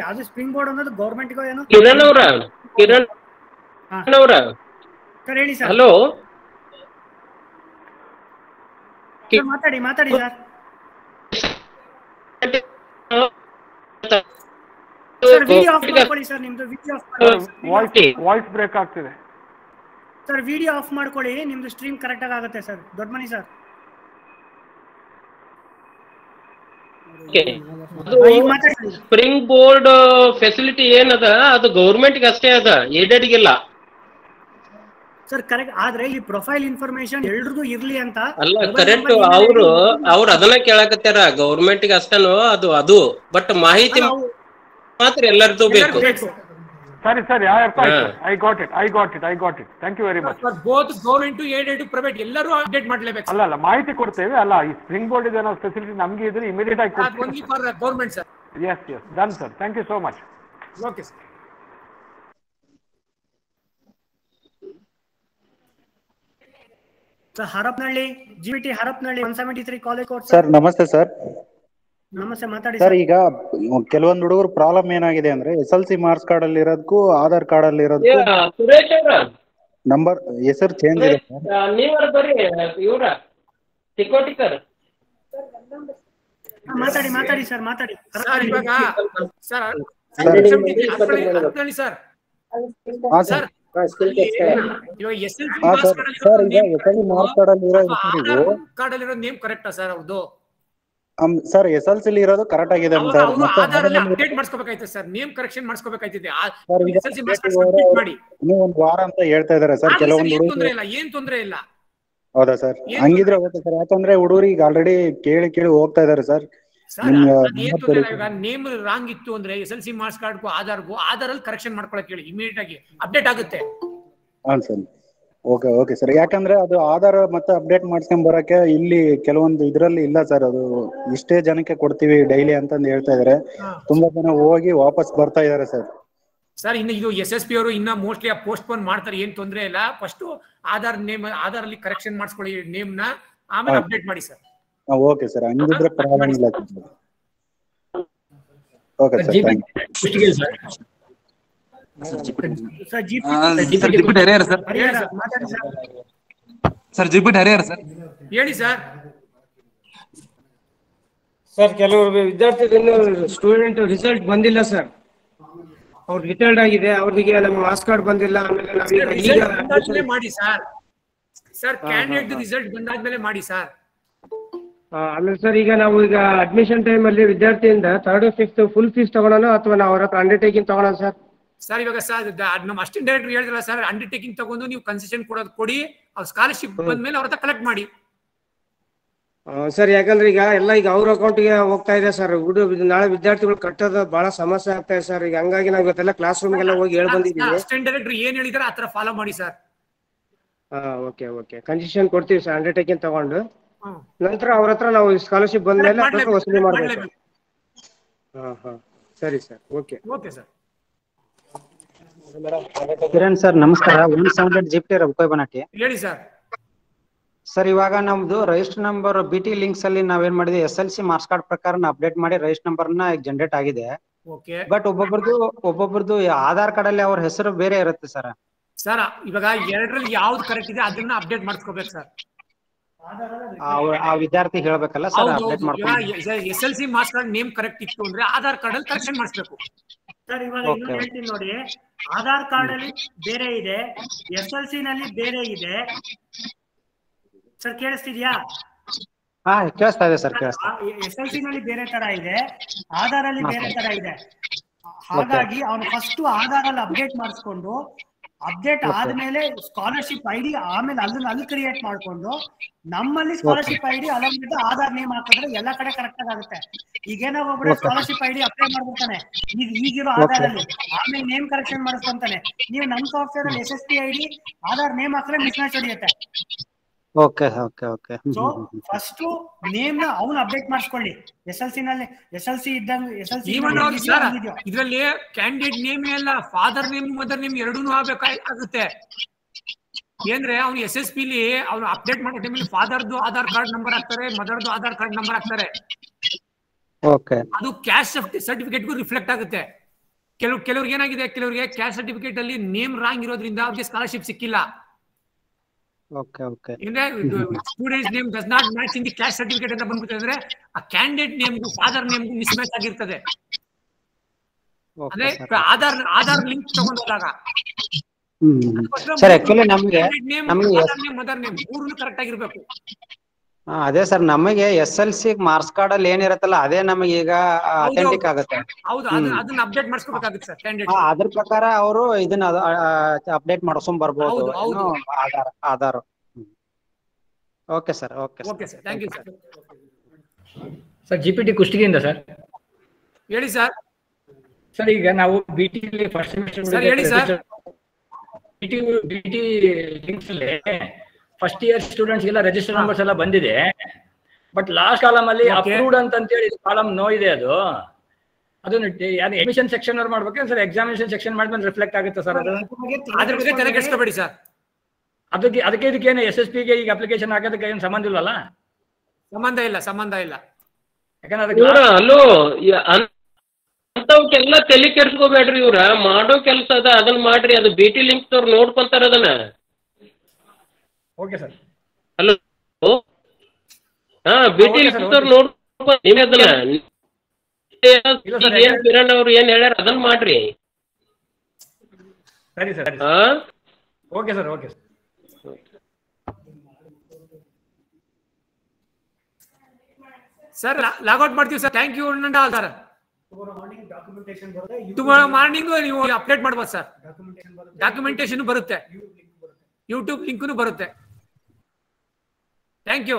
ಅದು ಸ್ಪ್ರಿಂಗ್ ಬೋರ್ಡ್ ಅನ್ನೋದು ಗವರ್ಮೆಂಟ್ ಏನೋ. ಕಿರಣ್ ಅವರ ಸರ್ ಹೇಳಿ ಸರ್. ಹಲೋ, ಮಾತಾಡಿ ಸರ್. ಸರ್ ವಿಡಿಯೋ ಆಫ್ ಮಾಡ್ಕೊಳ್ಳಿ ಸರ್, ನಿಮ್ದು ವಿಡಿಯೋ ವಾಯ್ಸ್ ಬ್ರೇಕ್ ಆಗ್ತಿದೆ ಸರ್. ವಿಡಿಯೋ ಆಫ್ ಮಾಡ್ಕೊಳ್ಳಿ, ನಿಮ್ದು ಸ್ಟ್ರೀಮ್ ಕರೆಕ್ಟ್ ಆಗಿ ಆಗುತ್ತೆ ಸರ್. ದೊಡ್ಡ ಮನಿ ಸರ್. ಸ್ಪ್ರಿಂಗ್ ಬೋರ್ಡ್ ಫೆಸಿಲಿಟಿ ಏನದ ಅದು ಗೌರ್ಮೆಂಟ್ ಅಷ್ಟೇ ಅದ, ಏಡೆಡ್ ಗಿಲ್ಲ ಸರ್. ಕರೆಕ್ಟ್, ಆದ್ರೆ ಈ ಪ್ರೊಫೈಲ್ ಇನ್ಫಾರ್ಮೇಶನ್ ಎಲ್ರಿಗೂ ಇರ್ಲಿ ಅಂತ ಅಲ್ಲ. ಕರೆಕ್ಟ್, ಅವ್ರು ಅದನ್ನ ಕೇಳಕತ್ತಾರ, ಗೌರ್ಮೆಂಟ್ ಗೆ ಅಷ್ಟೇನು ಅದು ಬಟ್ ಮಾಹಿತಿ ಮಾತ್ರ ಎಲ್ಲರದು ಬೇಕು. ಸರಿ ಸರಿ, I got it. Thank you very much. Both government, aided, private ಎಲ್ಲರೂ ಅಪ್ಡೇಟ್ ಮಾಡಲೇಬೇಕು. ಅಲ್ಲ ಮಾಹಿತಿ ಕೊಡ್ತೇವೆ. ಅಲ್ಲ, ಈ ಸ್ಪ್ರಿಂಗ್ ಬೋರ್ಡ್ ಇದೆ ಅನ್ನೋ ಫೆಸಿಲಿಟಿ ನಮಗೆ ಇದ್ರೆ ಇಮಿಡಿಯೇಟ್ ಆಗಿ ಕೊಡ್ತೀವಿ. Only for government sir. Yes done sir. Thank you so much. Okay sir. Harapanahalli GBT Harapanahalli 173 college court. Sir ನಮಸ್ತೆ ಸರ್. ನಮಸ್ತೆ, ಮಾತಾಡಿ ಸರ್. ಈಗ ಕೆಲವೊಂದು ಹುಡುಗರು ಪ್ರಾಬ್ಲಮ್ ಏನಾಗಿದೆ ಅಂದ್ರೆ SLC ಮಾರ್ಕ್ಸ್ ಕಾರ್ಡ್ ಅಲ್ಲಿ ಇರೋದಕ್ಕೂ ಆಧಾರ್ ಕಾರ್ಡ್ ಅಲ್ಲಿ ಇರೋದಕ್ಕೂ ನಂಬರ್ ಹೆಸರು ಚೇಂಜ್ ಇದೆ ಸರ್. ನೀವರ ಬರೀ ಇವರ ಟಿಕೋಟಿಕರ್ ಮಾತಾಡಿ ಸರ್, ಮಾತಾಡಿ ಸರ್. ಇವಾಗ ಸರ್ ಹರಪನಹಳ್ಳಿ ಸರ್. ಹಾಂ ಸರ್. ನೇಮ್ ಕರೆಕ್ಟಾ ಸರ್? ಹೌದು ಸರ್. SLC ಇರೋದು ಕರೆಕ್ಟ್ ಆಗಿದೆ ಅಪ್ಡೇಟ್ ಮಾಡಿಸ್ಕೋಬೇಕಾಯ್ತು ಸರ್. ನೇಮ್ ಕರೆಕ್ಷನ್ ಮಾಡಿಸ್ಕೋಬೇಕಾಯ್ತಿದೆ. ಇನ್ನೂ ಒಂದು ವಾರ ಅಂತ ಹೇಳ್ತಾ ಇದಾರೆ ಸರ್ ಕೆಲವೊಂದು ಹುಡುಗರು. ಏನ್ ತೊಂದ್ರೆ ಇಲ್ಲ. ಹೌದಾ ಸರ್? ಹಂಗಿದ್ರೆ ಓಕೆ ಸರ್. ಯಾಕಂದ್ರೆ ಹುಡುಗರು ಈಗ ಆಲ್ರೆಡಿ ಕೇಳಿ ಹೋಗ್ತಾ ಇದಾರೆ ಸರ್. ನೇಮ್ ರಾಂಗ್ ಇತ್ತು ಅಂದ್ರೆ SLC ಮಾರ್ಕ್ಸ್ ಕಾರ್ಡ್ಗೂ ಆಧಾರಲ್ಲಿ ಕರೆಕ್ಷನ್ ಮಾಡ್ಕೊಳಕ್ ಹೇಳಿ, ಇಮಿಡಿಯೇಟ್ ಆಗಿ ಅಪ್ಡೇಟ್ ಆಗುತ್ತೆ. ಹಾಂ ಸರ್. Okay sir. ಯಾಕಂದ್ರೆ ಅದು ಆಧಾರ್ ಮತ್ತೆ ಅಪ್ಡೇಟ್ ಮಾಡ್ಸ್ಕೊಂಡ್ ಬರಕ್ಕೆ ಇಲ್ಲಿ ಕೆಲವೊಂದು ಇದ್ರಲ್ಲಿ ಇಲ್ಲ ಸರ್. ಅದು ಇಷ್ಟೇ ಜನಕ್ಕೆ ಕೊಡ್ತೀವಿ ಡೈಲಿ ಅಂತಂದು ಹೇಳ್ತಾ ಇದಾರೆ. ತುಂಬಾ ಜನ ಹೋಗಿ ವಾಪಸ್ ಬರ್ತಾ ಇದಾರೆ ಸರ್. ಸರ್ ಇನ್ನು ಇದು SSP ಅವರು ಇನ್ನ ಮೋಸ್ಟ್ಲಿ ಪೋಸ್ಟ್ ಪೋನ್ ಮಾಡ್ತಾರೆ, ಏನ್ ತೊಂದ್ರೆ ಇಲ್ಲ. ಫಸ್ಟ್ ಆಧಾರ್ ಅಲ್ಲಿ ಕರೆಕ್ಷನ್ ಮಾಡಿಸ್ಕೊಳ್ಳಿ ನೇಮ್ ನ, ಆಮೇಲೆ ಅಪ್ಡೇಟ್ ಮಾಡಿ ಸರ್. Okay sir. ಹಂಗಿದ್ರೆ ಪ್ರಾಬ್ಲಮ್ ಇಲ್ಲ. Okay sir. ಹೇಳಿ ಸರ್. ಸರ್ ಕೆಲವರು ವಿದ್ಯಾರ್ಥಿಗಳು ಸ್ಟೂಡೆಂಟ್ ರಿಸಲ್ಟ್ ಬಂದಿಲ್ಲ ಸರ್, ಅವ್ರು ರಿಟೈರ್ಡ್ ಆಗಿದೆ, ಅವ್ರಿಗೆ ನಮ್ಮ ಮಾರ್ಕ್ಸ್ ಕಾರ್ಡ್ ಬಂದಿಲ್ಲ. ಆಮೇಲೆ ಮಾಡಿ ಸರ್ ಕ್ಯಾಂಡಿಡೇಟ್ ರಿಸಲ್ಟ್ ಬಂದಾದ್ಮೇಲೆ ಮಾಡಿ ಸರ್. ಆಮೇಲೆ ಸರ್ ಈಗ ನಾವು ಅಡ್ಮಿಷನ್ ಟೈಮ್ ಅಲ್ಲಿ ವಿದ್ಯಾರ್ಥಿಯಿಂದ 3rd, 5th ಫುಲ್ ಫೀಸ್ ತಗೊಳ್ಳೋಣ ಅಥವಾ ನಾವು ಅವ್ರ ಹತ್ರ ಅಂಡರ್ಟೇಕಿಂಗ್ ತಗೊಳ್ಳೋಣ ಸರ್? ಸರ್ ಇವಾಗ ಸರ್ ನಮ್ಮ ಅಸಿಸ್ಟೆಂಟ್ ಡೈರೆಕ್ಟರ್ ಹೇಳಿದ್ರಲ್ಲ ಸರ್, ಅಂಡರ್ಟೇಕಿಂಗ್ ತಗೊಂಡು ನೀವು ಕನ್ಸೆಷನ್ ಕೊಡಿ, ಅವ್ರ ಸ್ಕಾಲರ್ಶಿಪ್ ಬಂದ್ಮೇಲೆ ಅವ್ರ ಹತ್ರ ಕಲೆಕ್ಟ್ ಮಾಡಿ ಸರ್. ಯಾಕಂದ್ರೆ ಈಗ ಅವ್ರ ಅಕೌಂಟ್ಗೆ ಹೋಗ್ತಾ ಇದೆ ಸರ್. ನಾಳೆ ವಿದ್ಯಾರ್ಥಿಗಳು ಕಟ್ಟೋದು ಬಹಳ ಸಮಸ್ಯೆ ಆಗ್ತಾ ಇದೆ ಸರ್. ಈಗ ಹಂಗಾಗಿ ನಾವು ಇವತ್ತೆಲ್ಲ ಕ್ಲಾಸ್ ರೂಮ್ ಗೆಲ್ಲ ಹೋಗಿ ಹೇಳಿ ಬಂದಿದ್ದೀವಿ. ಅಸಿಸ್ಟೆಂಟ್ ಡೈರೆಕ್ಟರ್ ಏನ್ ಹೇಳಿದಾರೆ ಆತರ ಫಾಲೋ ಮಾಡಿ ಸರ್. ಓಕೆ ಕನ್ಸೆಷನ್ ಕೊಡ್ತೀವಿ ಸರ್ ಅಂಡರ್ಟೇಕಿಂಗ್ ತಗೊಂಡು. ನಂತರ ಅವ್ರ ಹತ್ರ ನಾವು ಸ್ಕಾಲರ್ಶಿಪ್ ಬಂದ್ಮೇಲೆ ವಸೂಲಿ ಮಾಡ್ಬೇಕು. ಸರಿ sir. Okay sir. Kiran sir ನಮಸ್ಕಾರ. 178 ಜಿಪಿಟಿ ರಘುಪತಿ ಬನಾಟಿ. ಹೇಳಿ ಸರ್. ಸರ್ ಇವಾಗ ನಮ್ದು ರಿಜಿಸ್ಟರ್ ನಂಬರ್ BT ಲಿಂಕ್ಸ್ ಅಲ್ಲಿ ನಾವೇನ್ ಮಾಡಿದ್ವಿ, SLC ಮಾರ್ಕ್ಸ್ ಕಾರ್ಡ್ ಪ್ರಕಾರ ಅಪ್ಡೇಟ್ ಮಾಡಿ ರಿಜಿಸ್ಟರ್ ನಂಬರ್ ನ ಜನರೇಟ್ ಆಗಿದೆ. ಬಟ್ ಒಬ್ಬೊಬ್ರದ್ದು ಆಧಾರ್ ಕಾರ್ಡ್ ಅಲ್ಲಿ ಅವ್ರ ಹೆಸರು ಬೇರೆ ಇರುತ್ತೆ ಸರ್. ಸರ್ ಇವಾಗ ಎರಡರಲ್ಲಿ ಯಾವ್ದು ಕರೆಕ್ಟ್ ಇದೆ ಅದನ್ನ ಅಪ್ಡೇಟ್ ಮಾಡಿಸ್ಕೋಬೇಕು ಸರ್. ಆ ವಿದ್ಯಾರ್ಥಿ ಹೇಳ್ಬೇಕಲ್ಲ ಸರ್ ಅಪ್ಡೇಟ್ ಮಾಡ್ಕೊಂಡು. SLC marks card name correct ಇತ್ತು ಅಂದ್ರೆ ಆಧಾರ್ ಕಾರ್ಡ್ ಅಲ್ಲಿ ಕರೆಕ್ಷನ್ ಮಾಡಿಸ್ಬೇಕು ಸರ್. ಇವಾಗ ಇನ್ನೊಂದು ಹೇಳ್ತೀನಿ ನೋಡಿ, ಆಧಾರ್ ಕಾರ್ಡ್ ಅಲ್ಲಿ ಬೇರೆ ಇದೆ, SLC ನಲ್ಲಿ ಬೇರೆ ಇದೆ ಸರ್. ಕೇಳಿಸ್ತಿದ್ಯಾ? ಕೇಳಿಸ್ತಾ ಇದೆ ಸರ್. SLC ನಲ್ಲಿ ಬೇರೆ ತರ ಇದೆ, ಆಧಾರ್ ಅಲ್ಲಿ ಬೇರೆ ತರ ಇದೆ. ಹಾಗಾಗಿ ಅವನು ಫಸ್ಟ್ ಆಧಾರ್ ಅಲ್ಲಿ ಅಪ್ಡೇಟ್ ಮಾಡಿಸ್ಕೊಂಡು ಅಪ್ಡೇಟ್ ಆದ್ಮೇಲೆ ಸ್ಕಾಲರ್ಶಿಪ್ ಐಡಿ ಆಮೇಲೆ ಅಲ್ಲಿ ಕ್ರಿಯೇಟ್ ಮಾಡ್ಕೊಂಡು ನಮ್ಮಲ್ಲಿ ಸ್ಕಾಲರ್ಶಿಪ್ ಐಡಿ ಅಲ್ಲ ಆಧಾರ್ ನೇಮ್ ಹಾಕಿದ್ರೆ ಎಲ್ಲಾ ಕಡೆ ಕರೆಕ್ಟ್ ಆಗುತ್ತೆ. ಈಗೇನೋ ಒಬ್ಬರು ಸ್ಕಾಲರ್ಶಿಪ್ ಐಡಿ ಅಪ್ಲೈ ಮಾಡ್ಬಿಡ್ತಾನೆ ಈಗಿರೋ ಆಧಾರ್ ಅಲ್ಲಿ, ಆಮೇಲೆ ನೇಮ್ ಕರೆಕ್ಷನ್ ಮಾಡಿಸ್ಕೊಂತಾನೆ. ನೀವು ನಮ್ಮ ಸಾಫ್ಟ್ವೇರ್ ಅಲ್ಲಿ SSP ಐಡಿ ಆಧಾರ್ ನೇಮ್ ಹಾಕಿದ್ರೆ ಮಿಸ್ ಮ್ಯಾಚ್ ಹೊಡಿಯುತ್ತೆ. Okay okay okay. So first name ನ ಅವನು ಅಪ್ಡೇಟ್ ಮಾಡಿಸ್ಕೊಳ್ಳಿ. SLC ನಲ್ಲಿ SLC ಇದ್ದಂಗೆ ಇದರಲ್ಲಿ ಕ್ಯಾಂಡಿಡೇಟ್ ನೇಮ್ ಎಲ್ಲ ಫಾದರ್ ನೇಮ್ ಮದರ್ ನೇಮ್ ಎರಡೂ ಆಗ್ಬೇಕಾಗುತ್ತೆ. ಏನ್ರೆ ಅವ್ನು SSP ಲಿ ಅವ್ನು ಅಪ್ಡೇಟ್ ಮಾಡೋ ಟೈಮಲ್ಲಿ ಫಾದರ್ದು ಆಧಾರ್ ಕಾರ್ಡ್ ನಂಬರ್ ಹಾಕ್ತಾರೆ, ಮದರ್ದು ಆಧಾರ್ ಕಾರ್ಡ್ ನಂಬರ್ ಹಾಕ್ತಾರೆ. ಅದು ಕ್ಯಾಸ್ಟ್ ಸರ್ಟಿಫಿಕೇಟ್ ಗೂ ರಿಫ್ಲೆಕ್ಟ್ ಆಗುತ್ತೆ. ಕೆಲವ್ರಿಗೆ ಏನಾಗಿದೆ, ಕೆಲವರಿಗೆ ಕ್ಯಾಸ್ಟ್ ಸರ್ಟಿಫಿಕೇಟ್ ಅಲ್ಲಿ ನೇಮ್ ರಾಂಗ್ ಇರೋದ್ರಿಂದ ಅವ್ರಿಗೆ ಸ್ಕಾಲರ್ಶಿಪ್ ಸಿಕ್ಕಿಲ್ಲ. Student name does not match in the caste certificate ಅಂತ ಬಂದ್ಬಿಟ್ಟು ಅಂದ್ರೆ ಆ candidate name father name miss match ಆಗಿರ್ತದೆ. ಅಂದ್ರೆ ಆಧಾರ್ ಲಿಂಕ್ ತಗೊಂಡೋದಾಗ ಸರ್ ಆಕ್ಚುಲಿ ನಮಗೆ ಮದರ್ ನೇಮ್ ಮೂರು ಕರೆಕ್ಟ್ ಆಗಿರ್ಬೇಕು. ಅದೇ ಸರ್ ನಮಗೆ SLC ಮಾರ್ಕ್ಸ್ ಕಾರ್ಡ್ ಅಲ್ಲಿ ಏನಿರತ್ತಲ್ಲ ಅದೇ ನಮಗೆ ಈಗ ಅಥೆಂಟಿಕ್ ಆಗುತ್ತೆ. ಹೌದು, ಅದನ್ನ ಅಪ್ಡೇಟ್ ಮಾಡಿಸ್ಕೋಬೇಕಾಗುತ್ತೆ ಸರ್ ಕ್ಯಾಂಡಿಡೇಟ್. ಅದ್ರ ಪ್ರಕಾರ ಅವರು ಇದನ್ನ ಅಪ್ಡೇಟ್ ಮಾಡ್ಸ್ಕೊಂಡ್ ಬರ್ಬೋದು Aadhaar. Okay sir. Okay sir, thank you sir. Sir GPT ಕುಷ್ಟಗಿಯಿಂದ ಸರ್ ಹೇಳಿ ಸರ್. ಸರ್ ಈಗ ನಾವು BT ಫಸ್ಟ್ ಸೆಮಿಸ್ಟರ್ ಹೇಳಿ ಸರ್. BT ಲಿಂಕ್ಸ್ ಅಲ್ಲಿ ಫಸ್ಟ್ ಇಯರ್ ಸ್ಟೂಡೆಂಟ್ಸ್ ಗೆಲ್ಲ ರಿಜಿಸ್ಟರ್ ನಂಬರ್ಸ್ ಎಲ್ಲ ಬಂದಿದೆ. ಬಟ್ ಲಾಸ್ಟ್ ಕಾಲಮ್ ಅಲ್ಲಿ ಅಪ್ರೂವ್ಡ್ ಅಂತ ಹೇಳಿ ಕಾಲಮ್ ನೋ ಇದೆ. ಅದನ್ನು ಅಡ್ಮಿಷನ್ ಸೆಕ್ಷನ್ ಅವ್ರು ಮಾಡ್ಬೇಕು ಸರ್, ಎಕ್ಸಾಮಿನೇಷನ್ ಸೆಕ್ಷನ್ ಮಾಡಿದ್ಮೇಲೆ ರಿಫ್ಲೆಕ್ಟ್ ಆಗುತ್ತೆ ಸರ್. ಅದು ಅದ್ರ ಬಗ್ಗೆ ತಲೆ ಕೆಡಿಸ್ಕೋಬೇಡಿ ಸರ್. ಅದಕ್ಕೆ ಇದಕ್ಕೇನು SSP ಗೆ ಈಗ ಅಪ್ಲಿಕೇಶನ್ ಹಾಕೋದಕ್ಕೆ ಏನು ಸಂಬಂಧ ಇಲ್ಲಲ್ಲ? ಸಂಬಂಧ ಇಲ್ಲ. ಯಾಕಂದ್ರೆ ಅಲ್ಲೋ ಅಂತವಕ್ಕೆಲ್ಲ ತಲೆ ಕೆಡ್ಸ್ಕೋಬೇಡ್ರಿ. ಇವ್ರ ಮಾಡೋ ಕೆಲಸ ಅದ, ಅದನ್ನ ಮಾಡ್ರಿ. ಅದು BT ಲಿಂಕ್ಸ್ ಅವ್ರು ನೋಡ್ಕೊಂತಾರ ಅದನ್ನ. ಓಕೆ ಸರ್. ಹಲೋ, BT ಲಿಂಕ್ಸ್ ಅವ್ರು ನೋಡ್ಕೊಂಡ್ ಕಿರಣ್ ಅವ್ರು ಏನ್ ಹೇಳ್ಯಾರ ಅದನ್ನ ಮಾಡ್ರಿ. ಸರಿ sir. Okay sir. Okay sir, logout ಮಾಡ್ತೀವಿ sir. Thank you sir. Tomorrow morning ನೀವು ಅಪ್ಡೇಟ್ ಮಾಡ್ಬೋದು ಸರ್. ಡಾಕ್ಯುಮೆಂಟೇಶನ್ ಬರುತ್ತೆ, ಯೂಟ್ಯೂಬ್ ಲಿಂಕ್ ಬರುತ್ತೆ. Thank you.